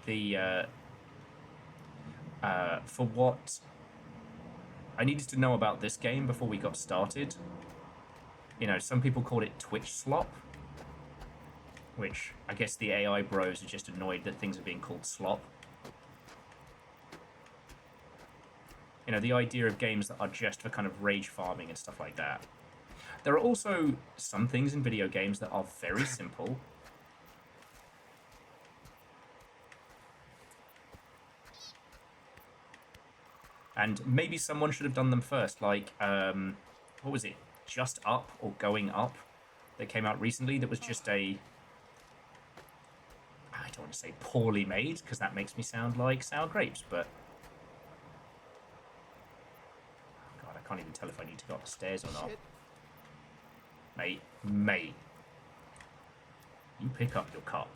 what I needed to know about this game before we got started, some people called it Twitch slop, which I guess the AI bros are just annoyed that things are being called slop. The idea of games that are just for kind of rage farming and stuff like that. There are also some things in video games that are very simple. And maybe someone should have done them first, like, what was it? Just Up or Going Up that came out recently that was just I don't want to say poorly made, because that makes me sound like sour grapes, but... Oh God, I can't even tell if I need to go up the stairs or not. Shit. Mate. You pick up your cup.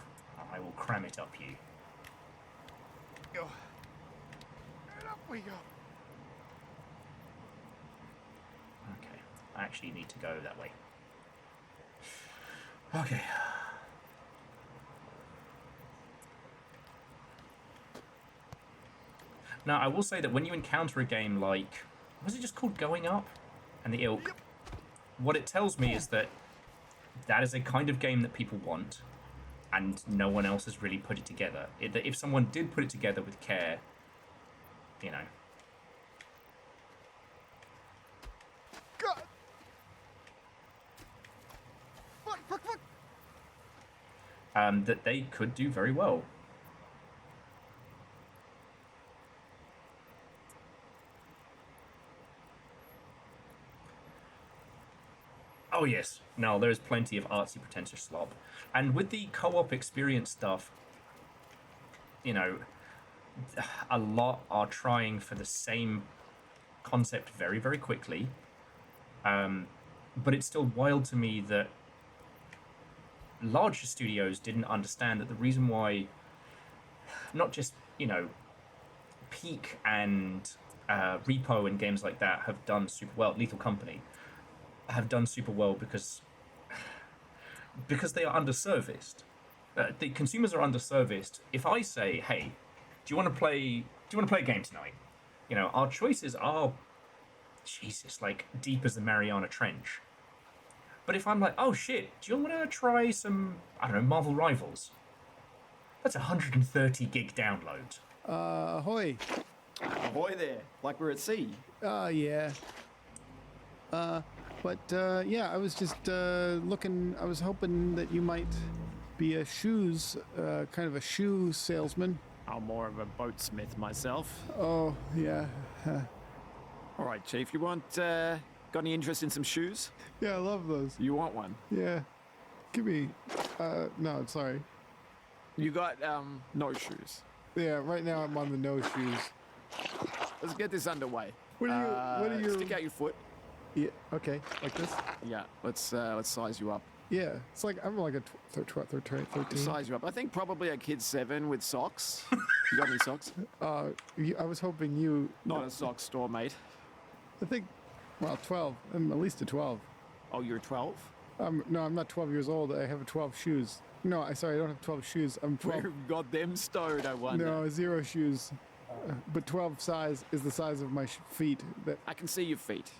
I will cram it up you. Go. And up we go. Okay. I actually need to go that way. Okay. Now, I will say that when you encounter a game like... Was it just called Going Up? And the Ilk? What it tells me is that is a kind of game that people want, and no one else has really put it together. If someone did put it together with care, God. Fuck. that they could do very well. Oh yes, no, there's plenty of artsy pretentious slop. And with the co-op experience stuff, a lot are trying for the same concept very, very quickly. But it's still wild to me that larger studios didn't understand that the reason why not just, Peak and Repo and games like that have done super well, Lethal Company, have done super well because they are underserviced. The consumers are underserviced. If I say, "Hey, do you want to play a game tonight?" Our choices are, Jesus, like deep as the Mariana Trench. But if I'm like, "Oh shit, do you want to try some, I don't know, Marvel Rivals?" That's 130 gig download. Ahoy. Ahoy there, like we're at sea. Yeah. Yeah, I was just looking. I was hoping that you might be a kind of a shoe salesman. I'm more of a boatsmith myself. Oh, yeah. All right, Chief, you want, got any interest in some shoes? Yeah, I love those. You want one? Yeah. Give me, no, sorry. You got, no shoes. Yeah, right now I'm on the no shoes. Let's get this underway. What are you? Stick out your foot. Yeah, okay, like this? Yeah, let's size you up. Yeah, it's like, I'm like a 13. Size you up. I think probably a kid 7 with socks. You got any socks? I was hoping you... Not a sock store, mate. I think, well, 12. I'm at least a 12. Oh, you're 12? No, I'm not 12 years old. I have 12 shoes. No, I don't have 12 shoes. I'm 12. We've got them stowed, I wonder. No, 0 shoes. But 12 size is the size of my feet. I can see your feet.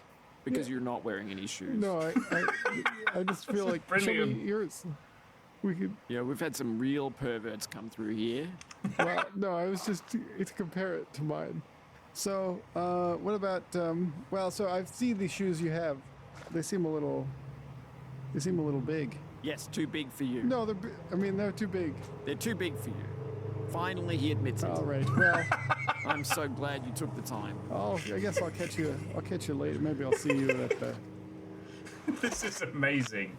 Because you're not wearing any shoes. No, I just feel like show me yours. We could. Yeah, we've had some real perverts come through here. Well, no, I was just to compare it to mine. So, what about, well, so I've seen these shoes you have. They seem a little big. Yes, too big for you. No, I mean, they're too big. They're too big for you. Finally, he admits it. All right, well, I'm so glad you took the time. I guess I'll catch you later. Maybe I'll see you at the... This is amazing.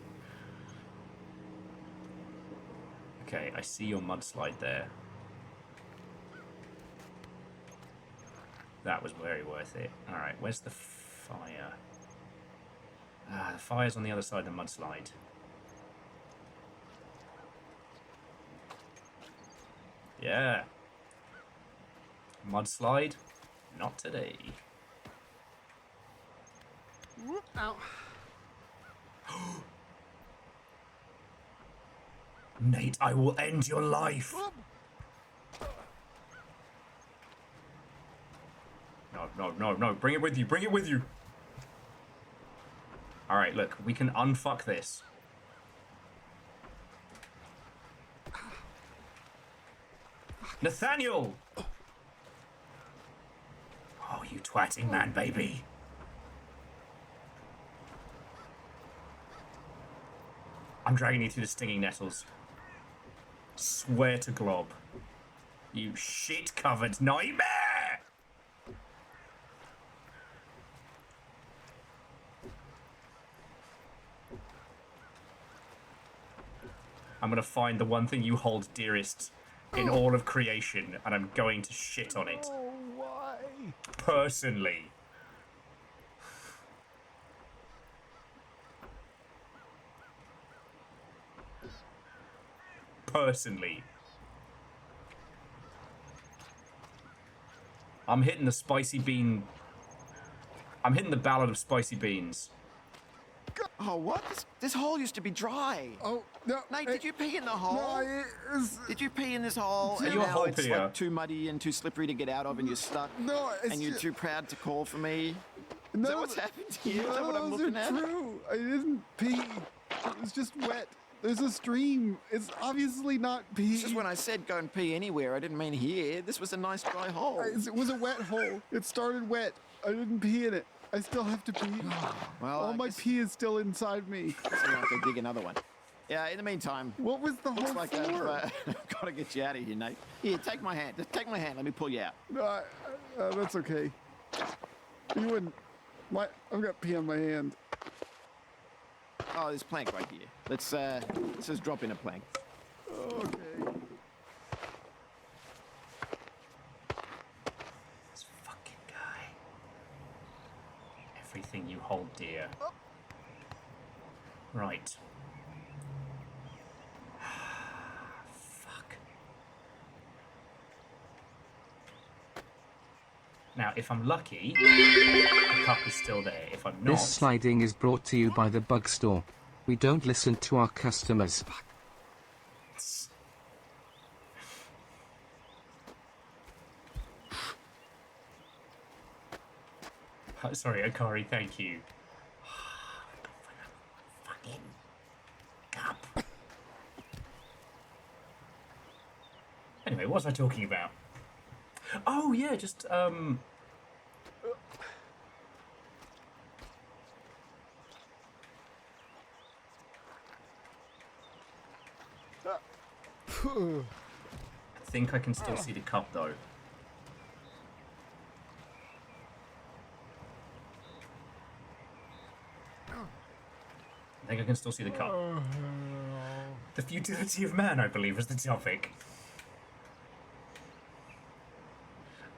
Okay, I see your mudslide there. That was very worth it. Alright, where's the fire? Ah, the fire's on the other side of the mudslide. Yeah. Mudslide? Not today. Whoop, ow. Nate, I will end your life. No. Bring it with you. Bring it with you. All right, look. We can unfuck this. Nathaniel! Oh, you twatting man, baby. I'm dragging you through the stinging nettles. Swear to Glob. You shit-covered nightmare! I'm gonna find the one thing you hold dearest in all of creation, and I'm going to shit on it. Oh, why? Personally. Personally. I'm hitting the spicy bean. I'm hitting the ballad of spicy beans. Oh, what? This hole used to be dry. Oh, no. Nate, did you pee in the hole? No, Did you pee in this hole? Are And you a now hole it's peer? like too muddy and too slippery to get out of, and you're stuck. No, it's and you're just... too proud to call for me. Is No, that what's happened to you? Is that what I'm those looking are at? true. I didn't pee. It was just wet. There's a stream. It's obviously not pee. It's just when I said go and pee anywhere, I didn't mean here. This was a nice dry hole. It was a wet hole. It started wet. I didn't pee in it. I still have to pee. Well, All I my guess- pee is still inside me. So I have to dig another one. Yeah, in the meantime, What was the looks whole like floor? I've got to get you out of here, Nate. Here, take my hand. Just take my hand. Let me pull you out. No, that's okay. You wouldn't. I've got pee on my hand. Oh, there's a plank right here. Let's just drop in a plank. Okay. This fucking guy. Everything you hold dear. Right. Fuck. Now, if I'm lucky, the cup is still there. If I'm not... This sliding is brought to you by the Bug Store. We don't listen to our customers. Sorry, Akari, thank you. Fucking cup. Anyway, what was I talking about? Oh, yeah, just, I think I can still see the cup, though. I think I can still see the cup. The futility of man, I believe, is the topic.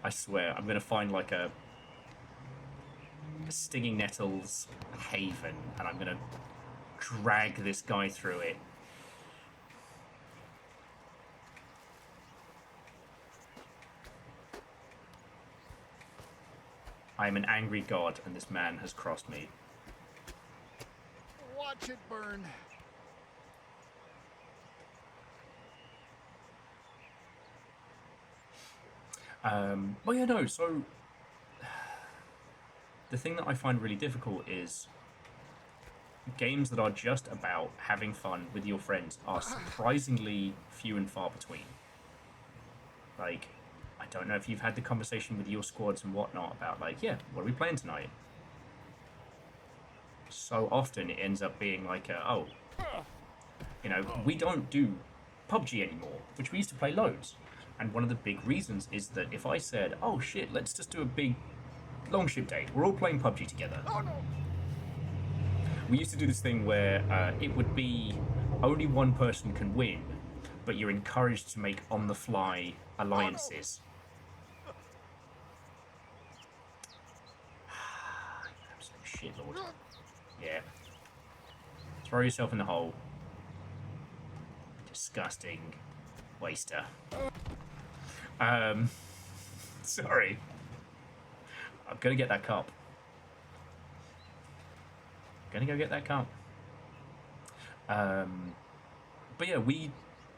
I swear, I'm gonna find like a stinging nettles haven, and I'm gonna drag this guy through it. I am an angry god, and this man has crossed me. Watch it burn. Well, yeah, no, so... The thing that I find really difficult is games that are just about having fun with your friends are surprisingly few and far between. Like, I don't know if you've had the conversation with your squads and whatnot about, like, yeah, what are we playing tonight? So often it ends up being like, oh, you know, we don't do PUBG anymore, which we used to play loads. And one of the big reasons is that if I said, oh shit, let's just do a big longship day, we're all playing PUBG together. Oh, no. We used to do this thing where it would be only one person can win, but you're encouraged to make on-the-fly alliances. Absolute shit, Lord. Yeah. Throw yourself in the hole. Disgusting waster. Sorry. I'm gonna get that cup. Gonna go get that cup. But yeah,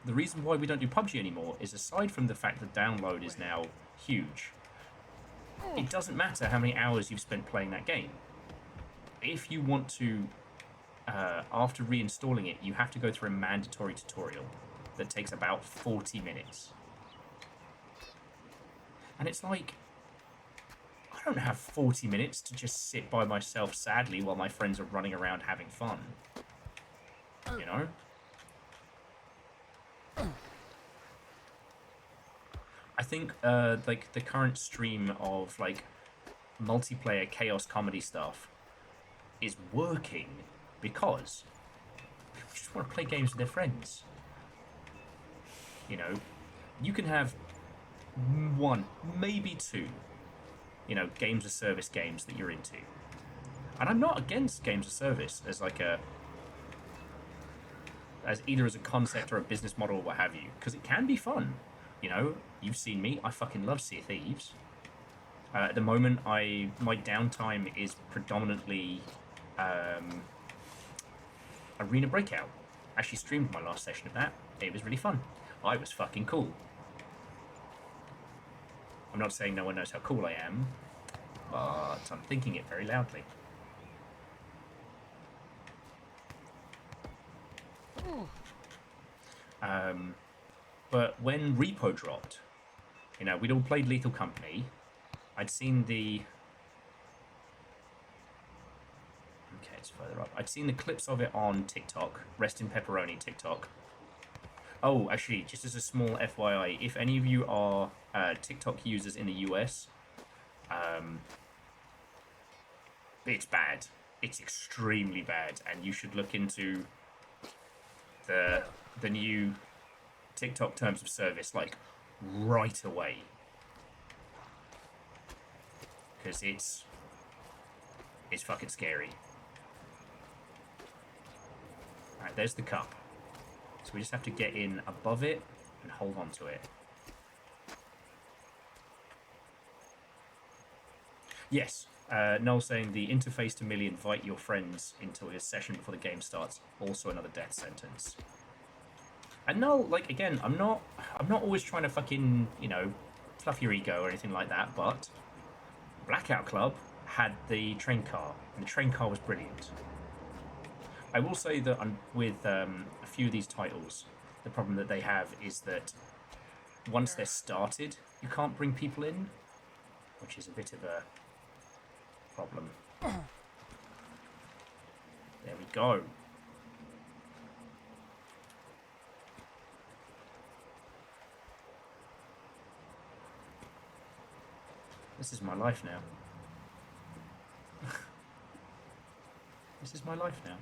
the reason why we don't do PUBG anymore is, aside from the fact that download is now huge, it doesn't matter how many hours you've spent playing that game. If you want to, after reinstalling it, you have to go through a mandatory tutorial that takes about 40 minutes. And it's like, I don't have 40 minutes to just sit by myself sadly while my friends are running around having fun. You know? I think, like, the current stream of, like, multiplayer chaos comedy stuff is working because people just want to play games with their friends. You know? You can have one, maybe two, you know, games of service games that you're into. And I'm not against games of service as like as either as a concept or a business model or what have you, because it can be fun. You know, you've seen me, I fucking love Sea of Thieves. At the moment, my downtime is predominantly Arena Breakout. Actually streamed my last session of that. It was really fun. I was fucking cool. I'm not saying no one knows how cool I am, but I'm thinking it very loudly. But when Repo dropped, you know, we'd all played Lethal Company. I'd seen the... Okay, it's further up. I'd seen the clips of it on TikTok. Rest in Pepperoni TikTok. Oh, actually, just as a small FYI, if any of you are TikTok users in the US, it's bad. It's extremely bad, and you should look into the new TikTok terms of service, like, right away. Because it's fucking scary. Alright, there's the cup. So we just have to get in above it and hold on to it. Yes, Noel's saying the interface to merely invite your friends into a session before the game starts, also another death sentence. And Noel, like, again, I'm not always trying to fucking, you know, fluff your ego or anything like that, but Blackout Club had the train car, and the train car was brilliant. I will say that with a few of these titles, the problem that they have is that once they're started, you can't bring people in, which is a bit of a problem. There we go. This is my life now. This is my life now.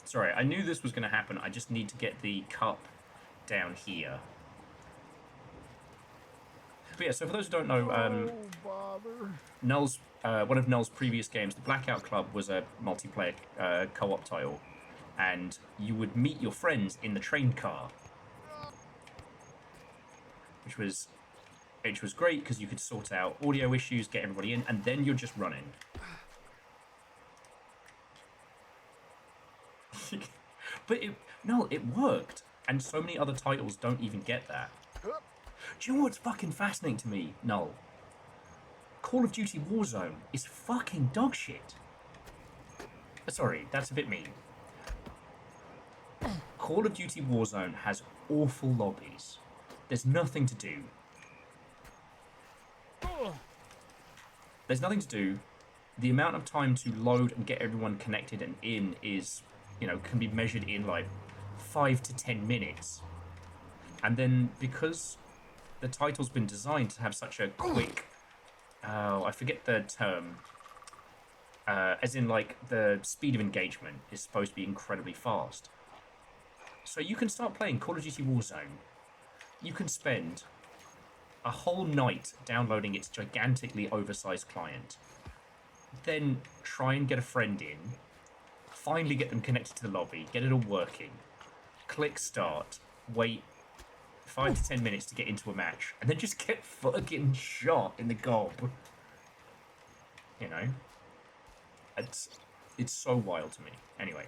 Sorry, I knew this was going to happen. I just need to get the cup down here. But yeah, so for those who don't know, Null's, one of Null's previous games, the Blackout Club, was a multiplayer co-op title. And you would meet your friends in the train car. Which was great, because you could sort out audio issues, get everybody in, and then you're just running. But it worked, and so many other titles don't even get that. Do you know what's fucking fascinating to me, Null? Call of Duty Warzone is fucking dog shit. Sorry, that's a bit mean. Call of Duty Warzone has awful lobbies. There's nothing to do. There's nothing to do. The amount of time to load and get everyone connected and in is, you know, can be measured in like 5 to 10 minutes. And then because the title's been designed to have such a quick, I forget the term, as in like the speed of engagement is supposed to be incredibly fast. So you can start playing Call of Duty Warzone. You can spend a whole night downloading its gigantically oversized client. Then try and get a friend in. Finally get them connected to the lobby. Get it all working. Click start. Wait 5 to 10 minutes to get into a match. And then just get fucking shot in the gob. You know? It's so wild to me. Anyway.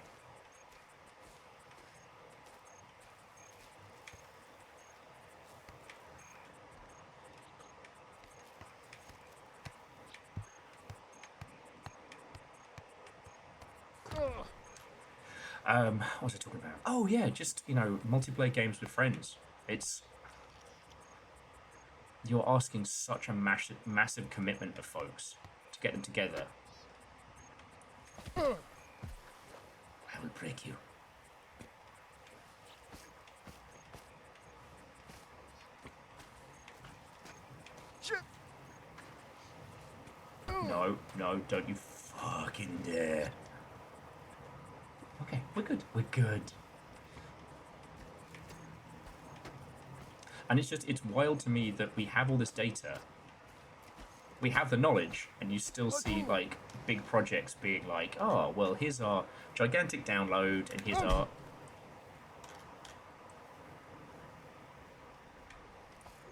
What was I talking about? Oh yeah, just, you know, multiplayer games with friends. You're asking such a massive commitment of folks to get them together. I will break you. No, don't you fucking dare. Okay, we're good. We're good. And it's wild to me that we have all this data. We have the knowledge, and you still see, like, big projects being like, oh, well, here's our gigantic download, and here's our...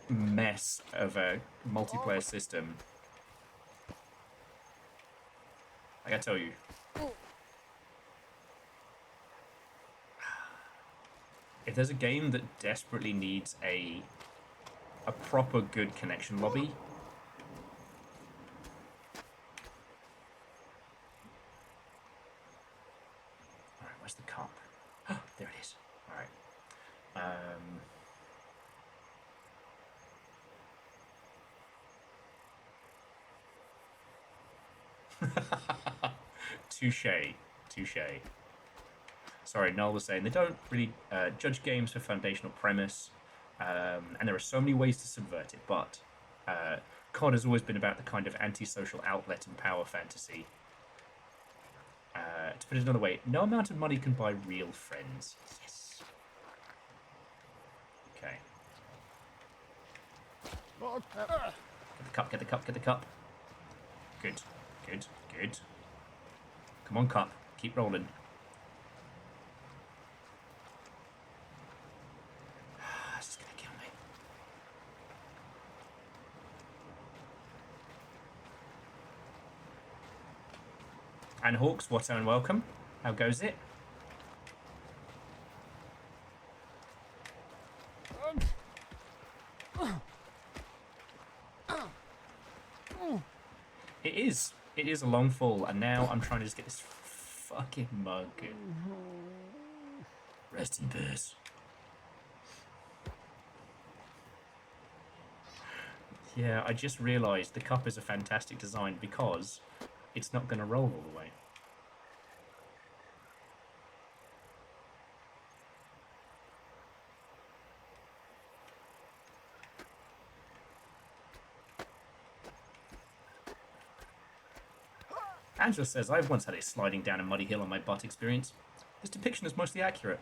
mess of a multiplayer system. I gotta tell you. If there's a game that desperately needs a proper good connection lobby, alright, where's the cup? There it is. Alright. Touche. Sorry, Noel was saying they don't really judge games for foundational premise, and there are so many ways to subvert it, but COD has always been about the kind of antisocial outlet and power fantasy. To put it another way, no amount of money can buy real friends. Yes. Okay. Get the cup. Good. Come on, cup. Keep rolling. This is gonna kill me. And Hawks, what's and welcome. How goes it? It is a long fall, and now I'm trying to just get this fucking mug. Rest in peace. Yeah, I just realised the cup is a fantastic design because it's not going to roll all the way. Angela says, I've once had a sliding down a muddy hill on my butt experience. This depiction is mostly accurate.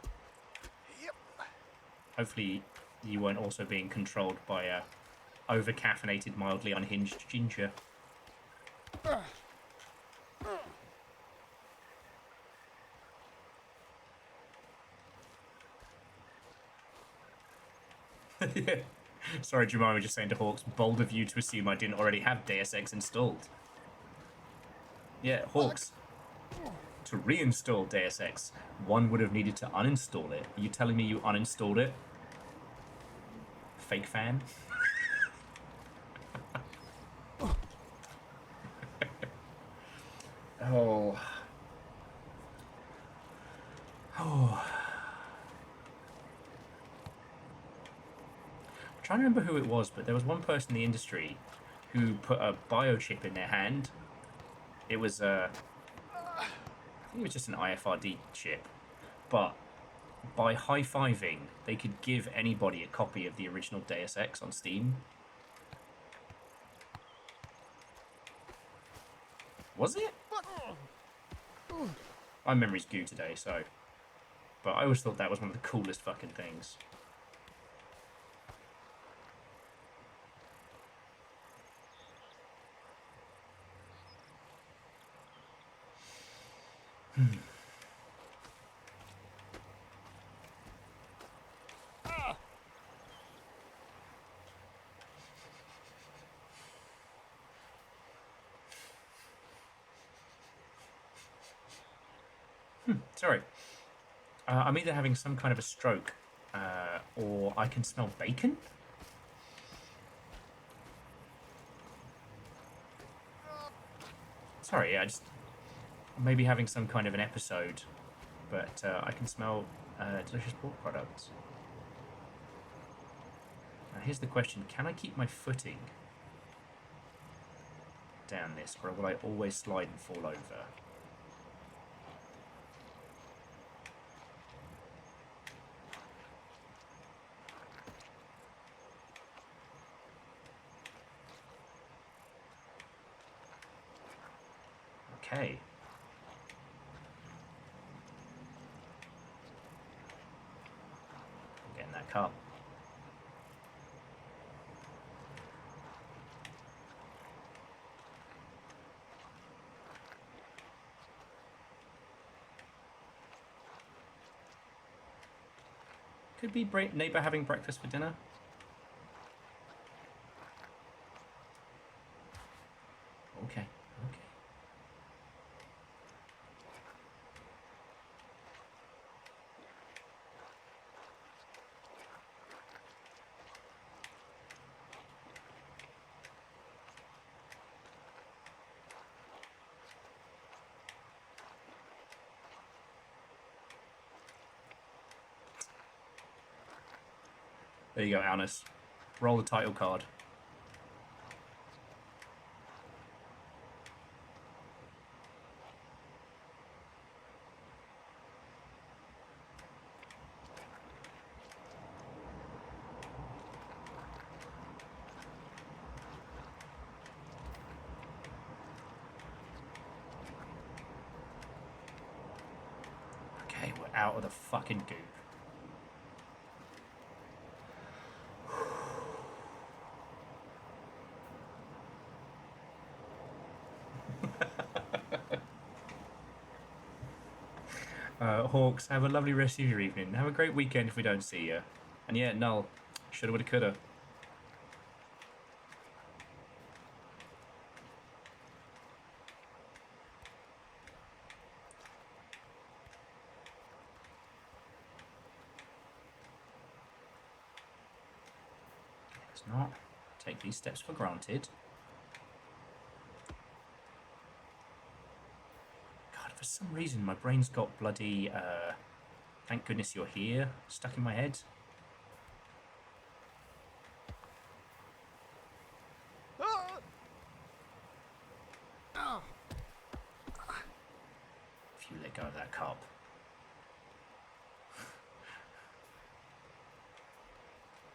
Yep. Hopefully you weren't also being controlled by a over-caffeinated, mildly unhinged ginger. Yeah. Sorry, Jemima, just saying to Hawks, bold of you to assume I didn't already have Deus Ex installed. Yeah, Hawks. To reinstall Deus Ex, one would have needed to uninstall it. Are you telling me you uninstalled it? Fake fan? Oh. Oh. I'm trying to remember who it was, but there was one person in the industry who put a biochip in their hand. It was I think it was just an IFRD chip, but by high-fiving, they could give anybody a copy of the original Deus Ex on Steam. Was it? My memory's goo today, so... But I always thought that was one of the coolest fucking things. Sorry. I'm either having some kind of a stroke, or I can smell bacon? Sorry, I just... Maybe having some kind of an episode, but I can smell delicious pork products. Now here's the question, can I keep my footing down this, or will I always slide and fall over? Okay. I'm getting that cup. Could be neighbour having breakfast for dinner. Okay, okay. There you go, Alnus. Roll the title card. Okay, we're out of the fucking goop. Hawks, have a lovely rest of your evening. Have a great weekend if we don't see you. And yeah, Null, shoulda, woulda, coulda. Let's not take these steps for granted. God, for some reason my brain's got bloody, thank goodness you're here, stuck in my head. If you let go of that cup.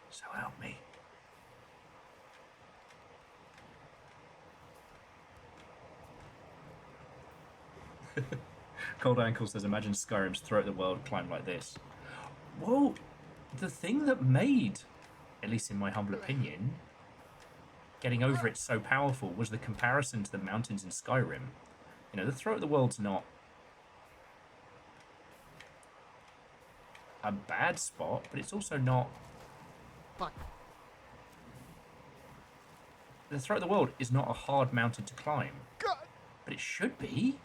So help me. Cold Ankle says, imagine Skyrim's throughout the world climb like this. Well, the thing that made, at least in my humble opinion, getting over it so powerful was the comparison to the mountains in Skyrim. You know, the throat of the world's not a bad spot, but it's also not... Fuck. The throat of the world is not a hard mountain to climb. God. But it should be.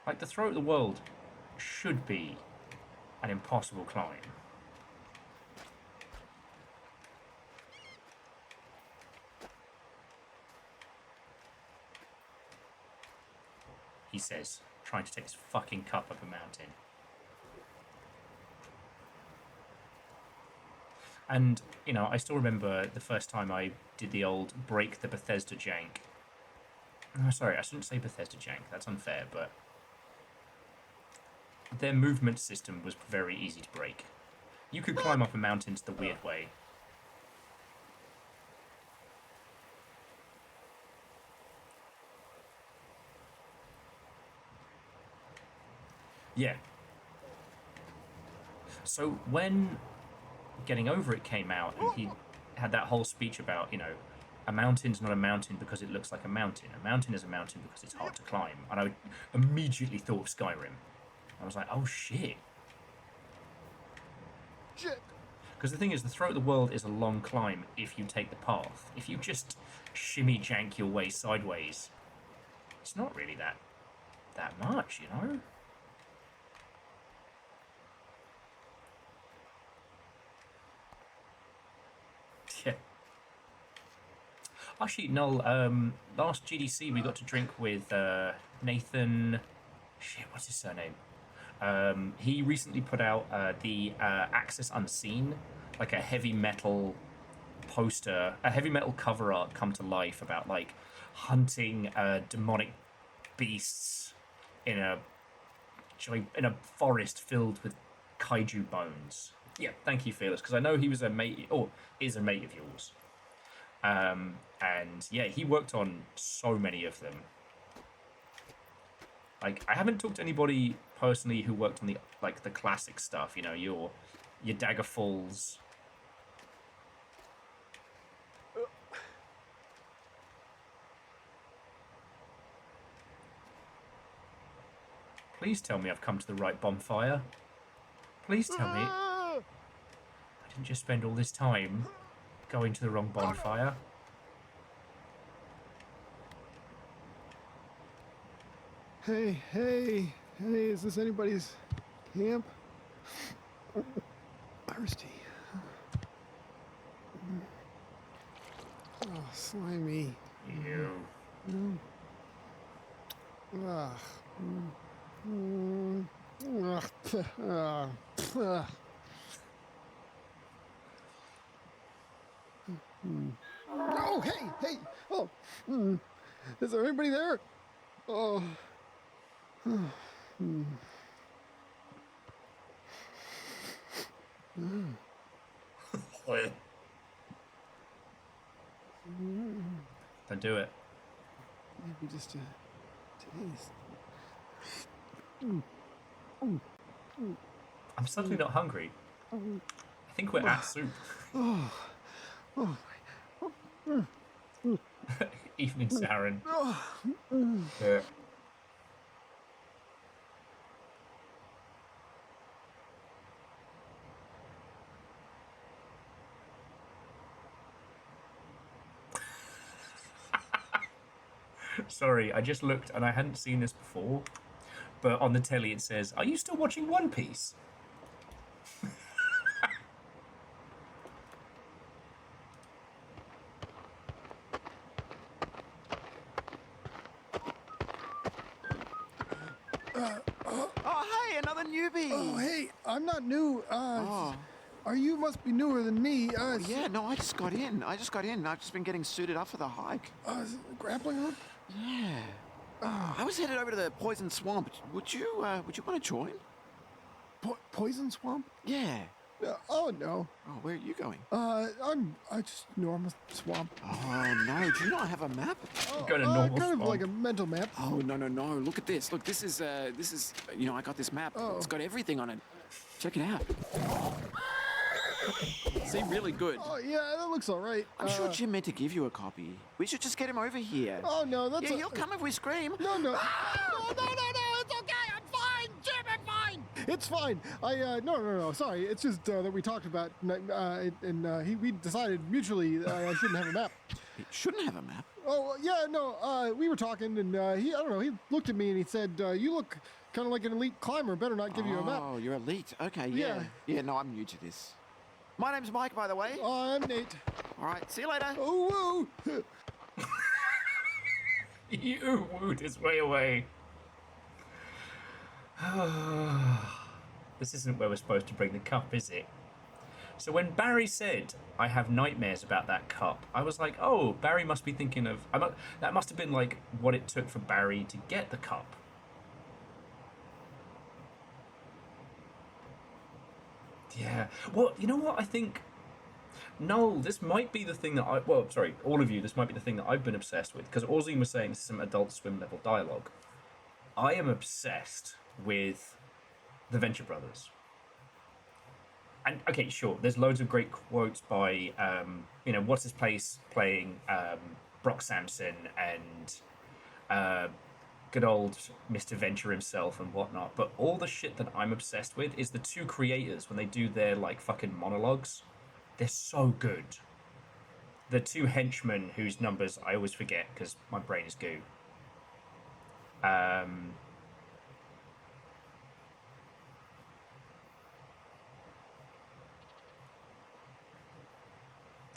Like, the throat of the world should be an impossible climb. he says, trying to take his fucking cup up a mountain. And, you know, I still remember the first time I did the old break the Bethesda jank. Oh, sorry, I shouldn't say Bethesda jank. That's unfair, but their movement system was very easy to break. You could climb up a mountain the weird way. Yeah. So when Getting Over It came out, and he had that whole speech about, you know, a mountain's not a mountain because it looks like a mountain. A mountain is a mountain because it's hard to climb. And I immediately thought of Skyrim. I was like, oh shit. Shit. Because the thing is, the Throat of the World is a long climb if you take the path. If you just shimmy jank your way sideways, it's not really that much, you know? Yeah. Actually, Noel, last GDC we got to drink with Nathan... Shit, what's his surname? He recently put out the Axis Unseen, like a heavy metal poster, a heavy metal cover art come to life about, like, hunting demonic beasts in a forest filled with kaiju bones. Yeah, thank you, Felix, because I know he was a mate, or is a mate of yours. And yeah, he worked on so many of them. Like, I haven't talked to anybody personally who worked on the classic stuff, you know, your Daggerfalls. Please tell me I've come to the right bonfire. Please tell me I didn't just spend all this time going to the wrong bonfire. Hey, is this anybody's camp? Thirsty. Oh, slimy. Ew. Ugh. Oh, hey! Oh, is there anybody there? Oh. Don't do it. Maybe just a taste. I'm suddenly not hungry. I think we're at soup. Evening, Saren. Yeah. Sorry, I just looked and I hadn't seen this before, but on the telly it says, "Are you still watching One Piece?" Oh, hey, another newbie. Oh, hey, I'm not new. Oh. You must be newer than me. Yeah, no, I just got in. I've just been getting suited up for the hike. Is it the grappling hook? Yeah. I was headed over to the Poison Swamp. Would you want to join? Poison swamp? Yeah. Oh no. Oh, where are you going? I just normal swamp. Oh no, do you not have a map? Go to normal kind swamp. of like a mental map. Oh no. Look at this. Look, this is you know, I got this map. Oh. It's got everything on it. Check it out. See, really good. Oh yeah, that looks all right. I'm sure Jim meant to give you a copy. We should just get him over here. Oh no, that's Yeah, he'll come if we scream. No, no, it's okay. I'm fine, Jim. I'm fine. It's fine. No. Sorry, it's just that we talked about, and we decided mutually I shouldn't have a map. It shouldn't have a map. Oh yeah, no. We were talking, and I don't know. He looked at me and he said, "You look kind of like an elite climber. Better not give you a map." Oh, you're elite. Okay, yeah. Yeah, no, I'm new to this. My name's Mike, by the way. I'm Nate. All right, see you later. Oh, woo. You wooed his way away. This isn't where we're supposed to bring the cup, is it? So when Barry said, I have nightmares about that cup, I was like, oh, Barry must be thinking of... that must have been like what it took for Barry to get the cup. Yeah. Well, you know what? I think... No, this might be the thing that I... Well, sorry, all of you, this might be the thing that I've been obsessed with. Because Orzine was saying this is some Adult Swim level dialogue. I am obsessed with the Venture Brothers. And, okay, sure, there's loads of great quotes by, you know, what's his place playing Brock Sampson and good old Mr. Venture himself and whatnot. But all the shit that I'm obsessed with is the two creators when they do their, like, fucking monologues. They're so good. The two henchmen whose numbers I always forget because my brain is goo.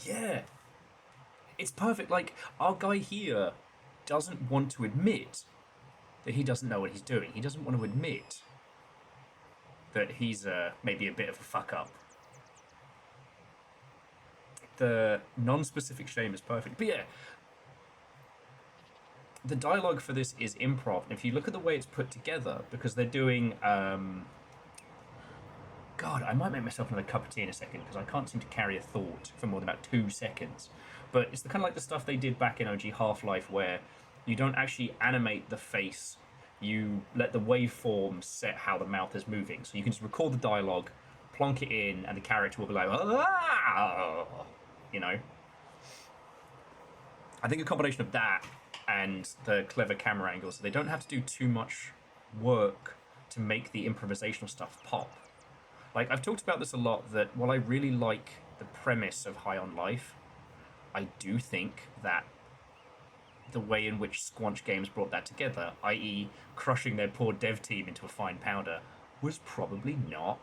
Yeah. It's perfect. Like, our guy here doesn't want to admit that he doesn't know what he's doing. He doesn't want to admit that he's maybe a bit of a fuck up. The non-specific shame is perfect. But yeah, the dialogue for this is improv. And if you look at the way it's put together, because they're doing... God, I might make myself another cup of tea in a second, because I can't seem to carry a thought for more than about 2 seconds. But it's the kind of like the stuff they did back in OG Half-Life, where you don't actually animate the face, you let the waveform set how the mouth is moving. So you can just record the dialogue, plonk it in, and the character will be like, ah! You know? I think a combination of that and the clever camera angles, so they don't have to do too much work to make the improvisational stuff pop. Like, I've talked about this a lot, that while I really like the premise of High on Life, I do think that the way in which Squanch Games brought that together, i.e. crushing their poor dev team into a fine powder, was probably not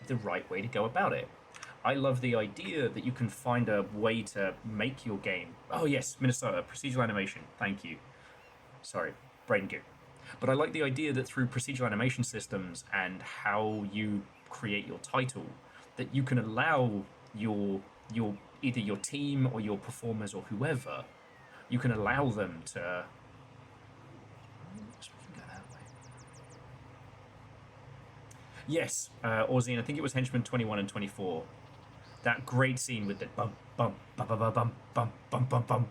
the right way to go about it. I love the idea that you can find a way to make your game... Oh yes, Minnesota, procedural animation, thank you. Sorry, brain goo. But I like the idea that through procedural animation systems and how you create your title, that you can allow your either your team or your performers or whoever, you can allow them to... Yes, Orzine, I think it was Henchman 21 and 24. That great scene with the bum, bum, bum, bum, bum, bum, bum, bum, bum.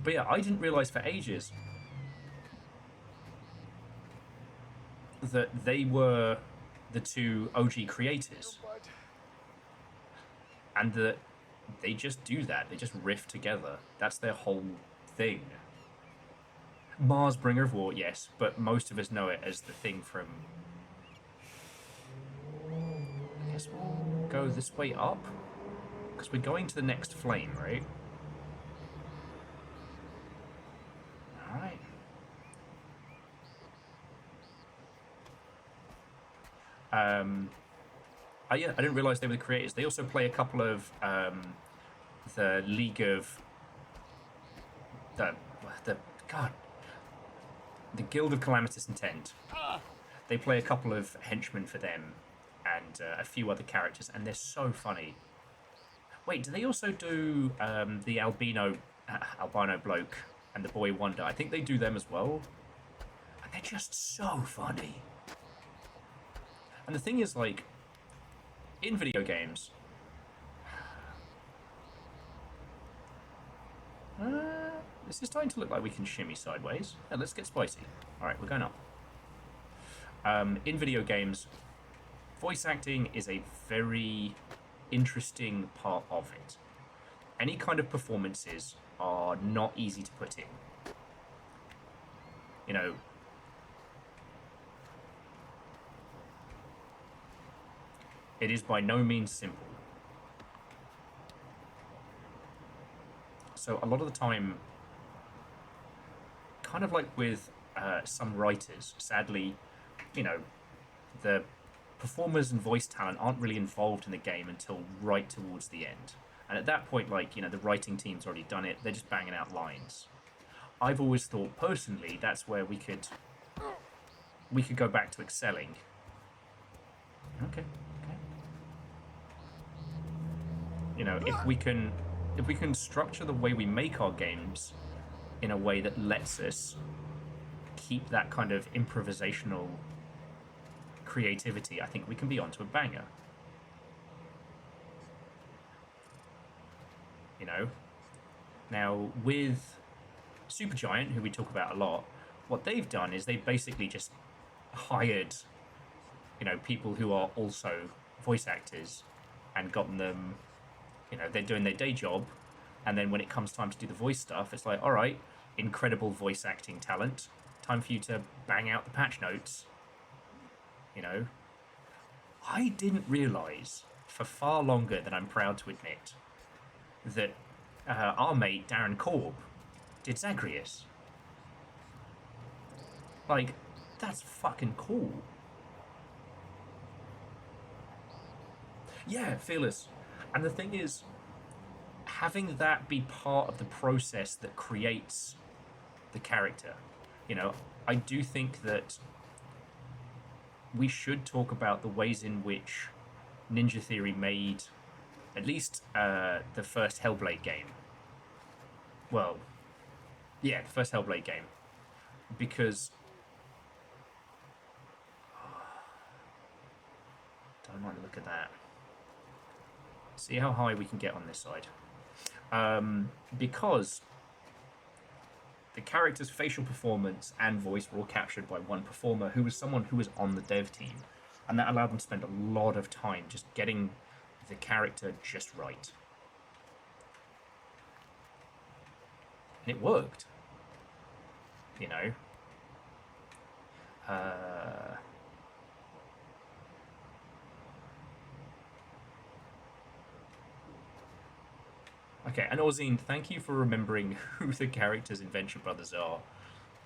But yeah, I didn't realise for ages that they were the two OG creators. And that they just do that. They just riff together. That's their whole thing. Mars Bringer of War, yes, but most of us know it as the thing from... I guess we'll go this way up? Because we're going to the next flame, right? Alright. Yeah, I didn't realise they were the creators. They also play a couple of the League of... The Guild of Calamitous Intent. They play a couple of henchmen for them and a few other characters, and they're so funny. Wait, do they also do the albino bloke and the boy wonder? I think they do them as well. And they're just so funny. And the thing is, like, in video games, this is starting to look like we can shimmy sideways. Yeah, let's get spicy. Alright, we're going up. In video games, voice acting is a very interesting part of it. Any kind of performances are not easy to put in. You know, it is by no means simple. So a lot of the time, kind of like with some writers, sadly, you know, the performers and voice talent aren't really involved in the game until right towards the end. And at that point, like, you know, the writing team's already done it, they're just banging out lines. I've always thought personally that's where we could go back to excelling. Okay. You know, if we can structure the way we make our games in a way that lets us keep that kind of improvisational creativity, I think we can be onto a banger. You know? Now, with Supergiant, who we talk about a lot, what they've done is they've basically just hired, you know, people who are also voice actors and gotten them, you know, they're doing their day job, and then when it comes time to do the voice stuff, it's like, all right, incredible voice acting talent, time for you to bang out the patch notes. You know, I didn't realize for far longer than I'm proud to admit that our mate Darren Korb did Zagreus. Like, that's fucking cool. Yeah, Fearless. And the thing is, having that be part of the process that creates the character, you know, I do think that we should talk about the ways in which Ninja Theory made at least the first Hellblade game. Well, yeah, the first Hellblade game. Because don't mind the look at that. See how high we can get on this side. Because the character's facial performance and voice were all captured by one performer who was someone who was on the dev team. And that allowed them to spend a lot of time just getting the character just right. And it worked. You know? Okay, and Orzine, thank you for remembering who the characters in Venture Brothers are.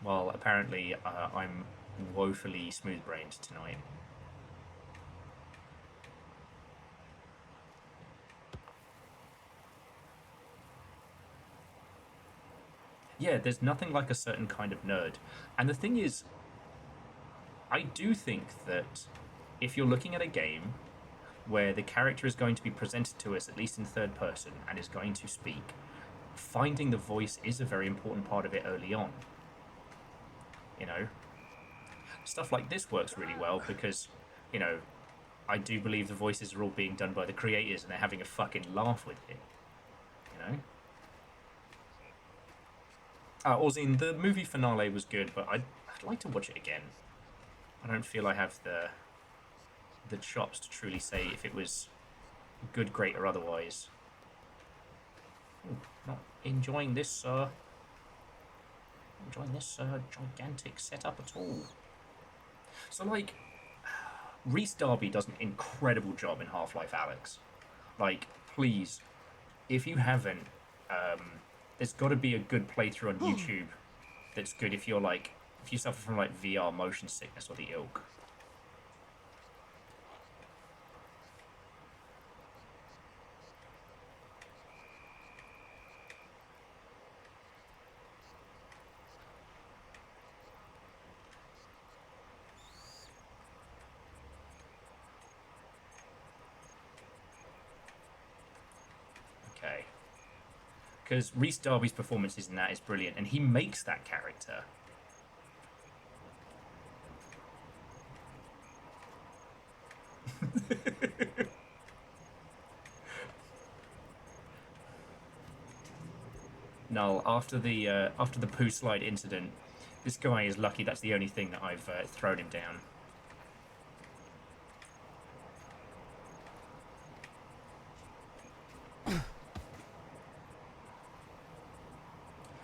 Well, apparently I'm woefully smooth-brained tonight. Yeah, there's nothing like a certain kind of nerd. And the thing is, I do think that if you're looking at a game where the character is going to be presented to us, at least in third person, and is going to speak, finding the voice is a very important part of it early on. You know? Stuff like this works really well because, you know, I do believe the voices are all being done by the creators and they're having a fucking laugh with it. You know? Orzine, the movie finale was good, but I'd like to watch it again. I don't feel I have the chops to truly say if it was good, great, or otherwise. Ooh, not enjoying this, gigantic setup at all. So, like, Rhys Darby does an incredible job in Half-Life Alyx. Like, please, if you haven't, there's got to be a good playthrough on YouTube that's good if you're like, if you suffer from like VR motion sickness or the ilk. Okay. Because Rhys Darby's performances in that is brilliant, and he makes that character. Null, after the poo slide incident, this guy is lucky that's the only thing that I've thrown him down.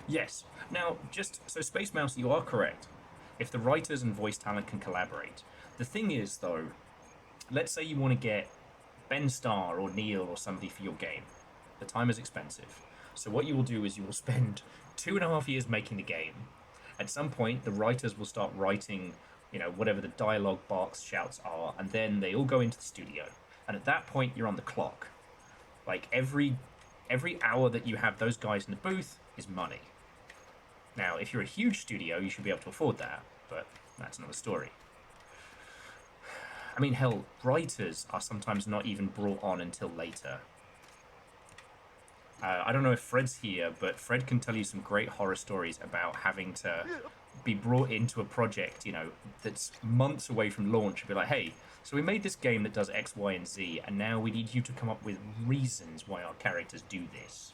Yes. Now, just so Space Mouse, you are correct. If the writers and voice talent can collaborate. The thing is, though, let's say you want to get Ben Starr or Neil or somebody for your game. The time is expensive. So what you will do is you will spend 2.5 years making the game. At some point, the writers will start writing, you know, whatever the dialogue, barks, shouts are, and then they all go into the studio. And at that point, you're on the clock. Like, every hour that you have those guys in the booth is money. Now, if you're a huge studio, you should be able to afford that, but that's another story. I mean, hell, writers are sometimes not even brought on until later. I don't know if Fred's here, but Fred can tell you some great horror stories about having to be brought into a project, you know, that's months away from launch and be like, hey, so we made this game that does X, Y, and Z, and now we need you to come up with reasons why our characters do this.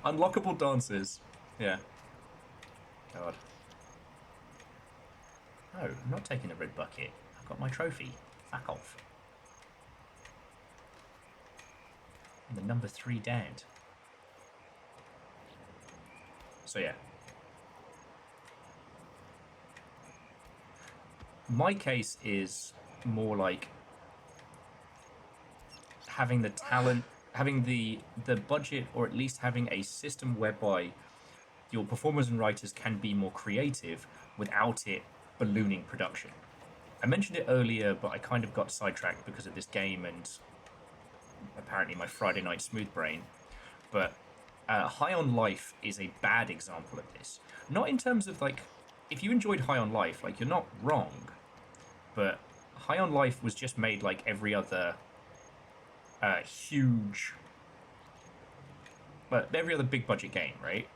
Unlockable dances. Yeah. God. No, I'm not taking the red bucket. I've got my trophy. Fuck off. And the number 3 dad. So yeah. My case is more like having the talent, having the budget, or at least having a system whereby your performers and writers can be more creative without it ballooning production. I mentioned it earlier, but I kind of got sidetracked because of this game and apparently my Friday night smooth brain. But High on Life is a bad example of this. Not in terms of, like, if you enjoyed High on Life, like, you're not wrong. But High on Life was just made like every other huge, but every other big budget game, right?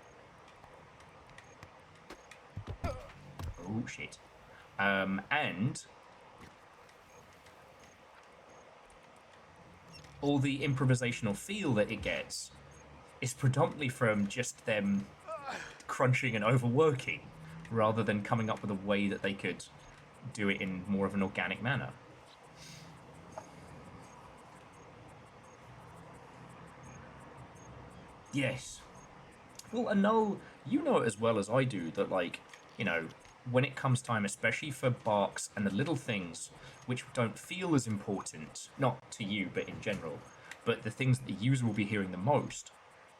Oh shit. And all the improvisational feel that it gets is predominantly from just them crunching and overworking, rather than coming up with a way that they could do it in more of an organic manner. Yes. Well, and no, you know it as well as I do that, like, you know, when it comes time, especially for barks and the little things which don't feel as important, not to you, but in general, but the things that the user will be hearing the most,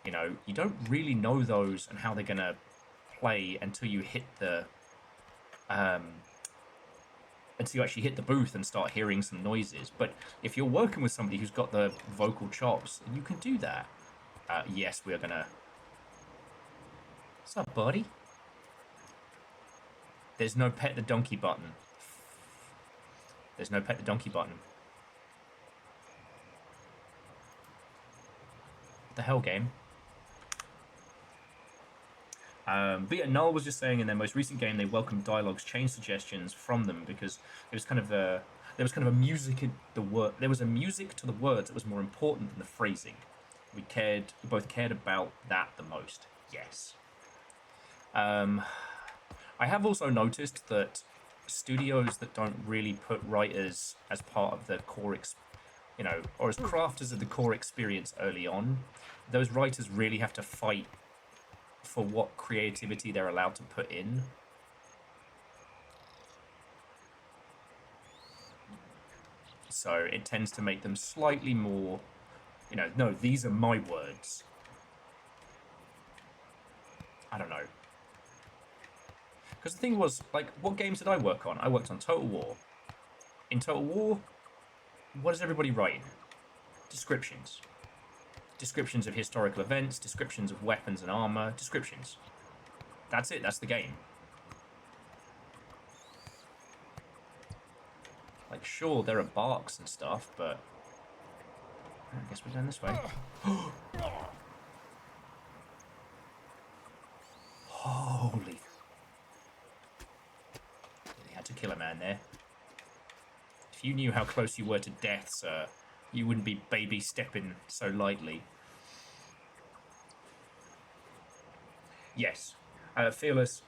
you know, you don't really know those and how they're going to play until you hit the, until you actually hit the booth and start hearing some noises. But if you're working with somebody who's got the vocal chops, you can do that. Yes, we are going to... What's up, buddy? There's no pet the donkey button. There's no pet the donkey button. What the hell, game? But yeah, Noel was just saying in their most recent game they welcomed dialogues change suggestions from them because it was kind of a there was kind of a music in the word. There was a music to the words that was more important than the phrasing. We both cared about that the most. Yes. I have also noticed that studios that don't really put writers as part of the core, or as crafters of the core experience early on, those writers really have to fight for what creativity they're allowed to put in. So it tends to make them slightly more, no, these are my words. I don't know. Because the thing was, like, what games did I work on? I worked on Total War. In Total War, what is everybody writing? Descriptions. Descriptions of historical events, descriptions of weapons and armor, descriptions. That's it, that's the game. Like, sure, there are barks and stuff, but... I guess we're going this way. Holy... They had to kill a man there. If you knew how close you were to death, sir, you wouldn't be baby stepping so lightly. Yes. Fearless,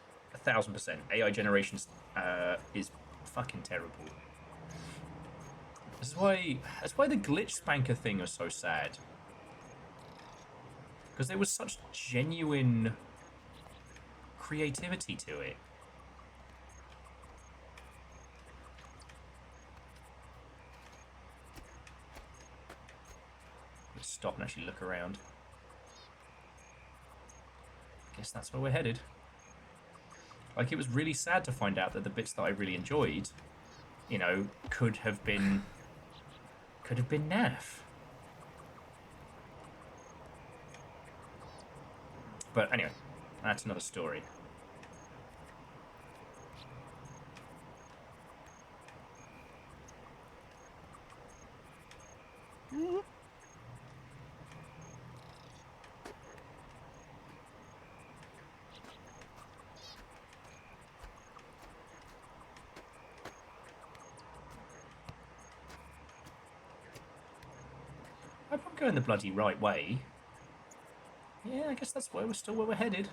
1000%. AI generations is fucking terrible. That's why the glitch spanker thing was so sad. Because there was such genuine creativity to it. Let's stop and actually look around. Guess that's where we're headed. Like, it was really sad to find out that the bits that I really enjoyed, you know, could have been naff. But anyway, that's another story. I'm probably going the bloody right way. Yeah, I guess that's where we're headed.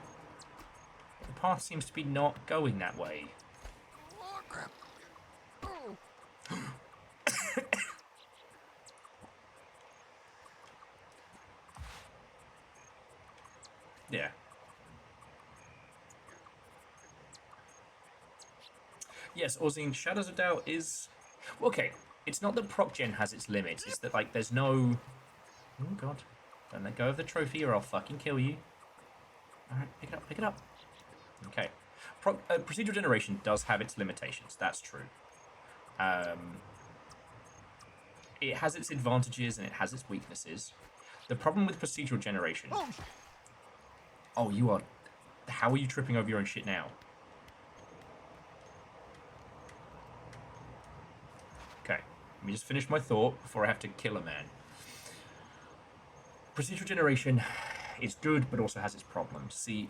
The path seems to be not going that way. Oh, crap. Oh. Yeah. Yes, Orzine, Shadows of Doubt is... Okay, it's not that proc gen has its limits, it's that, like, there's no... Oh, God. Don't let go of the trophy or I'll fucking kill you. Alright, pick it up, pick it up. Okay. Procedural generation does have its limitations, that's true. It has its advantages and it has its weaknesses. The problem with procedural generation... Oh, you are... How are you tripping over your own shit now? Okay, let me just finish my thought before I have to kill a man. Procedural generation is good, but also has its problems. See,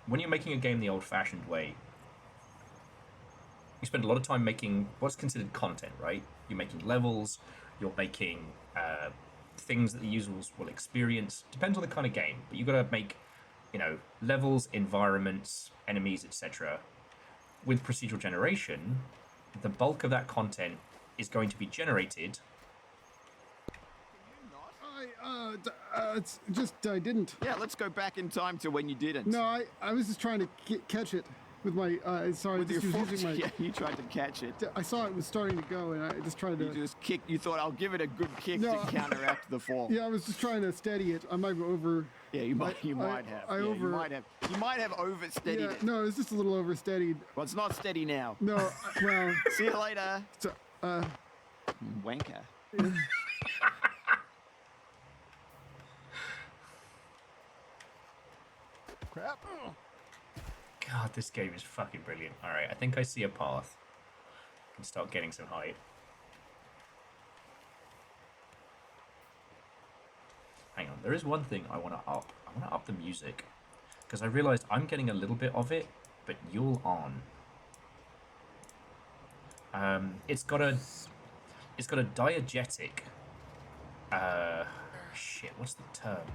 when you're making a game the old-fashioned way, you spend a lot of time making what's considered content, right? You're making levels, you're making things that the users will experience. Depends on the kind of game, but you've got to make, you know, levels, environments, enemies, etc. With procedural generation, the bulk of that content is going to be generated. It's just I didn't. Yeah, let's go back in time to when you didn't. No, I was just trying to catch it with my. Sorry, With your just foot. using my. Yeah, you tried to catch it. I saw it was starting to go, and I just tried to. You just kicked. You thought I'll give it a good kick No, to counteract the fall. Yeah, I was just trying to steady it. I might be over. Yeah, you might. You might have. I Yeah, over. You might have oversteadied Yeah, it. no, it's just a little oversteadied. Well, it's not steady now. No, well. See you later. So, Wanker. Crap. God, this game is fucking brilliant. Alright, I think I see a path. I can start getting some height. Hang on, there is one thing I want to up. I want to up the music. Because I realised I'm getting a little bit of it, but you'll on. It's got a diegetic. Shit, what's the term?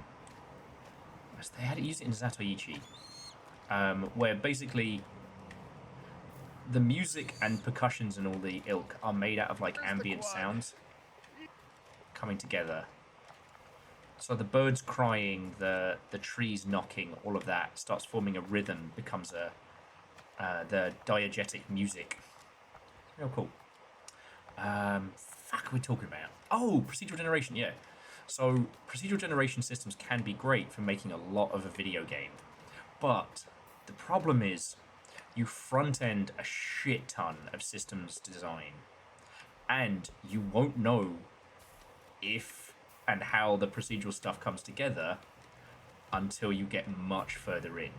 They had to use it in Zatoichi, where basically the music and percussions and all the ilk are made out of like ambient sounds coming together. So the birds crying, the trees knocking, all of that starts forming a rhythm, becomes the diegetic music. Real cool. Fuck are we talking about? Oh, procedural generation, yeah. So procedural generation systems can be great for making a lot of a video game. But the problem is you front end a shit ton of systems design and you won't know if and how the procedural stuff comes together until you get much further in.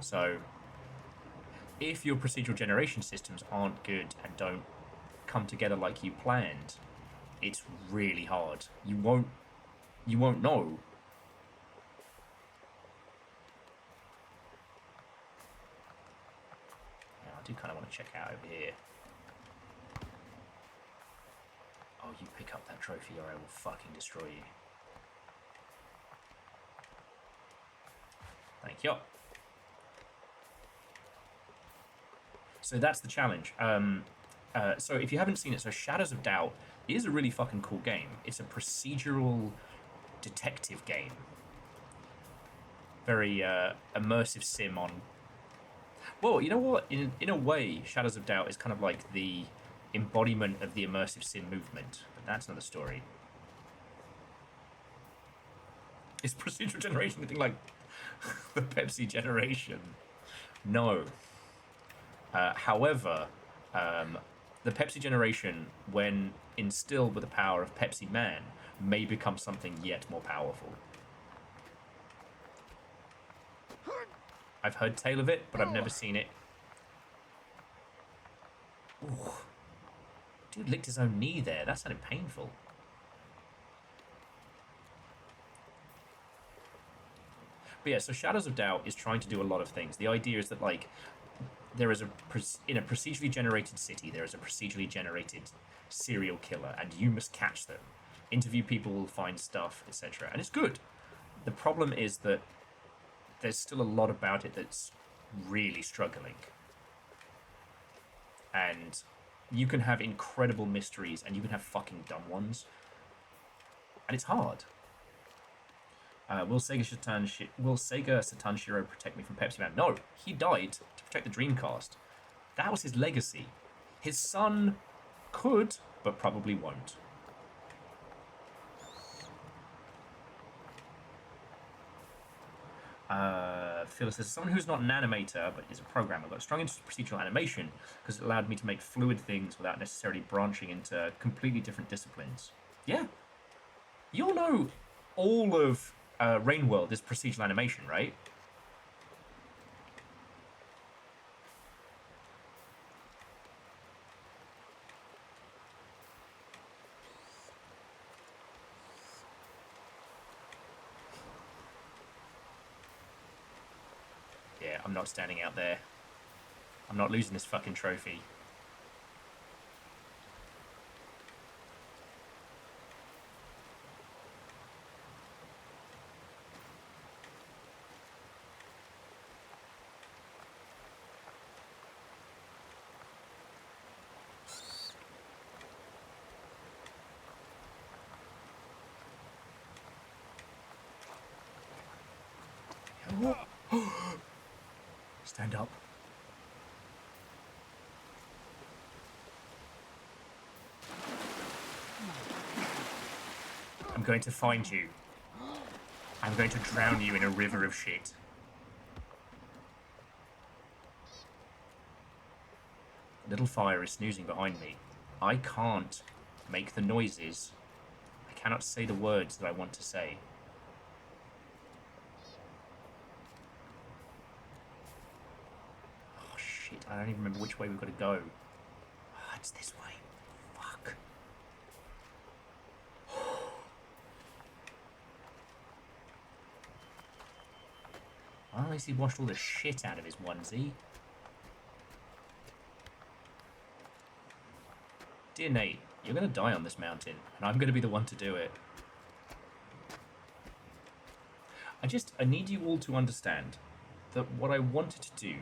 So if your procedural generation systems aren't good and don't come together like you planned, it's really hard. You won't know. Yeah, I do kind of want to check out over here. Oh, you pick up that trophy or I will fucking destroy you. Thank you. So that's the challenge. So if you haven't seen it, so Shadows of Doubt is a really fucking cool game. It's a procedural detective game. Very immersive sim on... Well, you know what? In a way, Shadows of Doubt is kind of like the embodiment of the immersive sim movement. But that's another story. Is procedural generation anything like the Pepsi generation? No. However, the Pepsi generation, when instilled with the power of Pepsi Man, may become something yet more powerful. I've heard tale of it, but I've never seen it. Ooh. Dude licked his own knee there. That sounded painful. But yeah, so Shadows of Doubt is trying to do a lot of things. The idea is that, like, there is in a procedurally generated city, there is a procedurally generated serial killer, and you must catch them. Interview people, find stuff, etc. And it's good. The problem is that there's still a lot about it that's really struggling. And you can have incredible mysteries, and you can have fucking dumb ones. And it's hard. Will Sega Satanshiro protect me from Pepsi Man? No, he died to protect the Dreamcast. That was his legacy. His son could, but probably won't. Phyllis says, someone who's not an animator but is a programmer got a strong interest in procedural animation because it allowed me to make fluid things without necessarily branching into completely different disciplines. Yeah. You'll know all of Rain World is procedural animation, right? Yeah, I'm not standing out there. I'm not losing this fucking trophy. Stand up. I'm going to find you. I'm going to drown you in a river of shit. Little fire is snoozing behind me. I can't make the noises. I cannot say the words that I want to say. Oh shit, I don't even remember which way we've got to go. Oh, it's this way. Fuck. Well, at least he washed all the shit out of his onesie. Dear Nate, you're going to die on this mountain, and I'm going to be the one to do it. I need you all to understand that what I wanted to do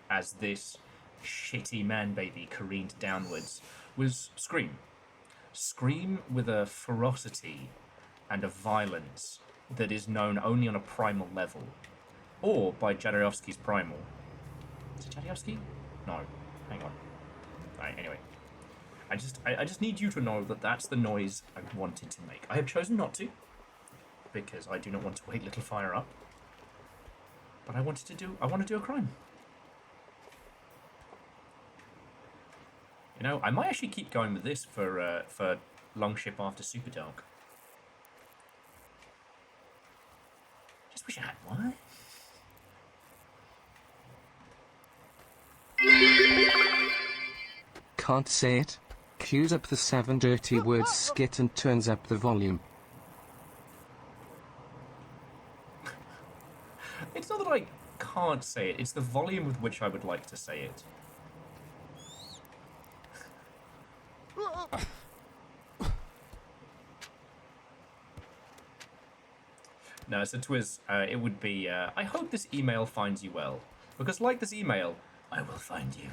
as this shitty man-baby careened downwards was scream. Scream with a ferocity and a violence that is known only on a primal level. Or by Jadayovsky's primal. Is it Jadayovsky? No. Hang on. Alright, anyway. I just need you to know that that's the noise I wanted to make. I have chosen not to, because I do not want to wake Little Fire up. But I want to do a crime. You know, I might actually keep going with this for Longship after Super Dark. Just wish I had one. Can't say it. Cues up the 7 dirty words skit and turns up the volume. It's not that I can't say it, it's the volume with which I would like to say it. No, so Twiz, it would be, I hope this email finds you well. Because like this email, I will find you.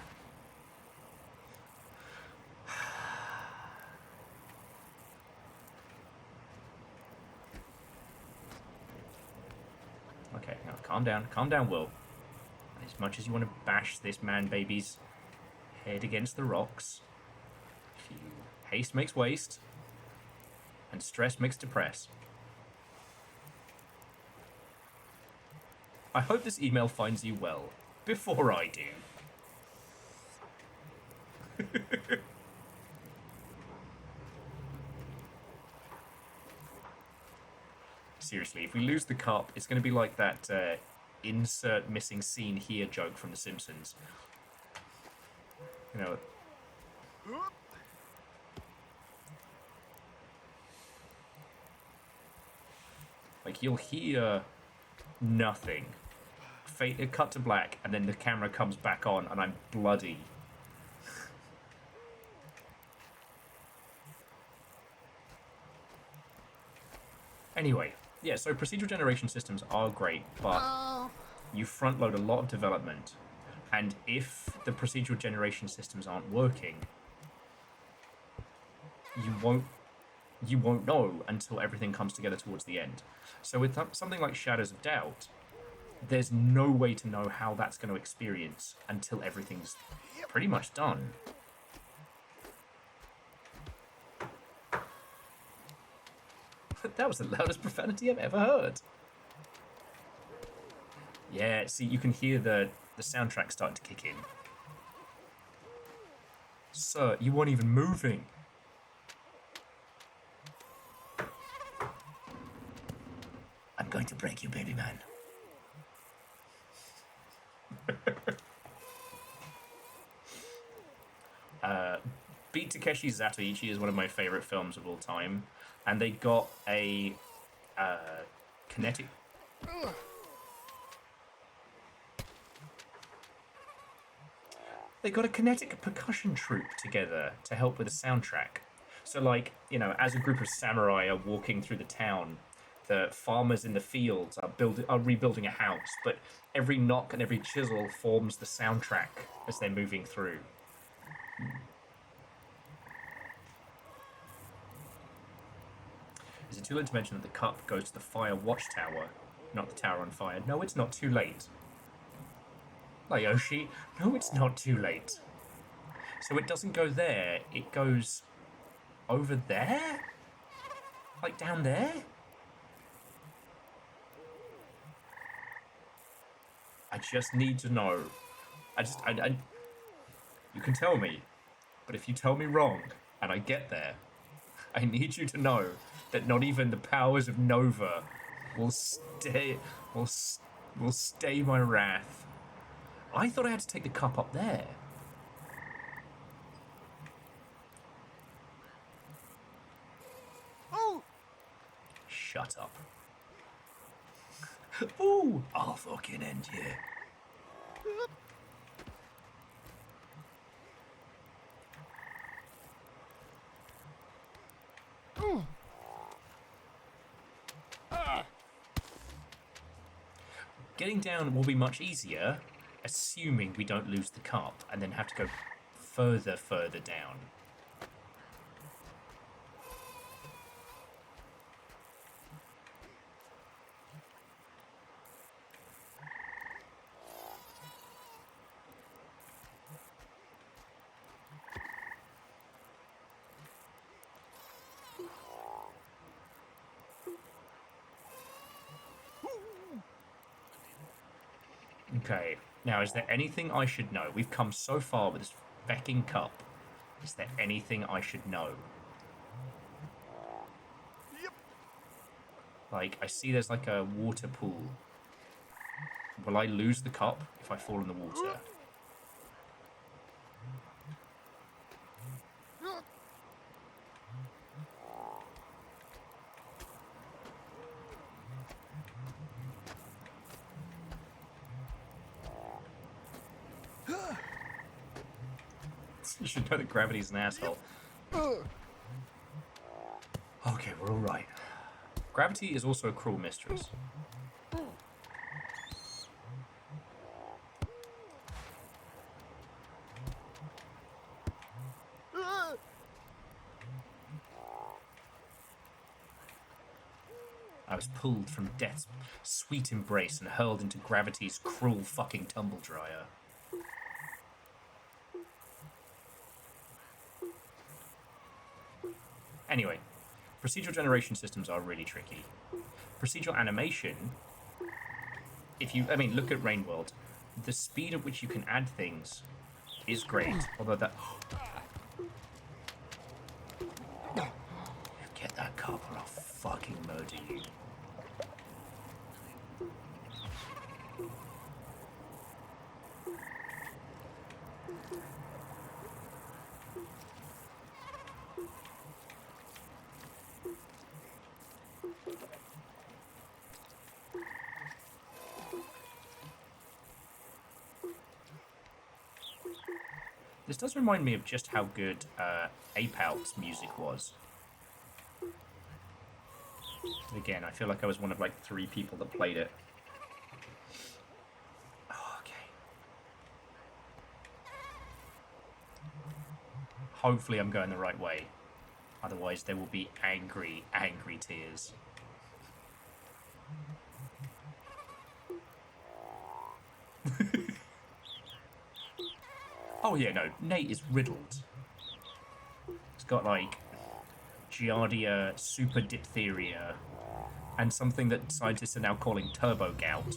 Okay, now calm down, Will. As much as you want to bash this man-baby's head against the rocks, haste makes waste, and stress makes depress. I hope this email finds you well, before I do. Seriously, if we lose the cup, it's going to be like that insert missing scene here joke from The Simpsons. You know. Like, you'll hear nothing. It cut to black, and then the camera comes back on, and I'm bloody. Anyway, yeah, so procedural generation systems are great, but you front load a lot of development, and if the procedural generation systems aren't working, you won't know until everything comes together towards the end. So with something like Shadows of Doubt, there's no way to know how that's going to experience until everything's pretty much done. That was the loudest profanity I've ever heard. Yeah, see, you can hear the soundtrack starting to kick in. Sir, you weren't even moving. I'm going to break you, baby man. Beat Takeshi Zatoichi is one of my favorite films of all time, and they got a kinetic. They got a kinetic percussion troupe together to help with the soundtrack. So, like, you know, as a group of samurai are walking through the town, the farmers in the fields are rebuilding a house, but every knock and every chisel forms the soundtrack as they're moving through. Is it too late to mention that the cup goes to the fire watchtower, not the tower on fire? No, it's not too late. Layoshi, no, it's not too late. So it doesn't go there, it goes over there? Like down there? I just need to know. You can tell me, but if you tell me wrong and I get there, I need you to know that not even the powers of Nova will stay my wrath. I thought I had to take the cup up there. Oh! Shut up. Ooh! I'll fucking end you. Getting down will be much easier, assuming we don't lose the cup and then have to go further down. Okay, now is there anything I should know? We've come so far with this Viking cup. Is there anything I should know? Yep. Like, I see there's like a water pool. Will I lose the cup if I fall in the water? You should know that gravity's an asshole. Okay, we're all right. Gravity is also a cruel mistress. I was pulled from death's sweet embrace and hurled into gravity's cruel fucking tumble dryer. Anyway, procedural generation systems are really tricky. Procedural animation, look at Rain World. The speed at which you can add things is great, although Get that cup or I'll fucking murder you. This does remind me of just how good Ape Out's music was. Again, I feel like I was one of like 3 people that played it. Oh, okay. Hopefully I'm going the right way. Otherwise there will be angry, angry tears. Oh yeah, no, Nate is riddled. He's got like Giardia, super diphtheria, and something that scientists are now calling turbo gout.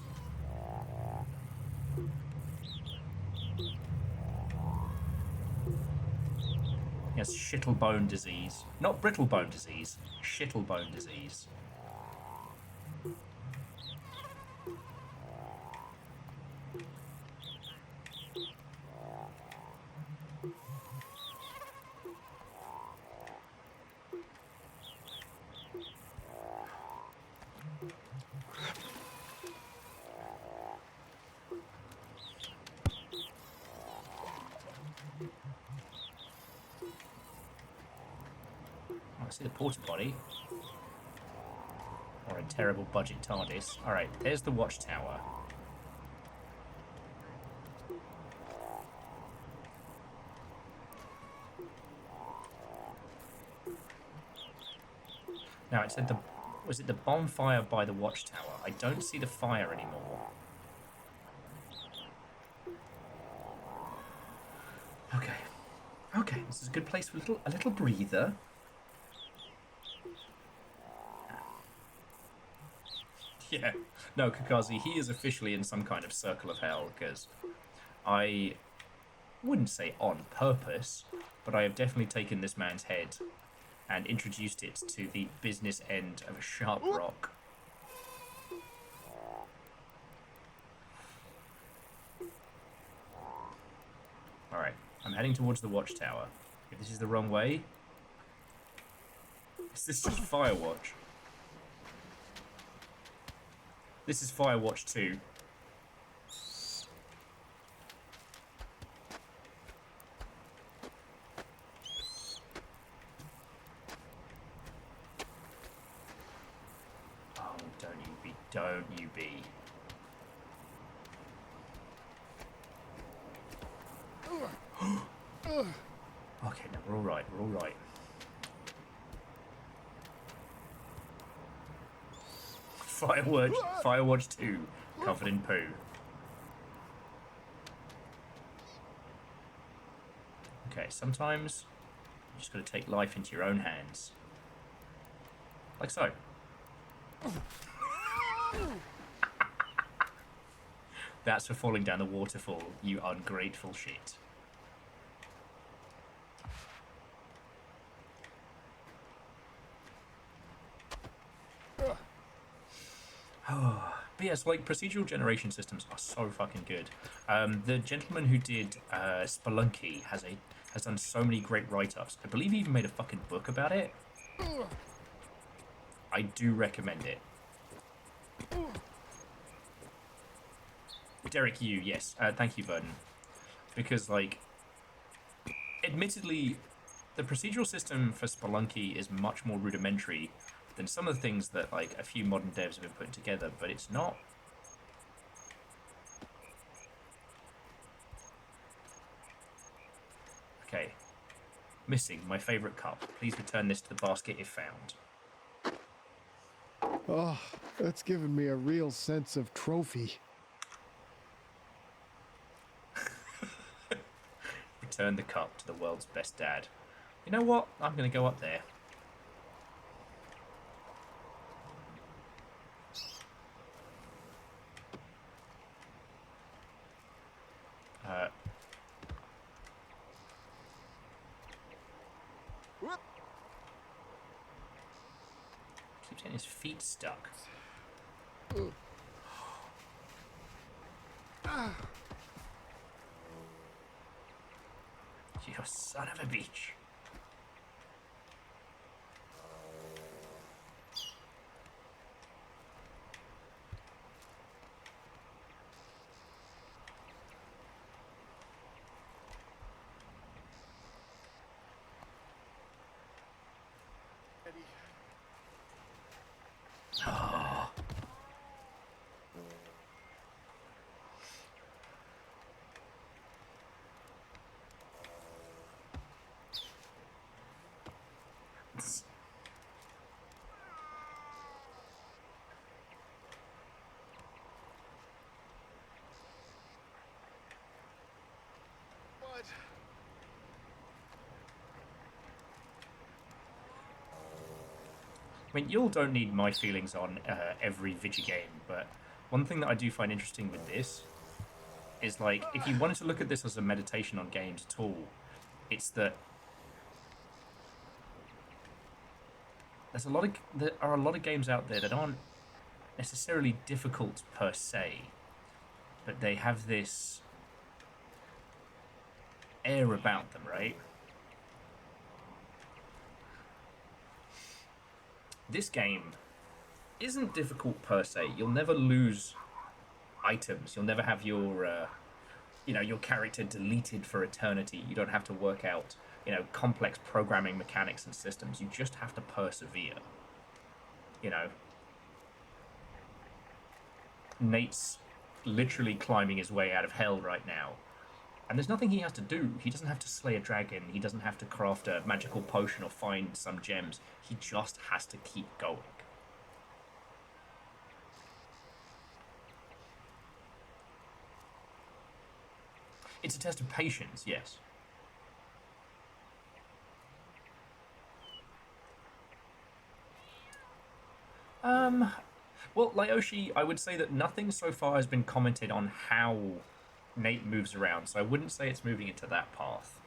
He has shittlebone disease. Not brittlebone disease, shittlebone disease. I see the porta potty. Or a terrible budget TARDIS. Alright, there's the watchtower. Now it said was it the bonfire by the watchtower? I don't see the fire anymore. Okay. Okay, this is a good place for a little breather. Yeah. No, Kakazi, he is officially in some kind of circle of hell, because I wouldn't say on purpose, but I have definitely taken this man's head and introduced it to the business end of a sharp rock. Alright, I'm heading towards the watchtower. If this is the wrong way... Is this just Firewatch? This is Firewatch 2. Oh, don't you be. Don't you be. Okay, no, we're alright, we're alright. Firewatch 2, covered in poo. Okay, sometimes you just gotta take life into your own hands. Like so. That's for falling down the waterfall, you ungrateful shit. But yes, like, procedural generation systems are so fucking good. The gentleman who did Spelunky has done so many great write-ups. I believe he even made a fucking book about it. I do recommend it. Derek Yu, yes. Thank you, Vernon. Because, like, admittedly, the procedural system for Spelunky is much more rudimentary than some of the things that, like, a few modern devs have been putting together, but it's not. Okay. Missing my favourite cup. Please return this to the basket if found. Oh, that's given me a real sense of trophy. Return the cup to the world's best dad. You know what? I'm going to go up there. Keeps getting his feet stuck. You son of a bitch. Oh. What? I mean, y'all don't need my feelings on every video game, but one thing that I do find interesting with this is, like, if you wanted to look at this as a meditation on games at all, it's that there are a lot of games out there that aren't necessarily difficult per se, but they have this air about them, right? This game isn't difficult per se. You'll never lose items. You'll never have your, your character deleted for eternity. You don't have to work out, complex programming mechanics and systems. You just have to persevere. Nate's literally climbing his way out of hell right now. And there's nothing he has to do. He doesn't have to slay a dragon. He doesn't have to craft a magical potion or find some gems. He just has to keep going. It's a test of patience, yes. Well, Lyoshi, I would say that nothing so far has been commented on how Nate moves around, so I wouldn't say it's moving into that path.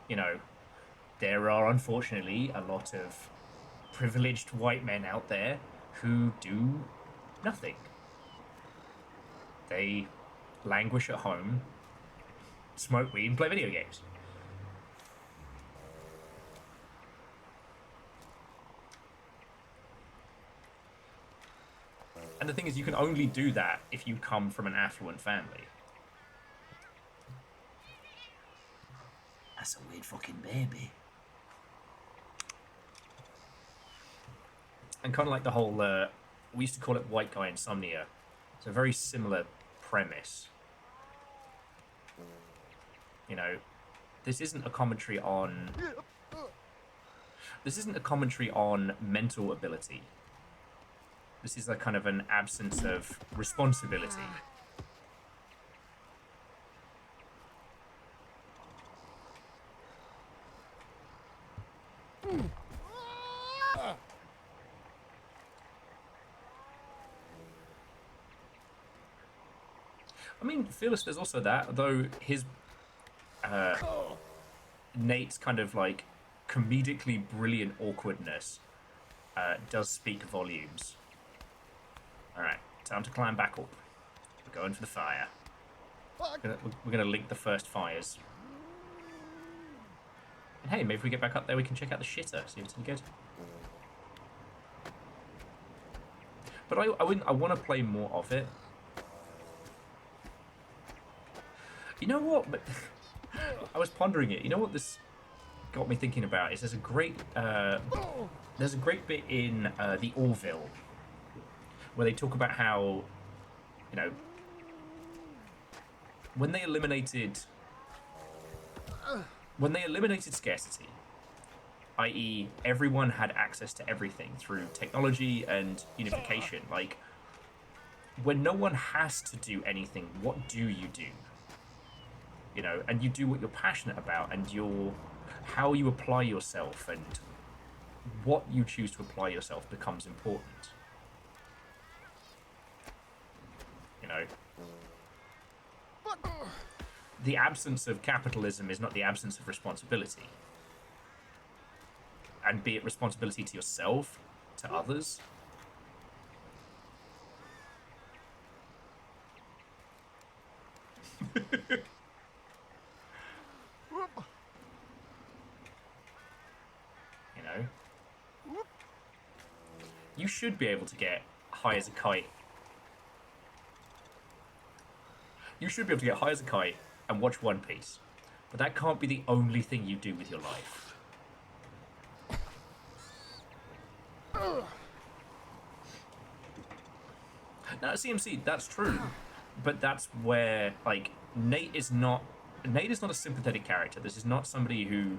There are unfortunately a lot of privileged white men out there who do nothing. They languish at home, smoke weed, and play video games. And the thing is, you can only do that if you come from an affluent family. That's a weird fucking baby. And kind of like the whole, we used to call it white guy insomnia. It's a very similar premise. This isn't a commentary on... This isn't a commentary on mental ability. This is a kind of an absence of responsibility. I mean, Fearless, there's also that, though his... Nate's kind of, like, comedically brilliant awkwardness does speak volumes. Alright, time to climb back up. We're going for the fire. We're gonna link the first fires. And hey, maybe if we get back up there, we can check out the shitter, see if it's any good. But I want to play more of it. You know what? But I was pondering it. You know what this got me thinking about is there's a great bit in the Orville where they talk about how, when they eliminated scarcity, i.e. everyone had access to everything through technology and unification, like, when no one has to do anything, what do you do? And you do what you're passionate about, and how you apply yourself and what you choose to apply yourself becomes important. The absence of capitalism is not the absence of responsibility. And be it responsibility to yourself, to others. You know? You should be able to get high as a kite. You should be able to get high as a kite and watch One Piece. But that can't be the only thing you do with your life. Now, CMC, that's true. But that's where, like, Nate is not a sympathetic character. This is not somebody who,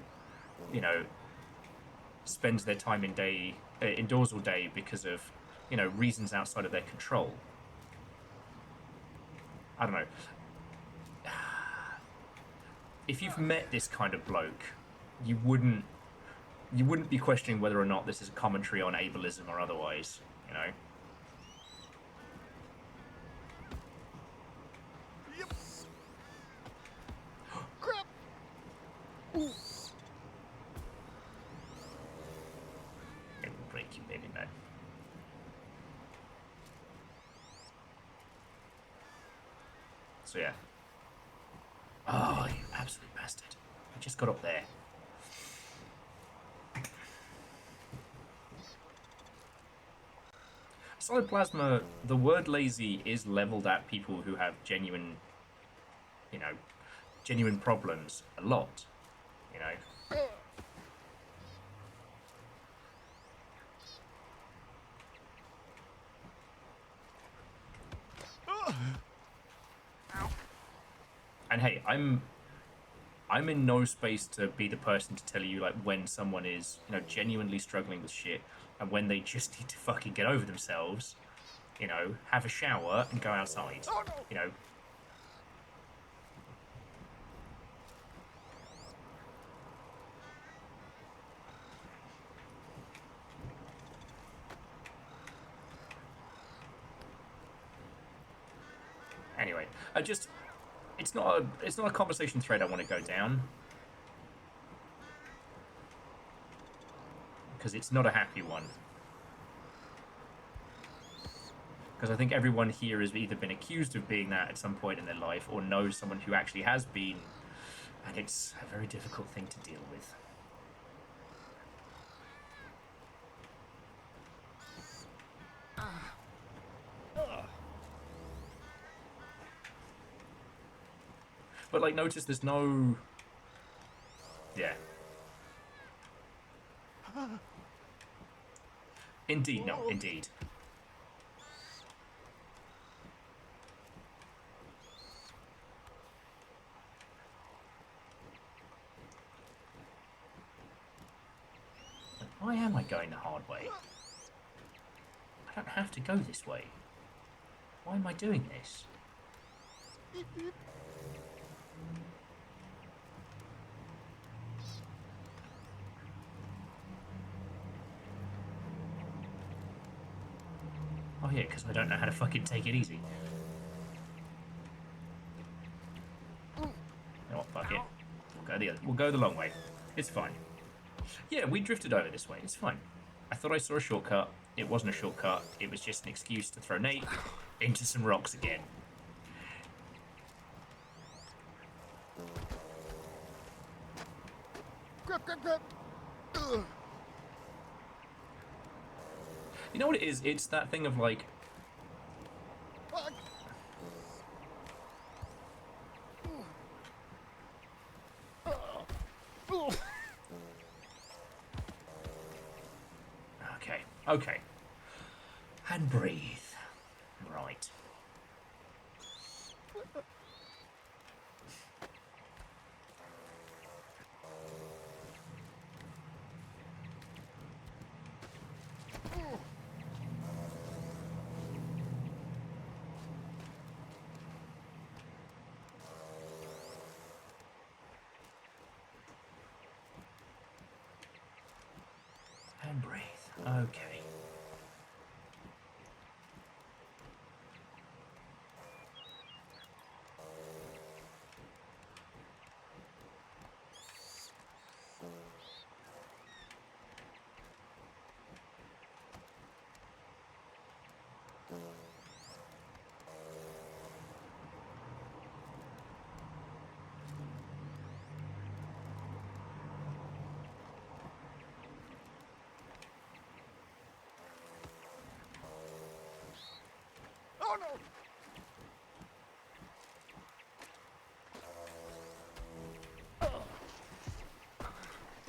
you know, spends their time indoors all day because of, you know, reasons outside of their control. I don't know. If you've met this kind of bloke, you wouldn't be questioning whether or not this is a commentary on ableism or otherwise, you know? Yep. Crap. Ooh. It will break you, baby, no. So yeah. Oh, you absolute bastard. I just got up there. Solid Plasma, the word lazy is leveled at people who have genuine, you know, genuine problems a lot, you know. And hey, I'm in no space to be the person to tell you like when someone is, you know, genuinely struggling with shit and when they just need to fucking get over themselves, you know, have a shower and go outside, you know. Anyway, it's not a conversation thread I want to go down because it's not a happy one. Because I think everyone here has either been accused of being that at some point in their life or knows someone who actually has been, and it's a very difficult thing to deal with. But like, notice there's no... Yeah. Indeed, no, indeed. Why am I going the hard way? I don't have to go this way. Why am I doing this? Oh yeah, because I don't know how to fucking take it easy. You know what, fuck it. We'll go the long way. It's fine. Yeah, we drifted over this way. It's fine. I thought I saw a shortcut. It wasn't a shortcut. It was just an excuse to throw Nate into some rocks again. Grab, grab, grab. Ugh. You know what it is? It's that thing of like... Fuck. Okay, okay. And breathe. Right. And breathe. Okay.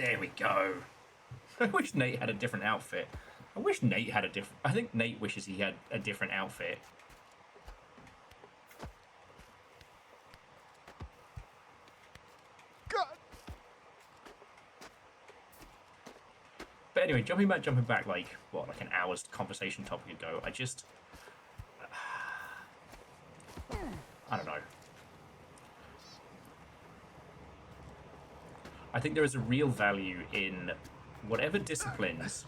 There we go. I wish Nate had a different outfit. I wish Nate had a different... I think Nate wishes he had a different outfit. God. But anyway, jumping back, like, what, like an hour's conversation topic ago, I just... I don't know. I think there is a real value in whatever disciplines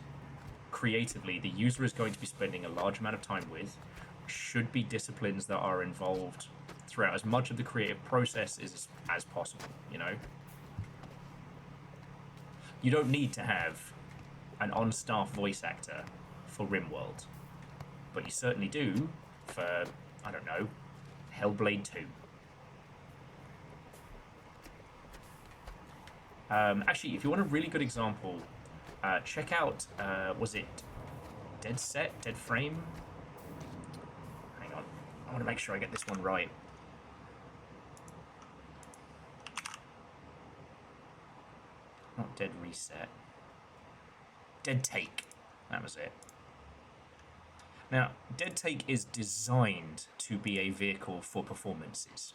creatively the user is going to be spending a large amount of time with should be disciplines that are involved throughout as much of the creative process as possible, you know? You don't need to have an on-staff voice actor for RimWorld, but you certainly do for, I don't know, Hellblade 2. Actually, if you want a really good example, check out, was it Dead Frame? Hang on, I want to make sure I get this one right. Not Dead Reset. Dead Take, that was it. Now, Dead Take is designed to be a vehicle for performances.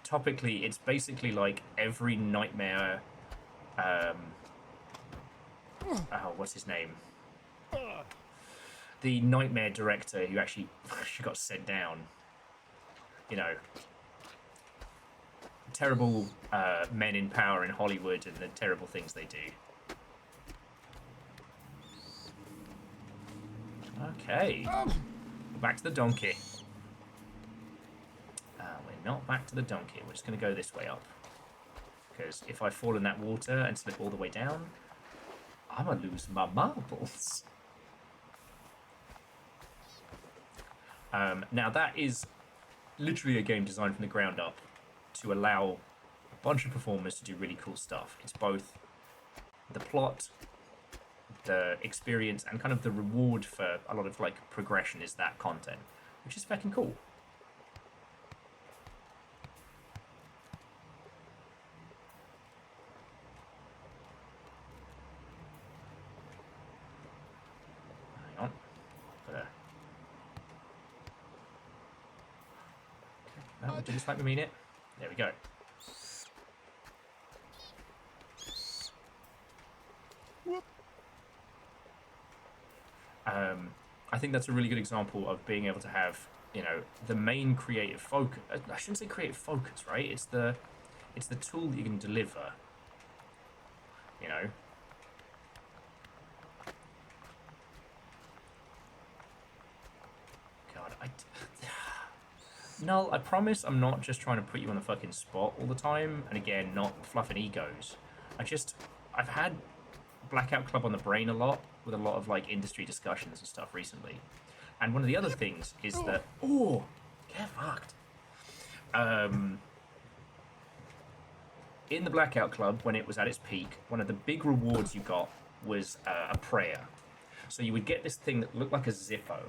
Topically, it's basically like every Nightmare... oh, what's his name? The Nightmare director who actually got sent down. You know, terrible men in power in Hollywood and the terrible things they do. Okay, back to the donkey. We're not back to the donkey. We're just going to go this way up. Because if I fall in that water and slip all the way down, I'm going to lose my marbles. Now that is literally a game designed from the ground up to allow a bunch of performers to do really cool stuff. It's both the plot, the experience, and kind of the reward for a lot of like progression is that content, which is fucking cool. Hang on. No, we'll do this like we mean it. There we go. I think that's a really good example of being able to have, you know, the main creative focus. I shouldn't say creative focus, right? It's the tool that you can deliver. You know. God, Null, I promise I'm not just trying to put you on the fucking spot all the time, and again, not fluffing egos. I've had Blackout Club on the brain a lot, with a lot of like industry discussions and stuff recently. And one of the other things is that, oh, get fucked. In the Blackout Club, when it was at its peak, one of the big rewards you got was a prayer. So you would get this thing that looked like a Zippo,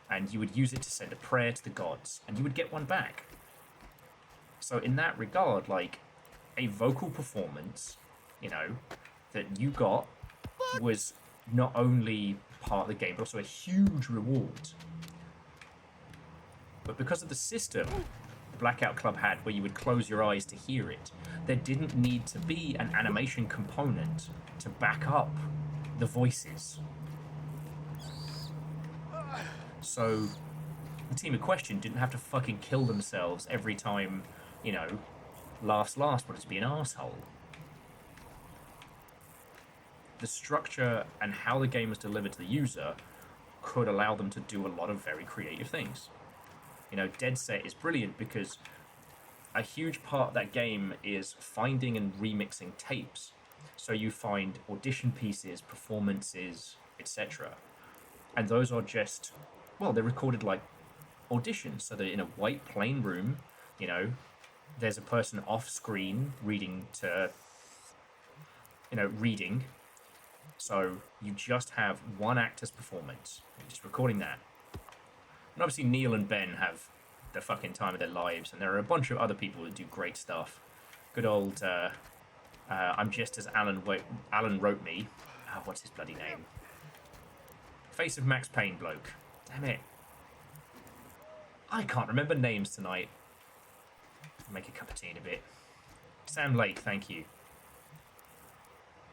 and you would use it to send a prayer to the gods, and you would get one back. So in that regard, like, a vocal performance, you know, that you got was not only part of the game, but also a huge reward. But because of the system the Blackout Club had, where you would close your eyes to hear it, there didn't need to be an animation component to back up the voices. So the team in question didn't have to fucking kill themselves every time, you know, laughs last wanted to be an arsehole. The structure and how the game was delivered to the user could allow them to do a lot of very creative things. You know, Dead Set is brilliant because a huge part of that game is finding and remixing tapes. So you find audition pieces, performances, etc. And those are just, well, they're recorded like auditions. So they're in a white plain room, you know, there's a person off screen reading to, you know, reading. So you just have one actor's performance, just recording that. And obviously Neil and Ben have the fucking time of their lives, and there are a bunch of other people that do great stuff. Good old, I'm just as Alan wrote me. Oh, what's his bloody name? Face of Max Payne bloke. Damn it. I can't remember names tonight. Make a cup of tea in a bit. Sam Lake, thank you.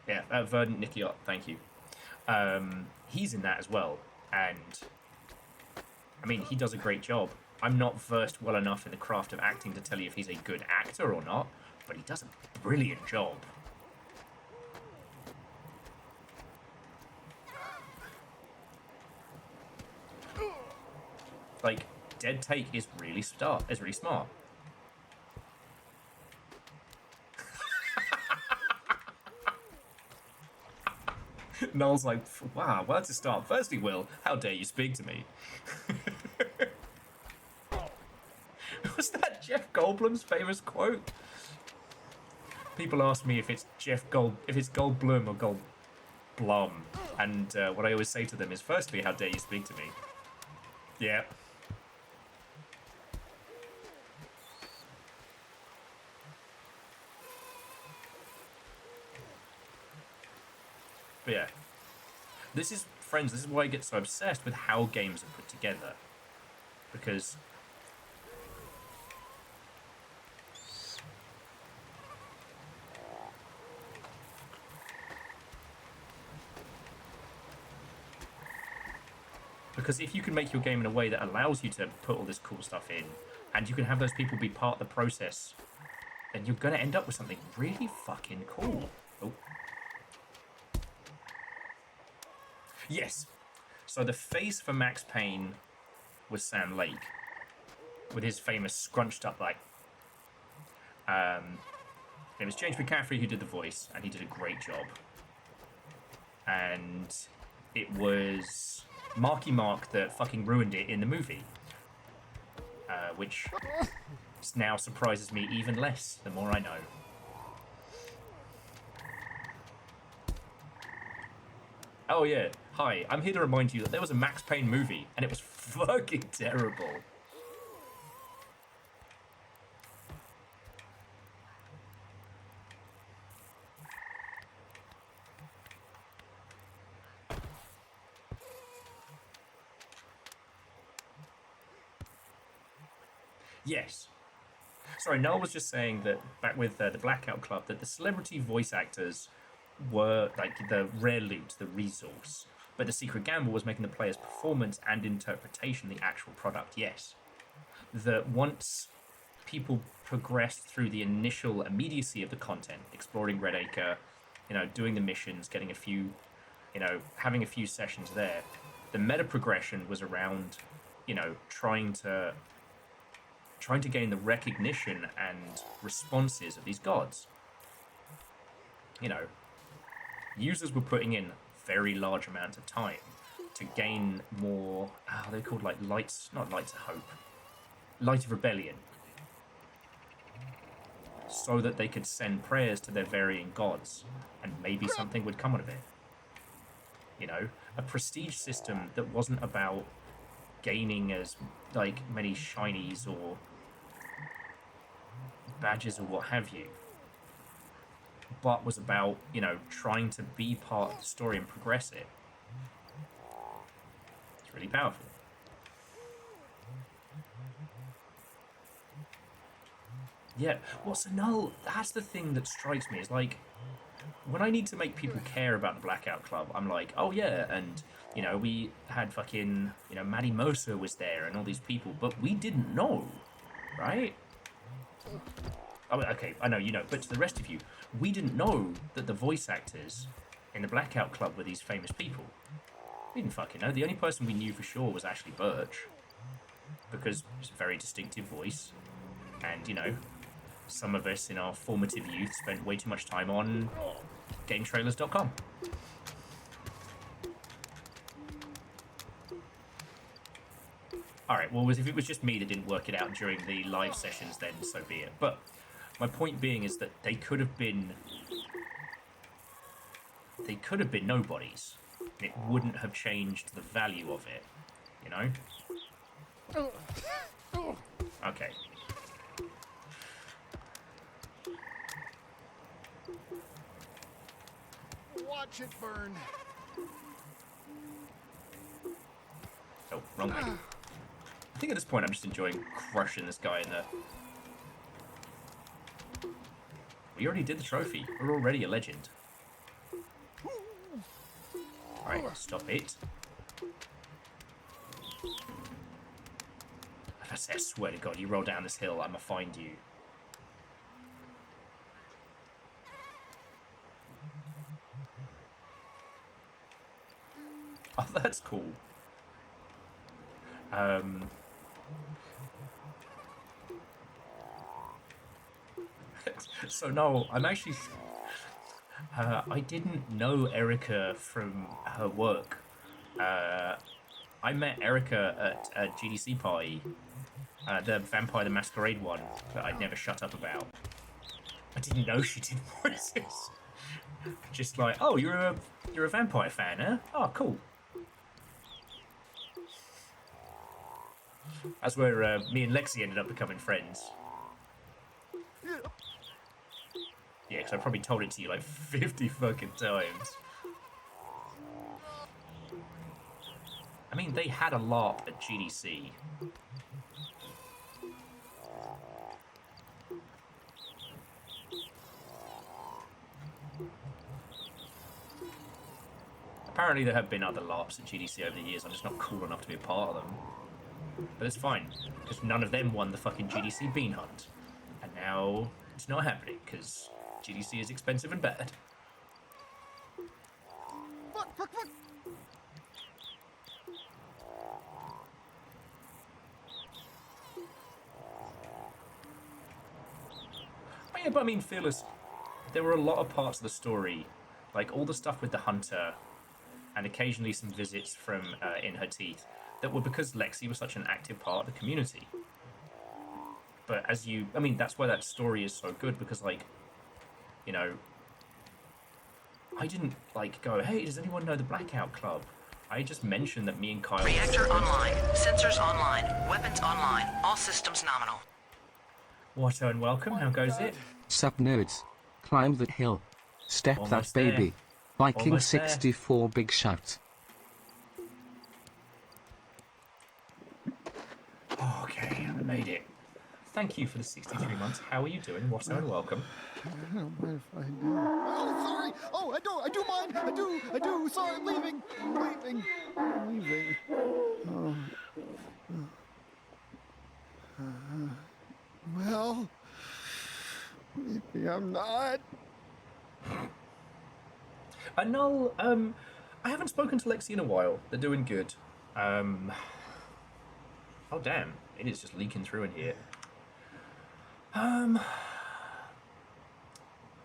Yeah, Verdant Nikiot, thank you. He's in that as well, and I mean, he does a great job. I'm not versed well enough in the craft of acting to tell you if he's a good actor or not, but he does a brilliant job. Like, Dead Take is really smart. Noel's like, wow, where to start? Firstly, Will, how dare you speak to me? Was that Jeff Goldblum's famous quote? People ask me if it's Goldblum or Goldblum, and what I always say to them is, firstly, how dare you speak to me? Yeah. But yeah. This is why I get so obsessed with how games are put together. Because if you can make your game in a way that allows you to put all this cool stuff in, and you can have those people be part of the process, then you're going to end up with something really fucking cool. Oh. Yes. So the face for Max Payne was Sam Lake, with his famous scrunched up like. It was James McCaffrey who did the voice, and he did a great job. And it was Marky Mark that fucking ruined it in the movie, which now surprises me even less the more I know. Oh yeah, hi, I'm here to remind you that there was a Max Payne movie, and it was fucking terrible. Yes. Sorry, Noel was just saying that back with the Blackout Club, that the celebrity voice actors were like the rare loot, the resource. But the secret gamble was making the player's performance and interpretation the actual product, yes. That once people progressed through the initial immediacy of the content, exploring Red Acre, doing the missions, getting a few, having a few sessions there, the meta progression was around, trying to gain the recognition and responses of these gods. Users were putting in very large amounts of time to gain more, they're called like lights of hope, light of rebellion, so that they could send prayers to their varying gods, and maybe something would come out of it. A prestige system that wasn't about gaining as like many shinies or badges or what have you, but was about, trying to be part of the story and progress it. It's really powerful. Yeah, well, so no, that's the thing that strikes me, is like, when I need to make people care about the Blackout Club, I'm like, oh yeah, and, we had fucking, Maddie Moser was there and all these people, but we didn't know, right? Oh, okay, I know you know, but to the rest of you, we didn't know that the voice actors in the Blackout Club were these famous people. We didn't fucking know. The only person we knew for sure was Ashley Birch, because it's a very distinctive voice, and, some of us in our formative youth spent way too much time on GameTrailers.com. Alright, well, if it was just me that didn't work it out during the live sessions, then so be it. But my point being is that they could have been nobodies. It wouldn't have changed the value of it, Okay. Watch it burn. Oh, wrong way. I think at this point I'm just enjoying crushing this guy in the... We already did the trophy. We're already a legend. Alright, stop it. I swear to God, you roll down this hill, I'ma find you. Oh, that's cool. So no, I'm actually... I didn't know Erica from her work. I met Erica at a GDC party, the Vampire the Masquerade one that I'd never shut up about. I didn't know she did voices. Just like, oh, you're a vampire fan, huh? Oh, cool. That's where me and Lexi ended up becoming friends. Yeah, because I probably told it to you like 50 fucking times. I mean, they had a LARP at GDC. Apparently there have been other LARPs at GDC over the years. I'm just not cool enough to be a part of them. But it's fine, because none of them won the fucking GDC Bean Hunt. And now it's not happening, because GDC is expensive and bad. Fuck, fuck, fuck. Yeah, but I mean, Fearless, there were a lot of parts of the story, like all the stuff with the hunter, and occasionally some visits from In Her Teeth, that were because Lexi was such an active part of the community. But as you, I mean, that's why that story is so good, because, like, you know, I didn't, like, go, hey, does anyone know the Blackout Club? I just mentioned that me and Kyle... Reactor online. Sensors online. Weapons online. All systems nominal. Watto and welcome, how goes it? Sup nerds. Climb that hill. Step Almost that there. baby. Viking Almost there. 64 big shout. Okay, I made it. Thank you for the 63 months. How are you doing? Watto and welcome. I don't mind if I do. Oh, sorry. Oh, I do mind. I do. Sorry, I'm leaving. I'm leaving. Oh. Well, maybe I'm not. Null, I haven't spoken to Lexi in a while. They're doing good. Oh damn, it is just leaking through in here.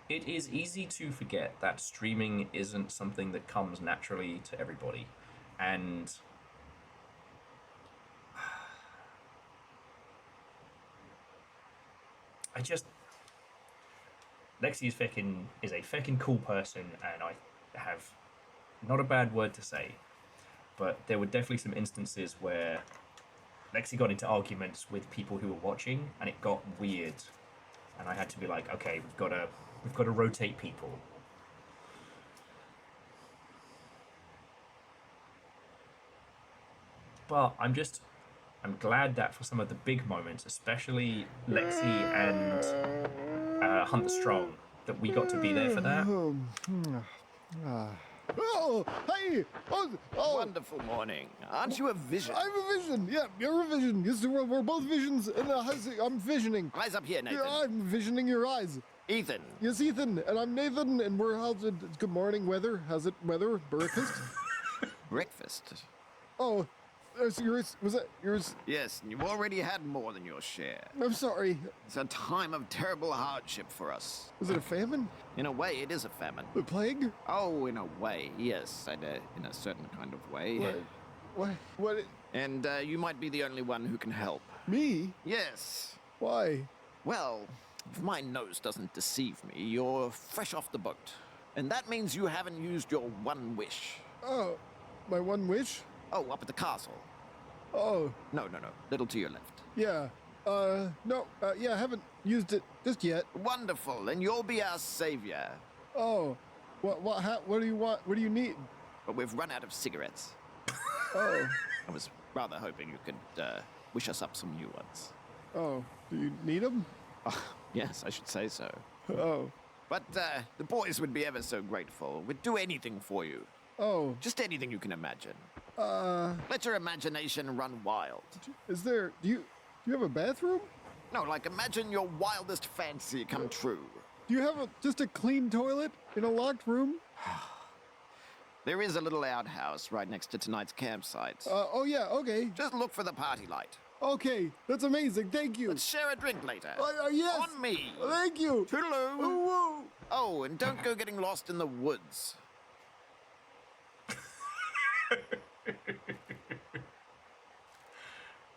It is easy to forget that streaming isn't something that comes naturally to everybody. And Lexi is a feckin' cool person, and I have not a bad word to say. But there were definitely some instances where Lexi got into arguments with people who were watching, and it got weird. And I had to be like, okay, we've got to rotate people. But I'm glad that for some of the big moments, especially Lexi and Hunt the Strong, that we got to be there for that. Oh, hey! Oh! Wonderful morning. Aren't you a vision? I'm a vision. Yeah, you're a vision. Yes, we're both visions, and I'm visioning. Eyes up here, Nathan. Yeah, I'm visioning your eyes. Ethan. Yes, Ethan, and I'm Nathan, and how's it? Good morning, weather. How's it, weather? Breakfast? Breakfast. Oh, yours? Was that yours? Yes, and you've already had more than your share. I'm sorry. It's a time of terrible hardship for us. Was it a famine? In a way, it is a famine. The plague? Oh, in a way, yes. In a certain kind of way. What? And you might be the only one who can help. Me? Yes. Why? Well, if my nose doesn't deceive me, you're fresh off the boat. And that means you haven't used your one wish. Oh, my one wish? Oh, up at the castle. Oh. No. Little to your left. Yeah. No, yeah, I haven't used it just yet. Wonderful, and you'll be our savior. Oh, what do you want? What do you need? But we've run out of cigarettes. Oh, I was rather hoping you could wish us up some new ones. oh, do you need them? Oh, yes, I should say so. Oh, But the boys would be ever so grateful. We'd do anything for you. oh, Just anything you can imagine. uh, Let your imagination run wild. is there, do you have a bathroom? No, like imagine your wildest fancy come true. Do you have just a clean toilet in a locked room? There is a little outhouse right next to tonight's campsite. Oh yeah, okay. Just look for the party light. Okay, that's amazing, thank you. Let's share a drink later. Yes. On me. Thank you. Toodaloo. Woo. Oh, and don't go getting lost in the woods.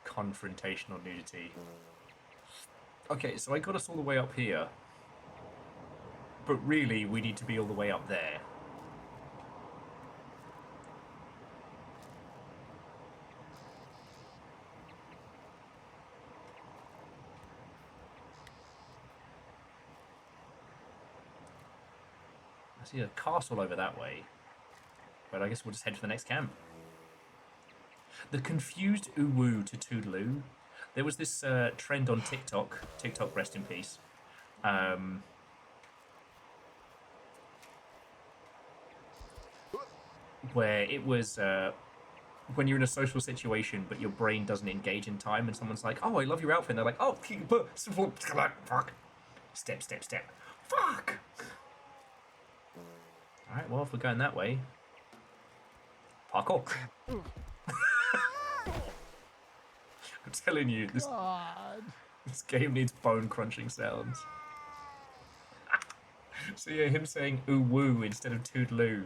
Confrontational nudity. Okay, so I got us all the way up here. But really, we need to be all the way up there. I see a castle over that way. But I guess we'll just head for the next camp. The confused uwu to toodaloo. There was this trend on TikTok. TikTok, rest in peace. Where it was when you're in a social situation, but your brain doesn't engage in time, and someone's like, "Oh, I love your outfit." And they're like, "Oh, fuck, step, step, step, fuck." All right, well, if we're going that way, parkour. I'm telling you, this game needs bone crunching sounds. So yeah, him saying "ooh woo" instead of "toodaloo."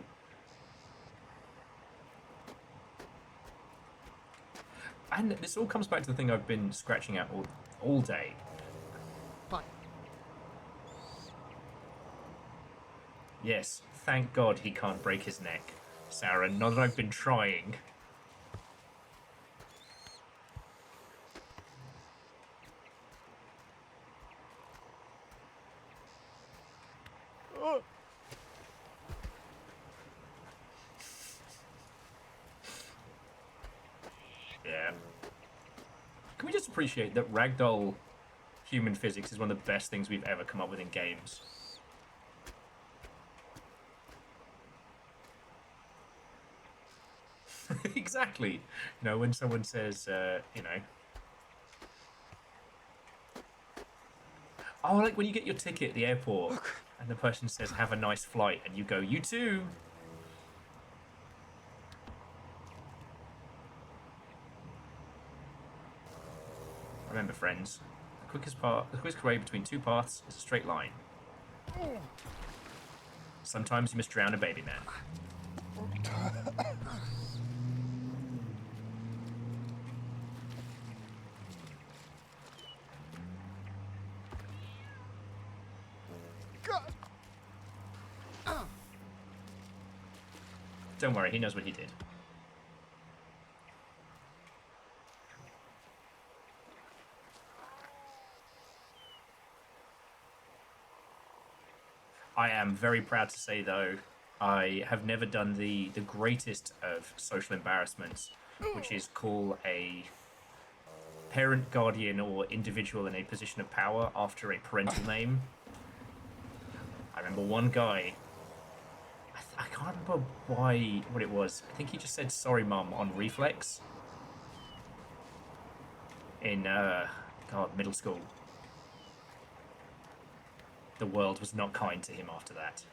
And this all comes back to the thing I've been scratching at all day. Fine. Yes, thank God he can't break his neck, Sarah, not that I've been trying. Yeah. Can we just appreciate that ragdoll human physics is one of the best things we've ever come up with in games? Exactly. You know, when someone says, you know... Oh, like when you get your ticket at the airport and the person says, "Have a nice flight," and you go, "You too." Remember, friends, the quickest way between two paths is a straight line. Sometimes you must drown a baby man. Don't worry, he knows what he did. I am very proud to say, though, I have never done the greatest of social embarrassments, which is call a parent, guardian, or individual in a position of power after a parental name. I remember one guy, I can't remember what it was. I think he just said "sorry, mum" on reflex in middle school. The world was not kind to him after that.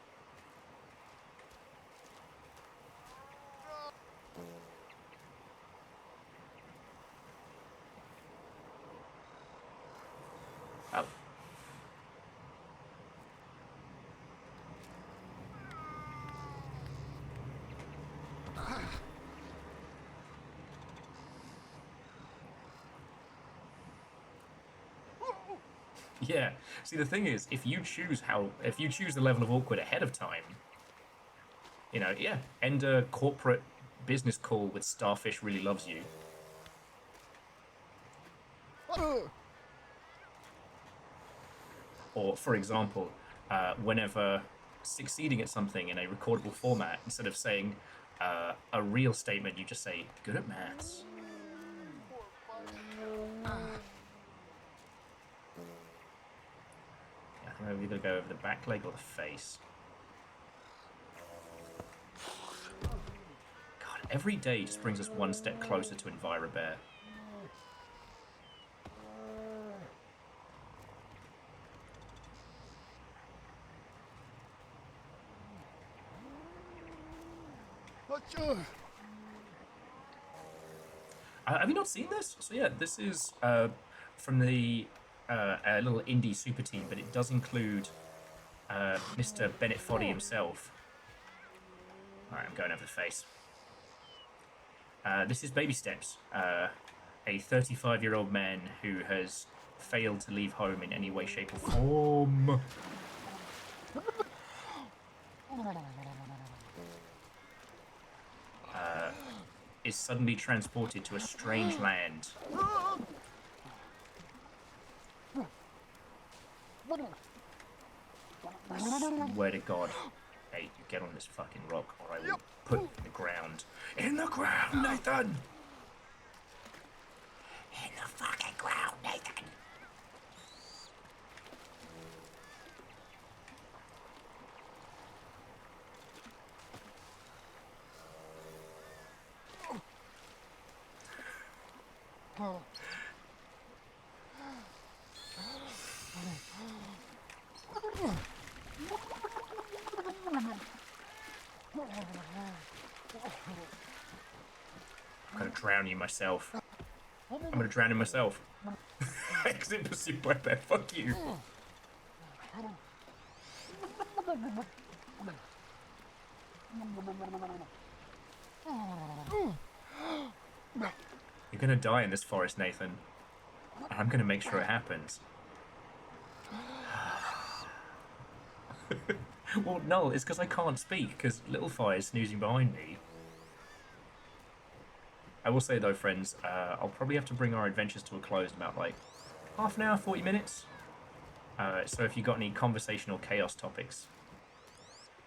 Oh. Yeah. See, the thing is, if you choose the level of awkward ahead of time, you know, yeah, end a corporate business call with Starfish really loves you. Or, for example, whenever succeeding at something in a recordable format, instead of saying a real statement, you just say, good at maths. Yeah, I think I'm either going to go over the back leg or the face. God, every day just brings us one step closer to EnviroBear. Have you not seen this? So yeah, this is from the a little indie super team, but it does include Mr. Bennett Foddy himself. Alright, I'm going over the face. This is Baby Steps, a 35-year-old man who has failed to leave home in any way, shape, or form. Is suddenly transported to a strange land. I swear to God. Hey, you get on this fucking rock or I will put you in the ground. In the ground, Nathan! In the fucking ground, Nathan. I'm gonna drown you myself. I'm gonna drown him myself. Exit pursued by bear. Fuck you. You're gonna die in this forest, Nathan. And I'm gonna make sure it happens. Well, no, it's because I can't speak, because Little Fire is snoozing behind me. I will say though, friends, I'll probably have to bring our adventures to a close in about like half an hour, 40 minutes. So if you've got any conversational chaos topics,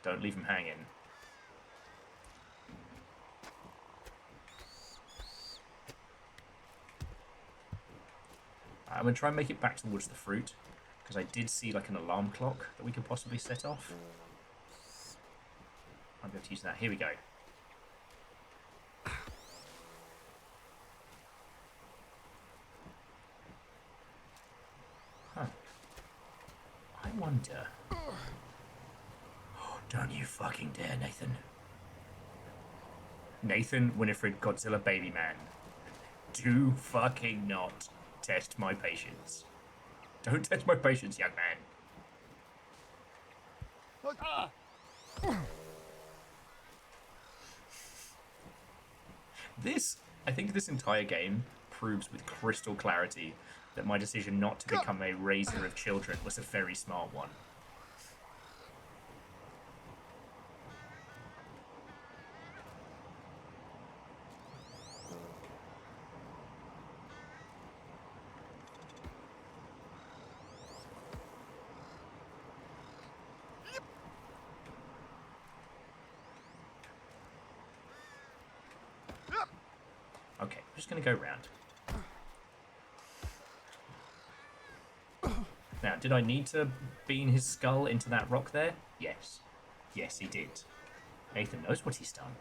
don't leave them hanging. I'm going to try and make it back towards the fruit, because I did see like an alarm clock that we could possibly set off. I'll be able to use that. Here we go. Huh. I wonder... Don't you fucking dare, Nathan. Nathan Winifred Godzilla Baby Man. Do fucking not test my patience. Don't test my patience, young man. I think this entire game proves with crystal clarity that my decision not to become a raiser of children was a very smart one. Okay, I'm just going to go round. Now, did I need to bean his skull into that rock there? Yes. Yes, he did. Nathan knows what he's done.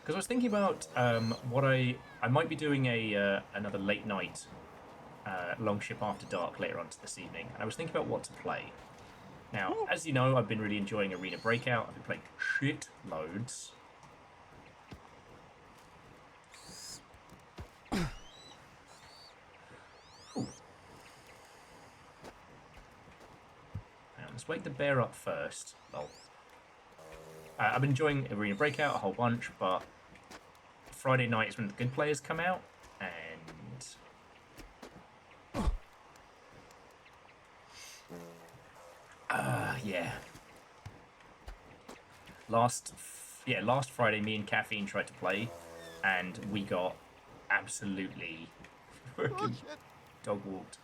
Because I was thinking about what I might be doing another late night Longship After Dark later on this evening, and I was thinking about what to play. Now, as you know, I've been really enjoying Arena Breakout. I've been playing shit loads. Let's wake the bear up first. Lol. I've been enjoying Arena Breakout a whole bunch, but Friday night is when the good players come out, and yeah. Last Friday, me and Caffeine tried to play, and we got absolutely fucking dog walked.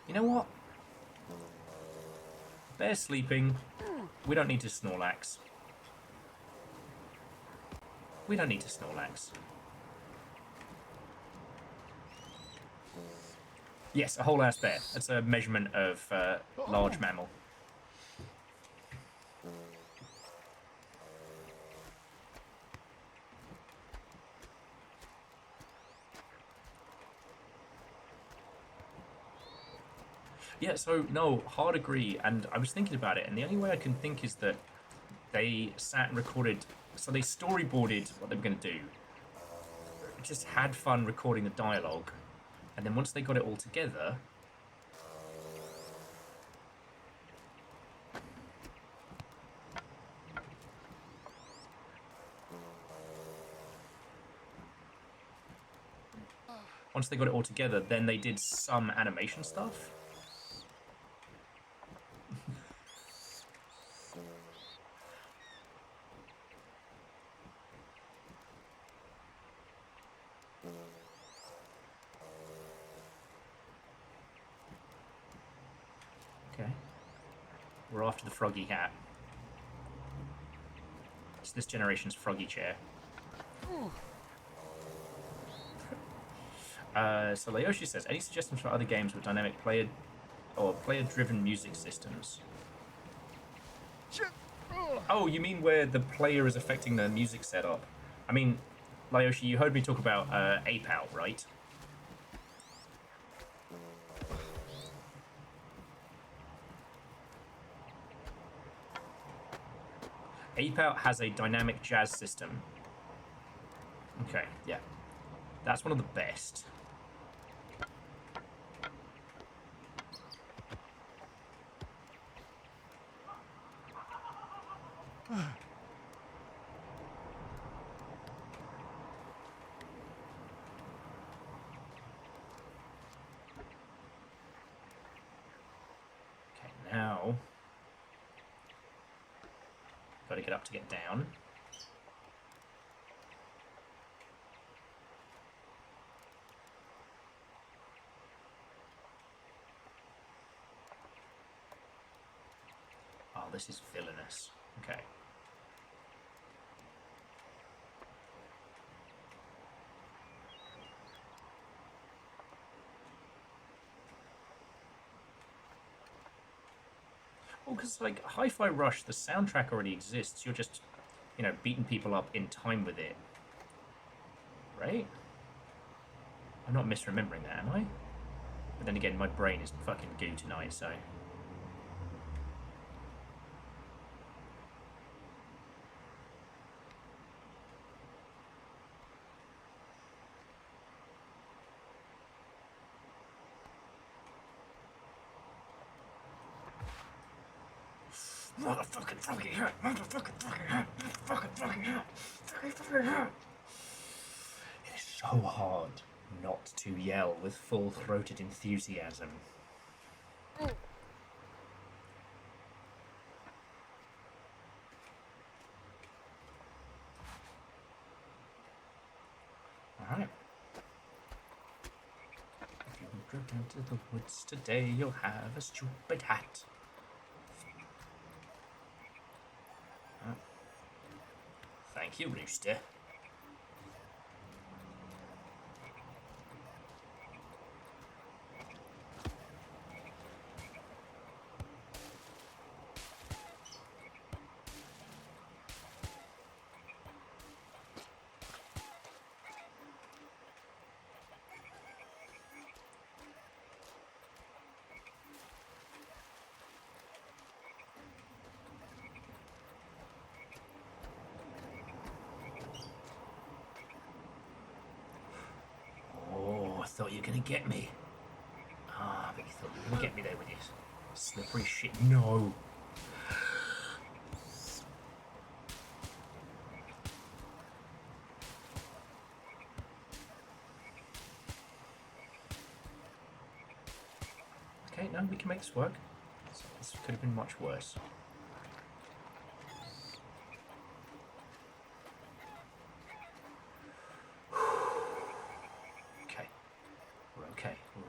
You know what? They're sleeping. We don't need to Snorlax. We don't need to Snorlax. Yes, a whole ass bear. That's a measurement of large mammal. Yeah, so no, hard agree. And I was thinking about it, and the only way I can think is that they sat and recorded. So they storyboarded what they were going to do. Just had fun recording the dialogue, and then once they got it all together. Once they got it all together, then they did some animation stuff. Okay. We're after the froggy hat. It's this generation's froggy chair. So Layoshi says, any suggestions for other games with dynamic player or player-driven music systems? Oh, you mean where the player is affecting the music setup? I mean, Layoshi, you heard me talk about APAL, right? APAL has a dynamic jazz system. Okay, yeah. That's one of the best. Okay, now... Gotta get up to get down. Oh, this is villainous. Okay. Well, because, like, Hi-Fi Rush, the soundtrack already exists. You're just, you know, beating people up in time with it. Right? I'm not misremembering that, am I? But then again, my brain is fucking goo tonight, so... Motherfucking fucking hat! Motherfucking fucking hat! Motherfucking fucking hat! Fucking hat! It is so hard not to yell with full-throated enthusiasm. Alright. If you wander into the woods today, you'll have a stupid hat. Thank you, Rooster. I thought you were gonna get me. Ah, but you thought you were gonna get me there with your slippery shit. No. Okay, no, we can make this work. This could have been much worse.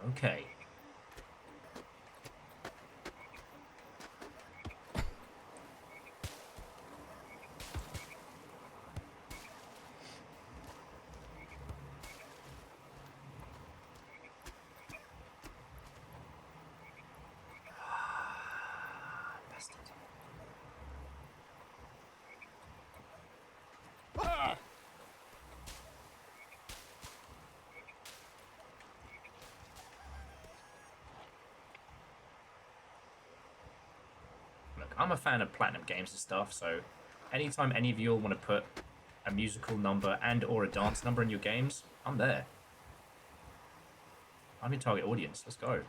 Okay. Look, I'm a fan of platinum games and stuff, so anytime any of you all want to put a musical number and or a dance number in your games, I'm there. I'm your target audience. Let's go.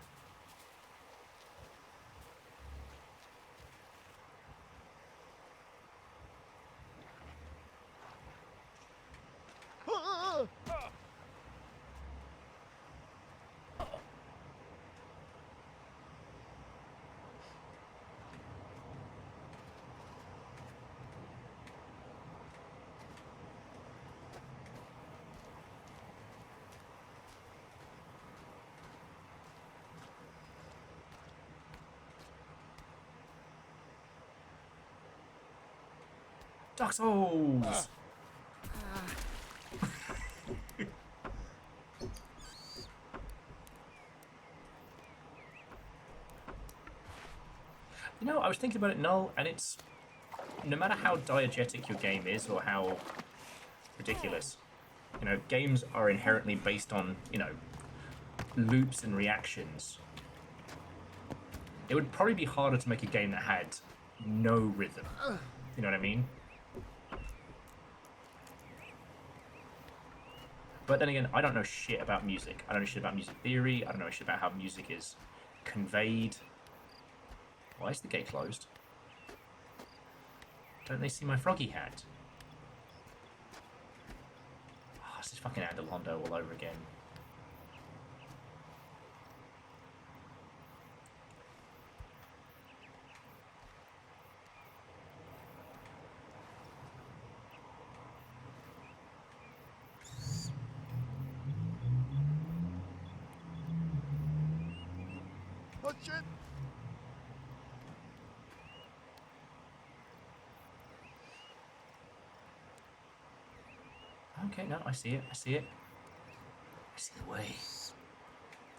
Dark Souls! You know, I was thinking about it, Null, and it's... No matter how diegetic your game is, or how ridiculous, you know, games are inherently based on, you know, loops and reactions. It would probably be harder to make a game that had no rhythm. You know what I mean? But then again, I don't know shit about music. I don't know shit about music theory. I don't know shit about how music is conveyed. Why is the gate closed? Don't they see my froggy hat? Oh, this is fucking Andalondo all over again. Oh, shit! Okay, no, I see it. I see it. I see the way.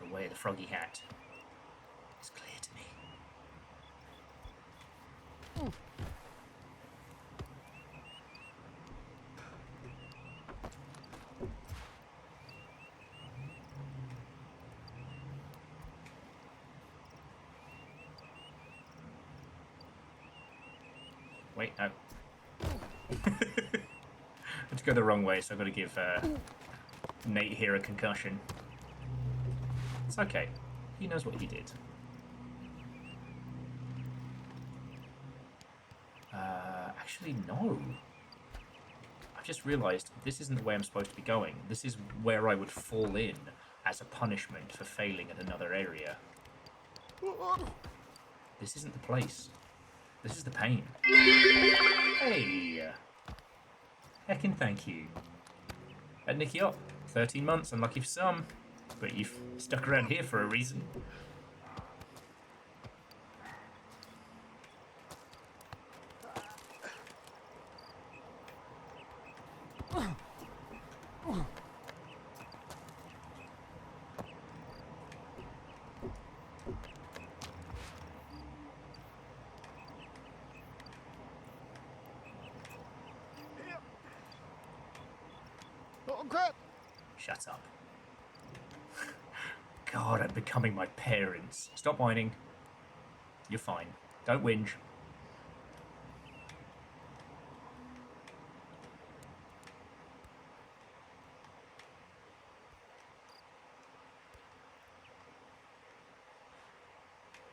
The way of the froggy hat is clear to me. Wait, no. Let's go the wrong way, so I've got to give Nate here a concussion. It's okay. He knows what he did. Actually, no. I've just realised this isn't the way I'm supposed to be going. This is where I would fall in as a punishment for failing at another area. This isn't the place. This is the pain. Hey! Heckin' thank you. And Nicky up. 13 months, unlucky for some. But you've stuck around here for a reason. Oh, crap! Shut up. God, I'm becoming my parents. Stop whining. You're fine. Don't whinge.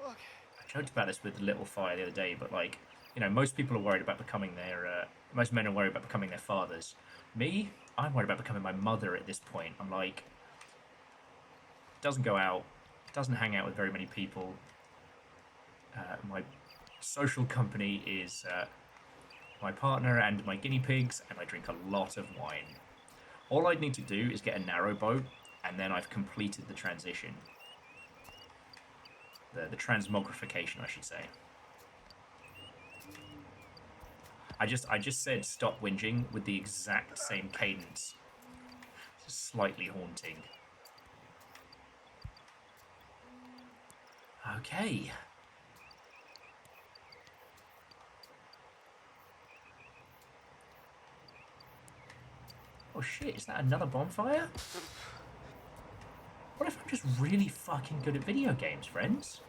Okay. I joked about this with Little Fire the other day, but like, you know, most people are worried about becoming their, most men are worried about becoming their fathers. Me, I'm worried about becoming my mother at this point. I'm like, doesn't go out, doesn't hang out with very many people. My social company is my partner and my guinea pigs, and I drink a lot of wine. All I'd need to do is get a narrowboat, and then I've completed the transition. the transmogrification, I should say. I just said stop whinging with the exact same cadence. Just slightly haunting. Okay. Oh shit, is that another bonfire? What if I'm just really fucking good at video games, friends?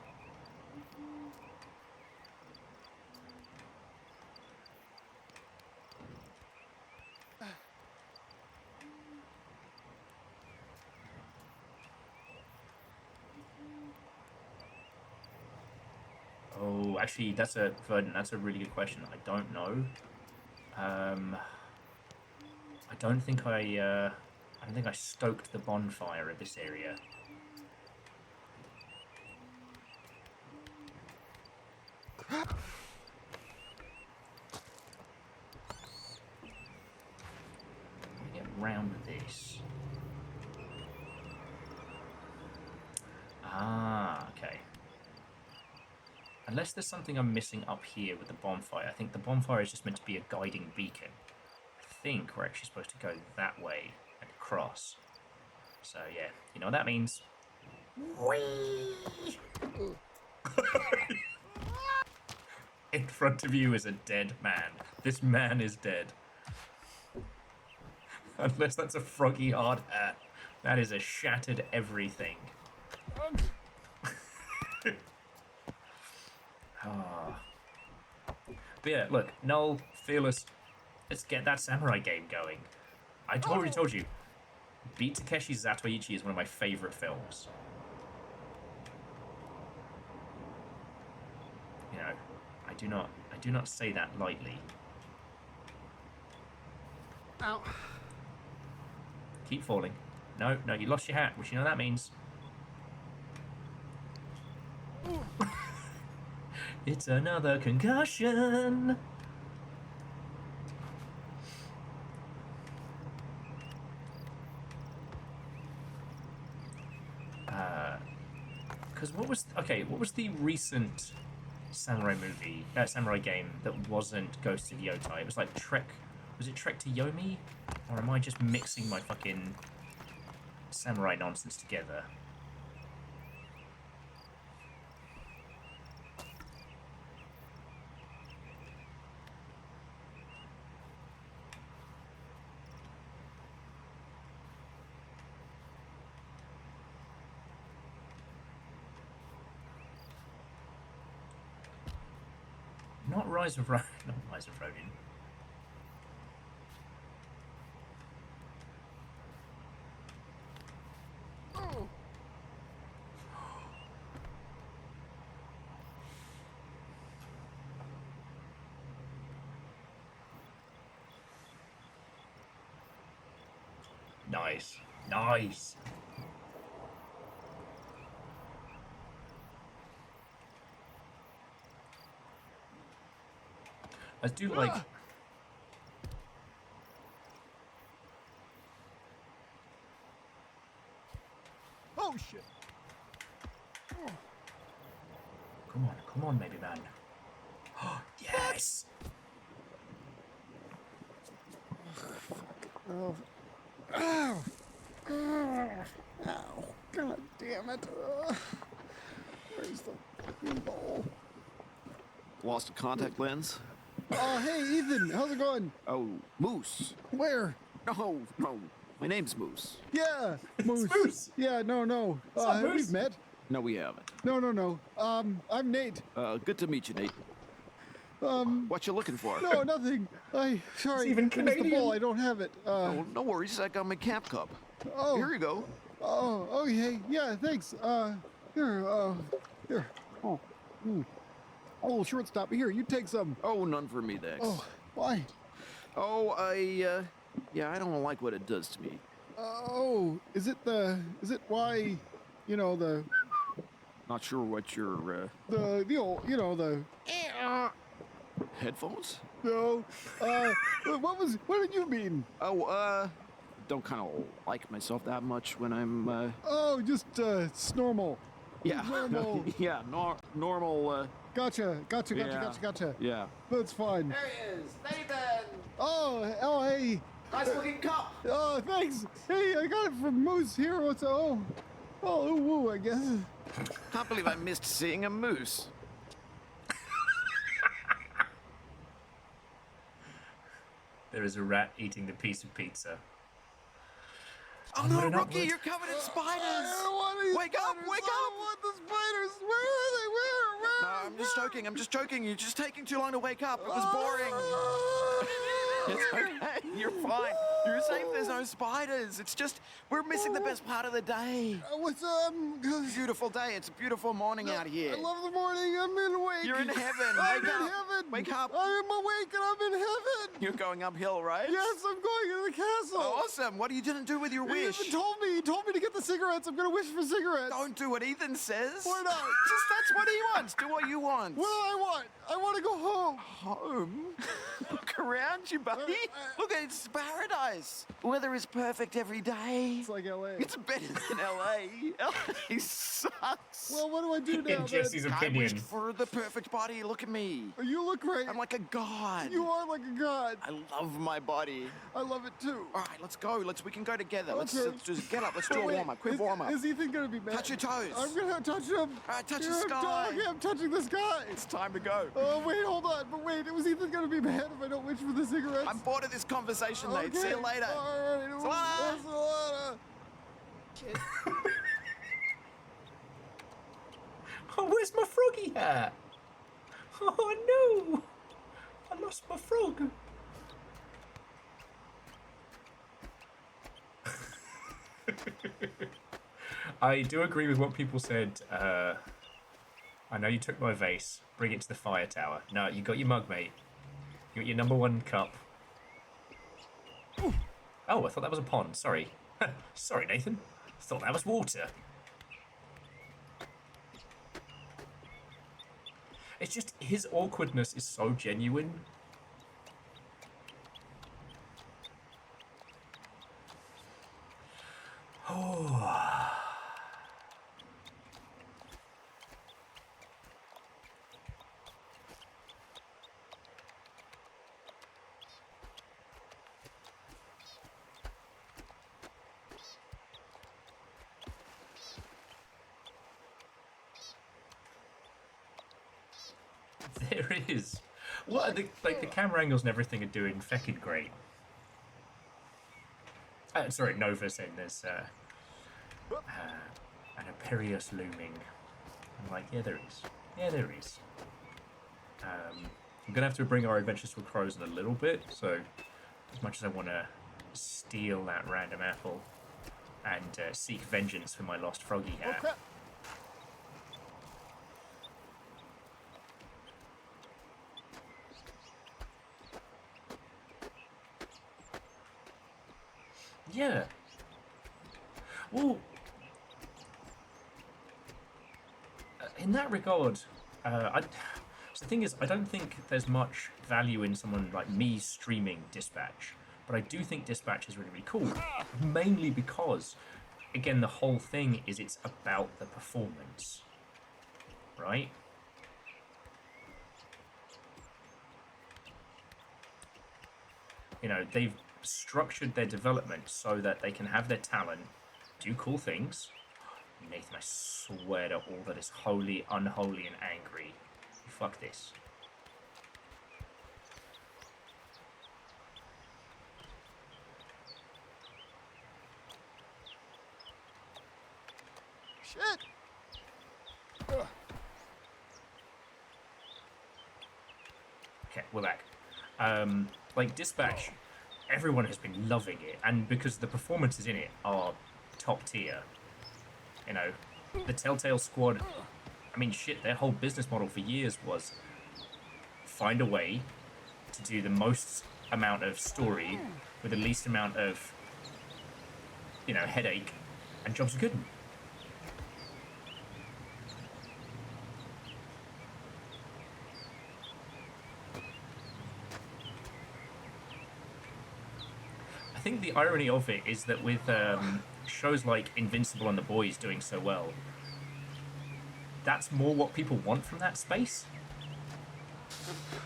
Oh, actually, that's a really good question. I don't know. I don't think I stoked the bonfire in this area. How do we get round this? Ah, okay. Unless there's something I'm missing up here with the bonfire. I think the bonfire is just meant to be a guiding beacon. I think we're actually supposed to go that way and across. So yeah, you know what that means. Whee! In front of you is a dead man. This man is dead. Unless that's a froggy hard hat. That is a shattered everything. But yeah, look, Noel, Fearless, let's get that samurai game going. I already told you, Beat Takeshi Zatoichi is one of my favorite films. You know, I do not say that lightly. Ow. Keep falling. No, you lost your hat, which you know that means. It's another concussion. Because what was the recent samurai game that wasn't Ghost of Yotai? It was like Trek. Was it Trek to Yomi? Or am I just mixing my fucking samurai nonsense together? Not Rise of Ronin. Not Rise of Ronin. Nice. Nice. I do like... Oh shit. Come on, maybe man. Yes! Oh. Ow. Ow. God damn it. Where's the fucking ball? Lost a contact lens? Oh, hey, Ethan. How's it going? Oh, Moose. Where? No. My name's Moose. Yeah, Moose. Moose. Yeah, no. up, Moose? We've met. No, we haven't. No. I'm Nate. Good to meet you, Nate. What you looking for? No, nothing. Sorry. even It's the Canadian. ball. I don't have it. Oh, no worries. I got my camp cup. Oh. Here you go. Oh, okay. Yeah, thanks. Here. Oh. Oh, shortstop. Here, you take some. Oh, none for me, thanks. Oh, why? Oh, I don't like what it does to me. Oh, is it why, the Not sure what your, old, headphones? no, what did you mean? Oh, don't kind of like myself that much when I'm, Oh, just, it's normal. Yeah. Normal. Yeah, normal. Gotcha. Yeah. Yeah. That's fine. There he is, Nathan. Oh, hey. Nice looking cup. Oh, thanks. Hey, I got it from Moose here. What's woo, I guess. Can't believe I missed seeing a moose. There is a rat eating the piece of pizza. Oh no, Rookie, you're covered in spiders. I don't want these Wake up, spiders. wake I up. don't want the spiders. Where are they? Where? No, I'm just joking. You're just taking too long to wake up. It was boring. It's okay. You're fine. You're safe. There's no spiders. It's just we're missing the best part of the day. What's Beautiful day. It's a beautiful morning out here. I love the morning. I'm in awake. You're in heaven. I'm Wake in up. heaven. Wake up. I am awake and I'm in heaven. You're going uphill, right? Yes, I'm going to the castle. Oh, awesome. What are you gonna do with your wish? Ethan told me. He told me to get the cigarettes. I'm gonna wish for cigarettes. Don't do what Ethan says. Why not? Just that's what he wants. Do what you want. What do I want? I want to go home. Home? Look around you, buddy. Look, it's paradise. Weather is perfect every day. It's like LA. It's better than LA. LA sucks. Well, what do I do now? In Jesse's man? I opinion. wished for the perfect body. Look at me. You look great. I'm like a god. You are like a god. I love my body. I love it too. All right, let's go. We can go together. Let's Okay. just get up. Let's do a Wait, warm up. Quick warm up. Is Ethan gonna be mad? Touch your toes. I'm gonna touch him. All right, touch the sky. Okay, I'm touching the sky. It's time to go. Oh wait, hold on. But wait, was Ethan gonna be mad if I don't wish for the cigarettes? I'm bored of this conversation, mate. See you later. All right. Salada. Oh, where's my froggy hat? Oh no! I lost my frog. I do agree with what people said. I know you took my vase. Bring it to the fire tower. No, you got your mug, mate. You got your #1 cup. Ooh. Oh, I thought that was a pond. Sorry. Sorry, Nathan. I thought that was water. It's just his awkwardness is so genuine. Oh. There it is. What are the camera angles and everything are doing feckin' great. Sorry, Nova saying there's an Imperious looming. I'm like, yeah, there is. Yeah, there is. I'm gonna have to bring our adventures with crows in a little bit. So, as much as I want to steal that random apple and seek vengeance for my lost froggy hat. Oh, crap. Yeah. Well, in that regard, so the thing is, I don't think there's much value in someone like me streaming Dispatch, but I do think Dispatch is really, really cool, mainly because, again, the whole thing is it's about the performance, right? You know, they've structured their development so that they can have their talent, do cool things. Nathan, I swear to all that is holy, unholy, and angry. Fuck this. Shit. Okay, we're back. Like Dispatch, everyone has been loving it, and because the performances in it are top tier. You know, the Telltale Squad, I mean, shit, their whole business model for years was find a way to do the most amount of story with the least amount of, you know, headache, and jobs are good. I think the irony of it is that with shows like Invincible and The Boys doing so well, that's more what people want from that space.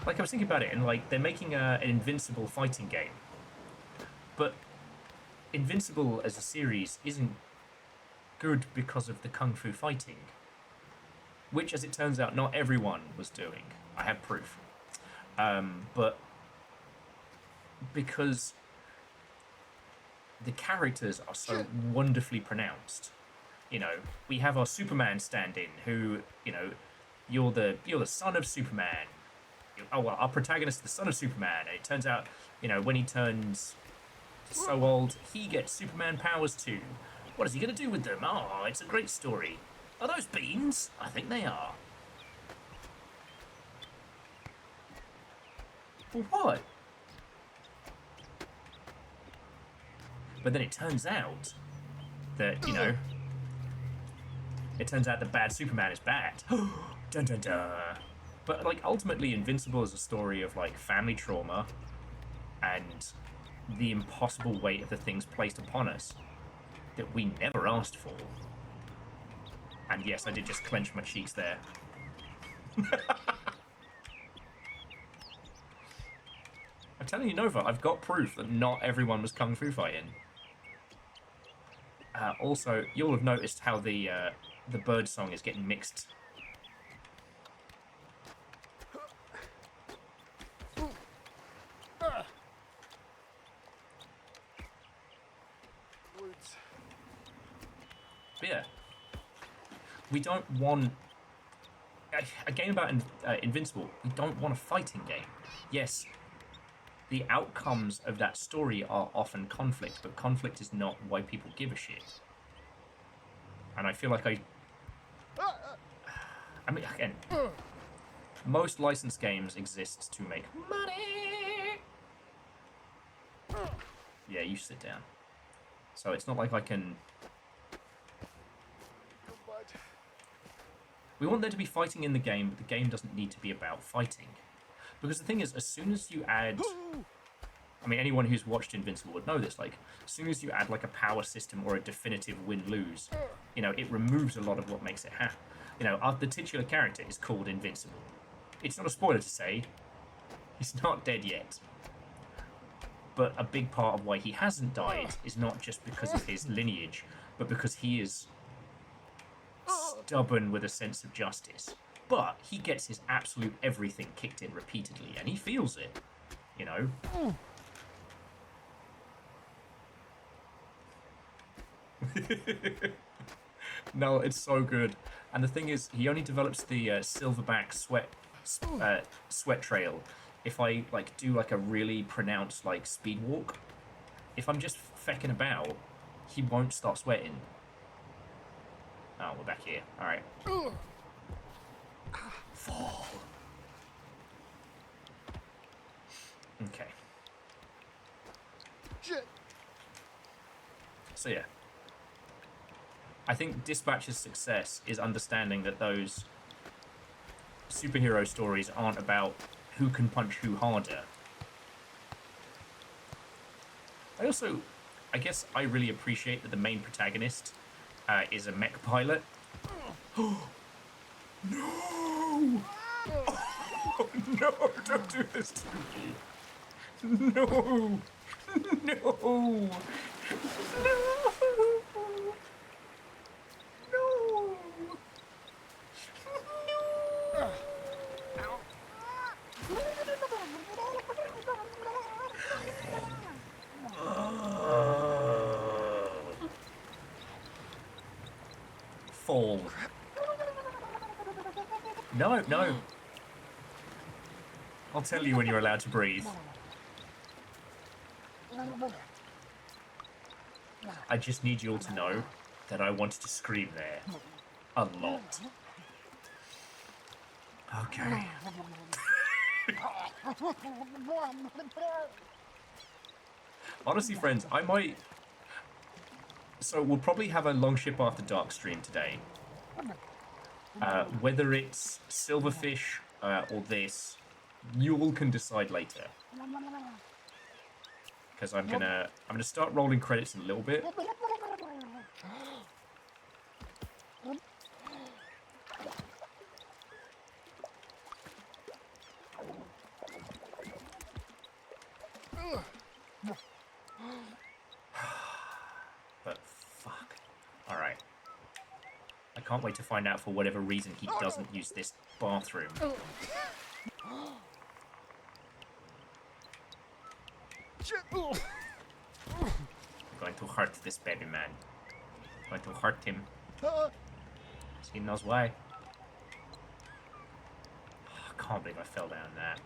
Like, I was thinking about it, and like, they're making an Invincible fighting game. But Invincible as a series isn't good because of the kung fu fighting. Which, as it turns out, not everyone was doing. I have proof. But because the characters are so wonderfully pronounced. You know, we have our Superman stand-in who, you know, you're the son of Superman. Oh, well, our protagonist is the son of Superman, and it turns out, you know, when he turns so old, he gets Superman powers too. What is he going to do with them? Oh, it's a great story. Are those beans? I think they are. Well, what? But then it turns out that, you know, it turns out that bad Superman is bad. Dun dun dun. But, like, ultimately, Invincible is a story of, like, family trauma and the impossible weight of the things placed upon us that we never asked for. And yes, I did just clench my cheeks there. I'm telling you, Nova, I've got proof that not everyone was kung fu fighting. Also, you'll have noticed how the bird song is getting mixed. But yeah, we don't want a game about Invincible. We don't want a fighting game. Yes, the outcomes of that story are often conflict, but conflict is not why people give a shit. And I feel like I mean, again, most licensed games exist to make money. Yeah, you sit down. So it's not like I can... We want there to be fighting in the game, but the game doesn't need to be about fighting. Because the thing is, as soon as you add... I mean, anyone who's watched Invincible would know this. Like, as soon as you add, like, a power system or a definitive win-lose, you know, it removes a lot of what makes it happen. You know, the titular character is called Invincible. It's not a spoiler to say, he's not dead yet. But a big part of why he hasn't died is not just because of his lineage, but because he is stubborn with a sense of justice. But he gets his absolute everything kicked in repeatedly, and he feels it, you know? No, it's so good. And the thing is, he only develops the silverback sweat trail if I like do like a really pronounced like speed walk. If I'm just fecking about, he won't start sweating. Oh, we're back here. All right. Fall. Okay. Shit. So yeah. I think Dispatch's success is understanding that those superhero stories aren't about who can punch who harder. I guess I really appreciate that the main protagonist is a mech pilot. No! Oh, no, don't do this to me. No! No! No! Fall. No, no. I'll tell you when you're allowed to breathe. I just need you all to know that I wanted to scream there. A lot. Okay. Honestly, friends, I might... So we'll probably have a Long Ship After Dark stream today. Whether it's Silverfish or this, you all can decide later. Because I'm gonna start rolling credits in a little bit. can't wait to find out for whatever reason he doesn't use this bathroom. I'm going to hurt this baby man. I'm going to hurt him. He knows why. I can't believe I fell down that.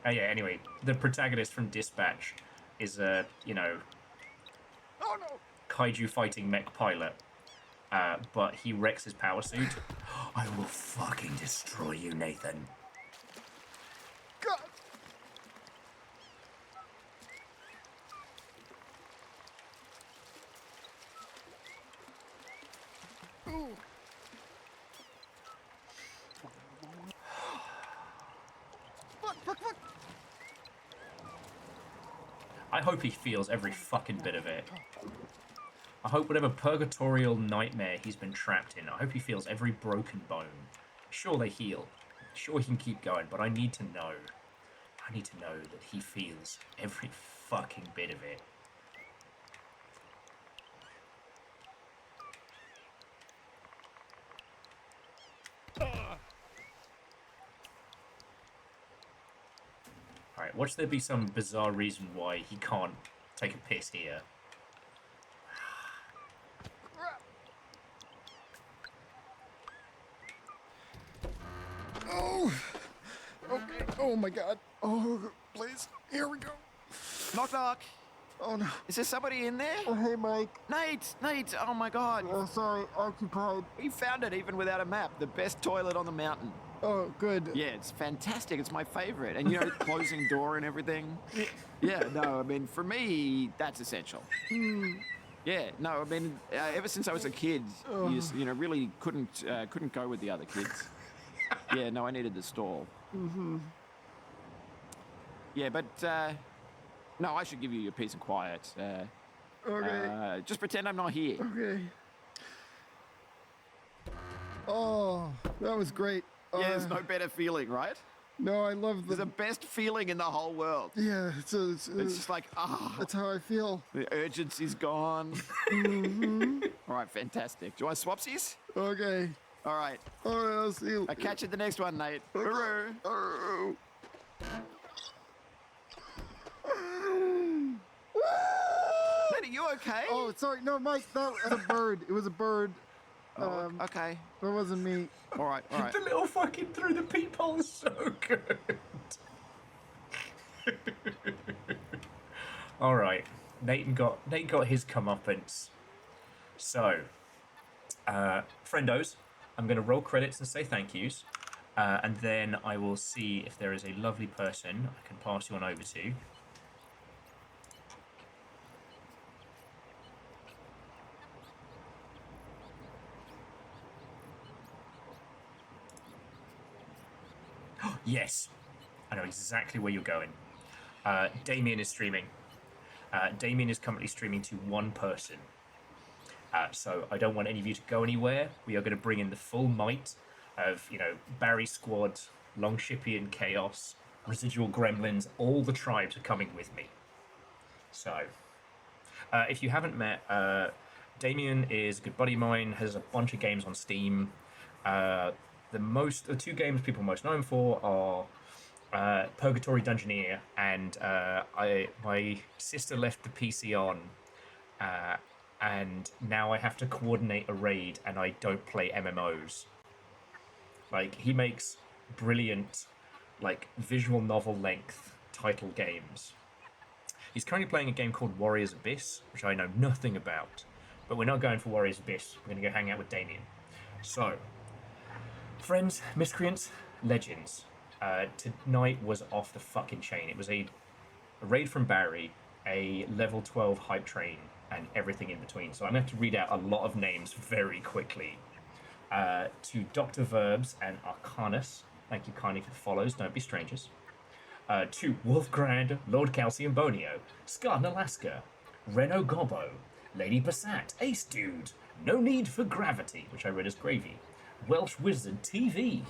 Oh yeah, anyway, the protagonist from Dispatch is a, kaiju fighting mech pilot. But he wrecks his power suit. I will fucking destroy you, Nathan. God. Fuck. I hope he feels every fucking bit of it. I hope whatever purgatorial nightmare he's been trapped in, I hope he feels every broken bone. Sure, they heal. Sure, he can keep going, but I need to know. I need to know that he feels every fucking bit of it. Alright, watch there be some bizarre reason why he can't take a piss here. Oh. Okay. Oh my God. Oh, please. Here we go. Knock, knock. Oh no. Is there somebody in there? Oh, hey, Mike. Nate, oh my God. Sorry, occupied. We found it even without a map. The best toilet on the mountain. Oh, good. Yeah, it's fantastic. It's my favorite. And, closing door and everything. Yeah, no, I mean, for me, that's essential. Yeah, no, I mean, ever since I was a kid, really couldn't go with the other kids. Yeah, no, I needed the stall. Yeah, but, no, I should give you your peace and quiet. Okay. Just pretend I'm not here. Okay. Oh, that was great. Yeah, there's no better feeling, right? No, I love It's the best feeling in the whole world. Yeah, it's just like, that's how I feel. The urgency's gone. All right, fantastic. Do you want swapsies? Okay. All right. I'll see you. I'll catch you the next one, Nate. Hooroo. Oh. Nate, are you okay? Oh, sorry. No, Mike, that was a bird. It was a bird. Okay. That wasn't me. All right. The little fucking through the peephole is so good. All right, Nate got his comeuppance. So, friendos, I'm going to roll credits and say thank yous, and then I will see if there is a lovely person I can pass you on over to. Yes, I know exactly where you're going. Damien is streaming. Damien is currently streaming to one person. So I don't want any of you to go anywhere. We are going to bring in the full might of, Barry Squad, Longshipian Chaos, Residual Gremlins. All the tribes are coming with me. So, if you haven't met, Damien is a good buddy of mine, has a bunch of games on Steam. The two games people are most known for are Purgatory Dungeoneer and my sister left the PC on, and now I have to coordinate a raid and I don't play MMOs. Like, he makes brilliant, visual novel length title games. He's currently playing a game called Warriors Abyss, which I know nothing about, but we're not going for Warriors Abyss. We're going to go hang out with Damien. So, friends, miscreants, legends. Tonight was off the fucking chain. It was a raid from Barry, a level 12 hype train, and everything in between. So I'm going to have to read out a lot of names very quickly. To Dr. Verbs and Arcanus, thank you kindly for the follows, don't be strangers. To Wolfgrand, Lord Calcium Bonio, Scarden Alaska, Reno Gobbo, Lady Passat, Ace Dude, No Need for Gravity, which I read as Gravy, Welsh Wizard TV,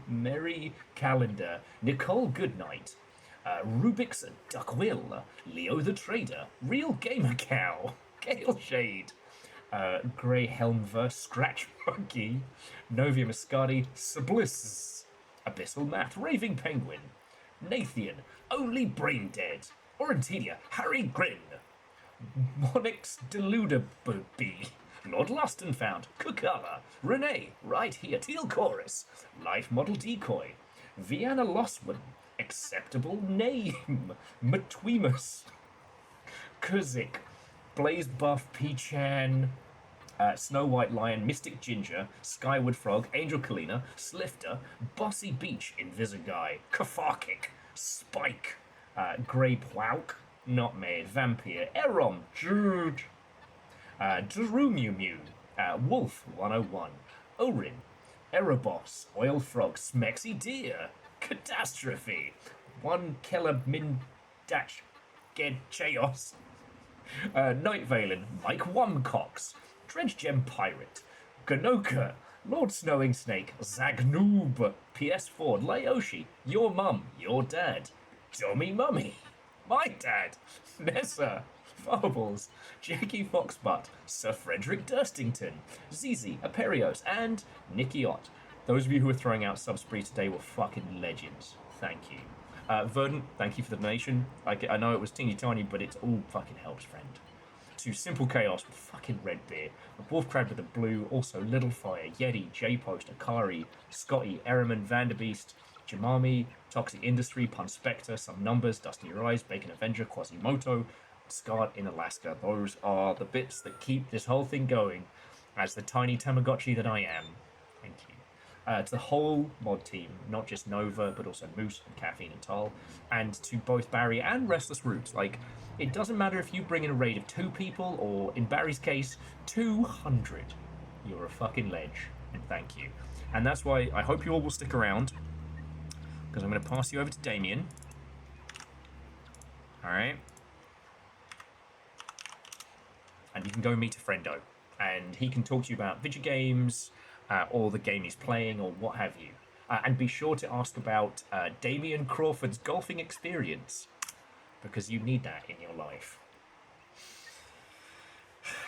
Merry Calendar, Nicole Goodnight, Rubik's Duckwill, Leo the Trader, Real Gamer Cow, Gale Shade, Grey Helmver, Scratch Monkey, Novia Muscati, Subliss, Abyssal Matt, Raving Penguin, Nathan, Only Brain Dead, Orentilia, Harry Grin, Monix Deludabby, Lord Lost and Found, Kukala, Renee, Right Here, Teal Chorus, Life Model Decoy, Vienna Losman, Acceptable Name, Matweemus, Kuzik, Blaze Buff, P-Chan, Snow White Lion, Mystic Ginger, Skyward Frog, Angel Kalina, Slifter, Bossy Beach, Invisiguy, Kafarkic, Spike, Grey Plouk, Not Made, Vampire, Erom, Jude, Drew Mew Mew, Wolf 101, Orin, Erebos, Oil Frog, Smexy Deer, Catastrophe, One Keller Min Dash Ged Chaos, Night Valen, Mike Wumcox, Dredge Gem Pirate, Ganoka, Lord Snowing Snake, Zagnoob, PS Ford, Laoshi, Your Mum, Your Dad, Dummy Mummy, My Dad, Nessa, Farbles, Jackie Foxbutt, Sir Frederick Durstington, Zizi, Aperios, and Nicky Ott. Those of you who are throwing out subspree today were fucking legends. Thank you. Verdant, thank you for the donation. I know it was teeny tiny, but it all fucking helps, friend. To Simple Chaos with fucking red beer, the Wolfcrab with the blue, also Little Fire, Yeti, J-Post, Akari, Scotty, Eriman, Vanderbeast, Jamami, Toxic Industry, Pun Spectre, Some Numbers, Dusty Your Eyes, Bacon Avenger, Quasimoto, Scarred in Alaska. Those are the bits that keep this whole thing going as the tiny Tamagotchi that I am. Thank you. To the whole mod team, not just Nova, but also Moose and Caffeine and Tal, and to both Barry and Restless Roots. Like, it doesn't matter if you bring in a raid of 2 people, or in Barry's case, 200. You're a fucking ledge, and thank you. And that's why I hope you all will stick around, because I'm going to pass you over to Damien. Alright? And you can go meet a friendo, and he can talk to you about video games, or the game he's playing, or what have you. And be sure to ask about Damian Crawford's golfing experience, because you need that in your life.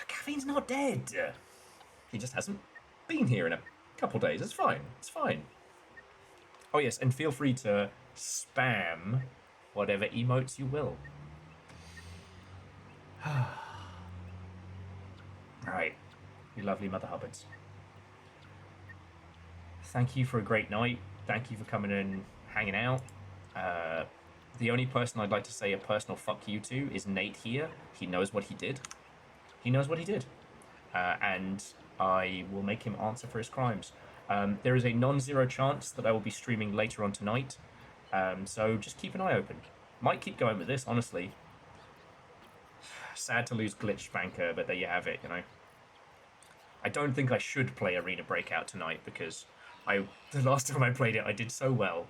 Caffeine's not dead. He just hasn't been here in a couple days. It's fine. It's fine. Oh yes, and feel free to spam whatever emotes you will. Right, you lovely Mother Hubbards. Thank you for a great night. Thank you for coming and hanging out. The only person I'd like to say a personal fuck you to is Nate here. He knows what he did. He knows what he did. And I will make him answer for his crimes. There is a non-zero chance that I will be streaming later on tonight. So just keep an eye open. Might keep going with this, honestly. Sad to lose Glitch Spanker, but there you have it, you know. I don't think I should play Arena Breakout tonight because the last time I played it, I did so well.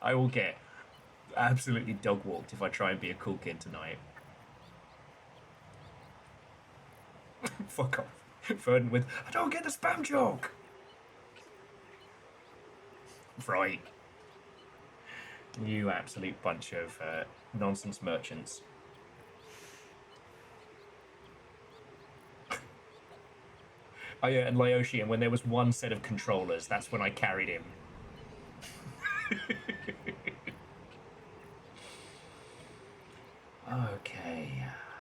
I will get absolutely dog walked if I try and be a cool kid tonight. Fuck off. Ferdinand with, I don't get the spam joke. Right. You absolute bunch of nonsense merchants. Oh yeah, and Laoshi, and when there was one set of controllers, that's when I carried him.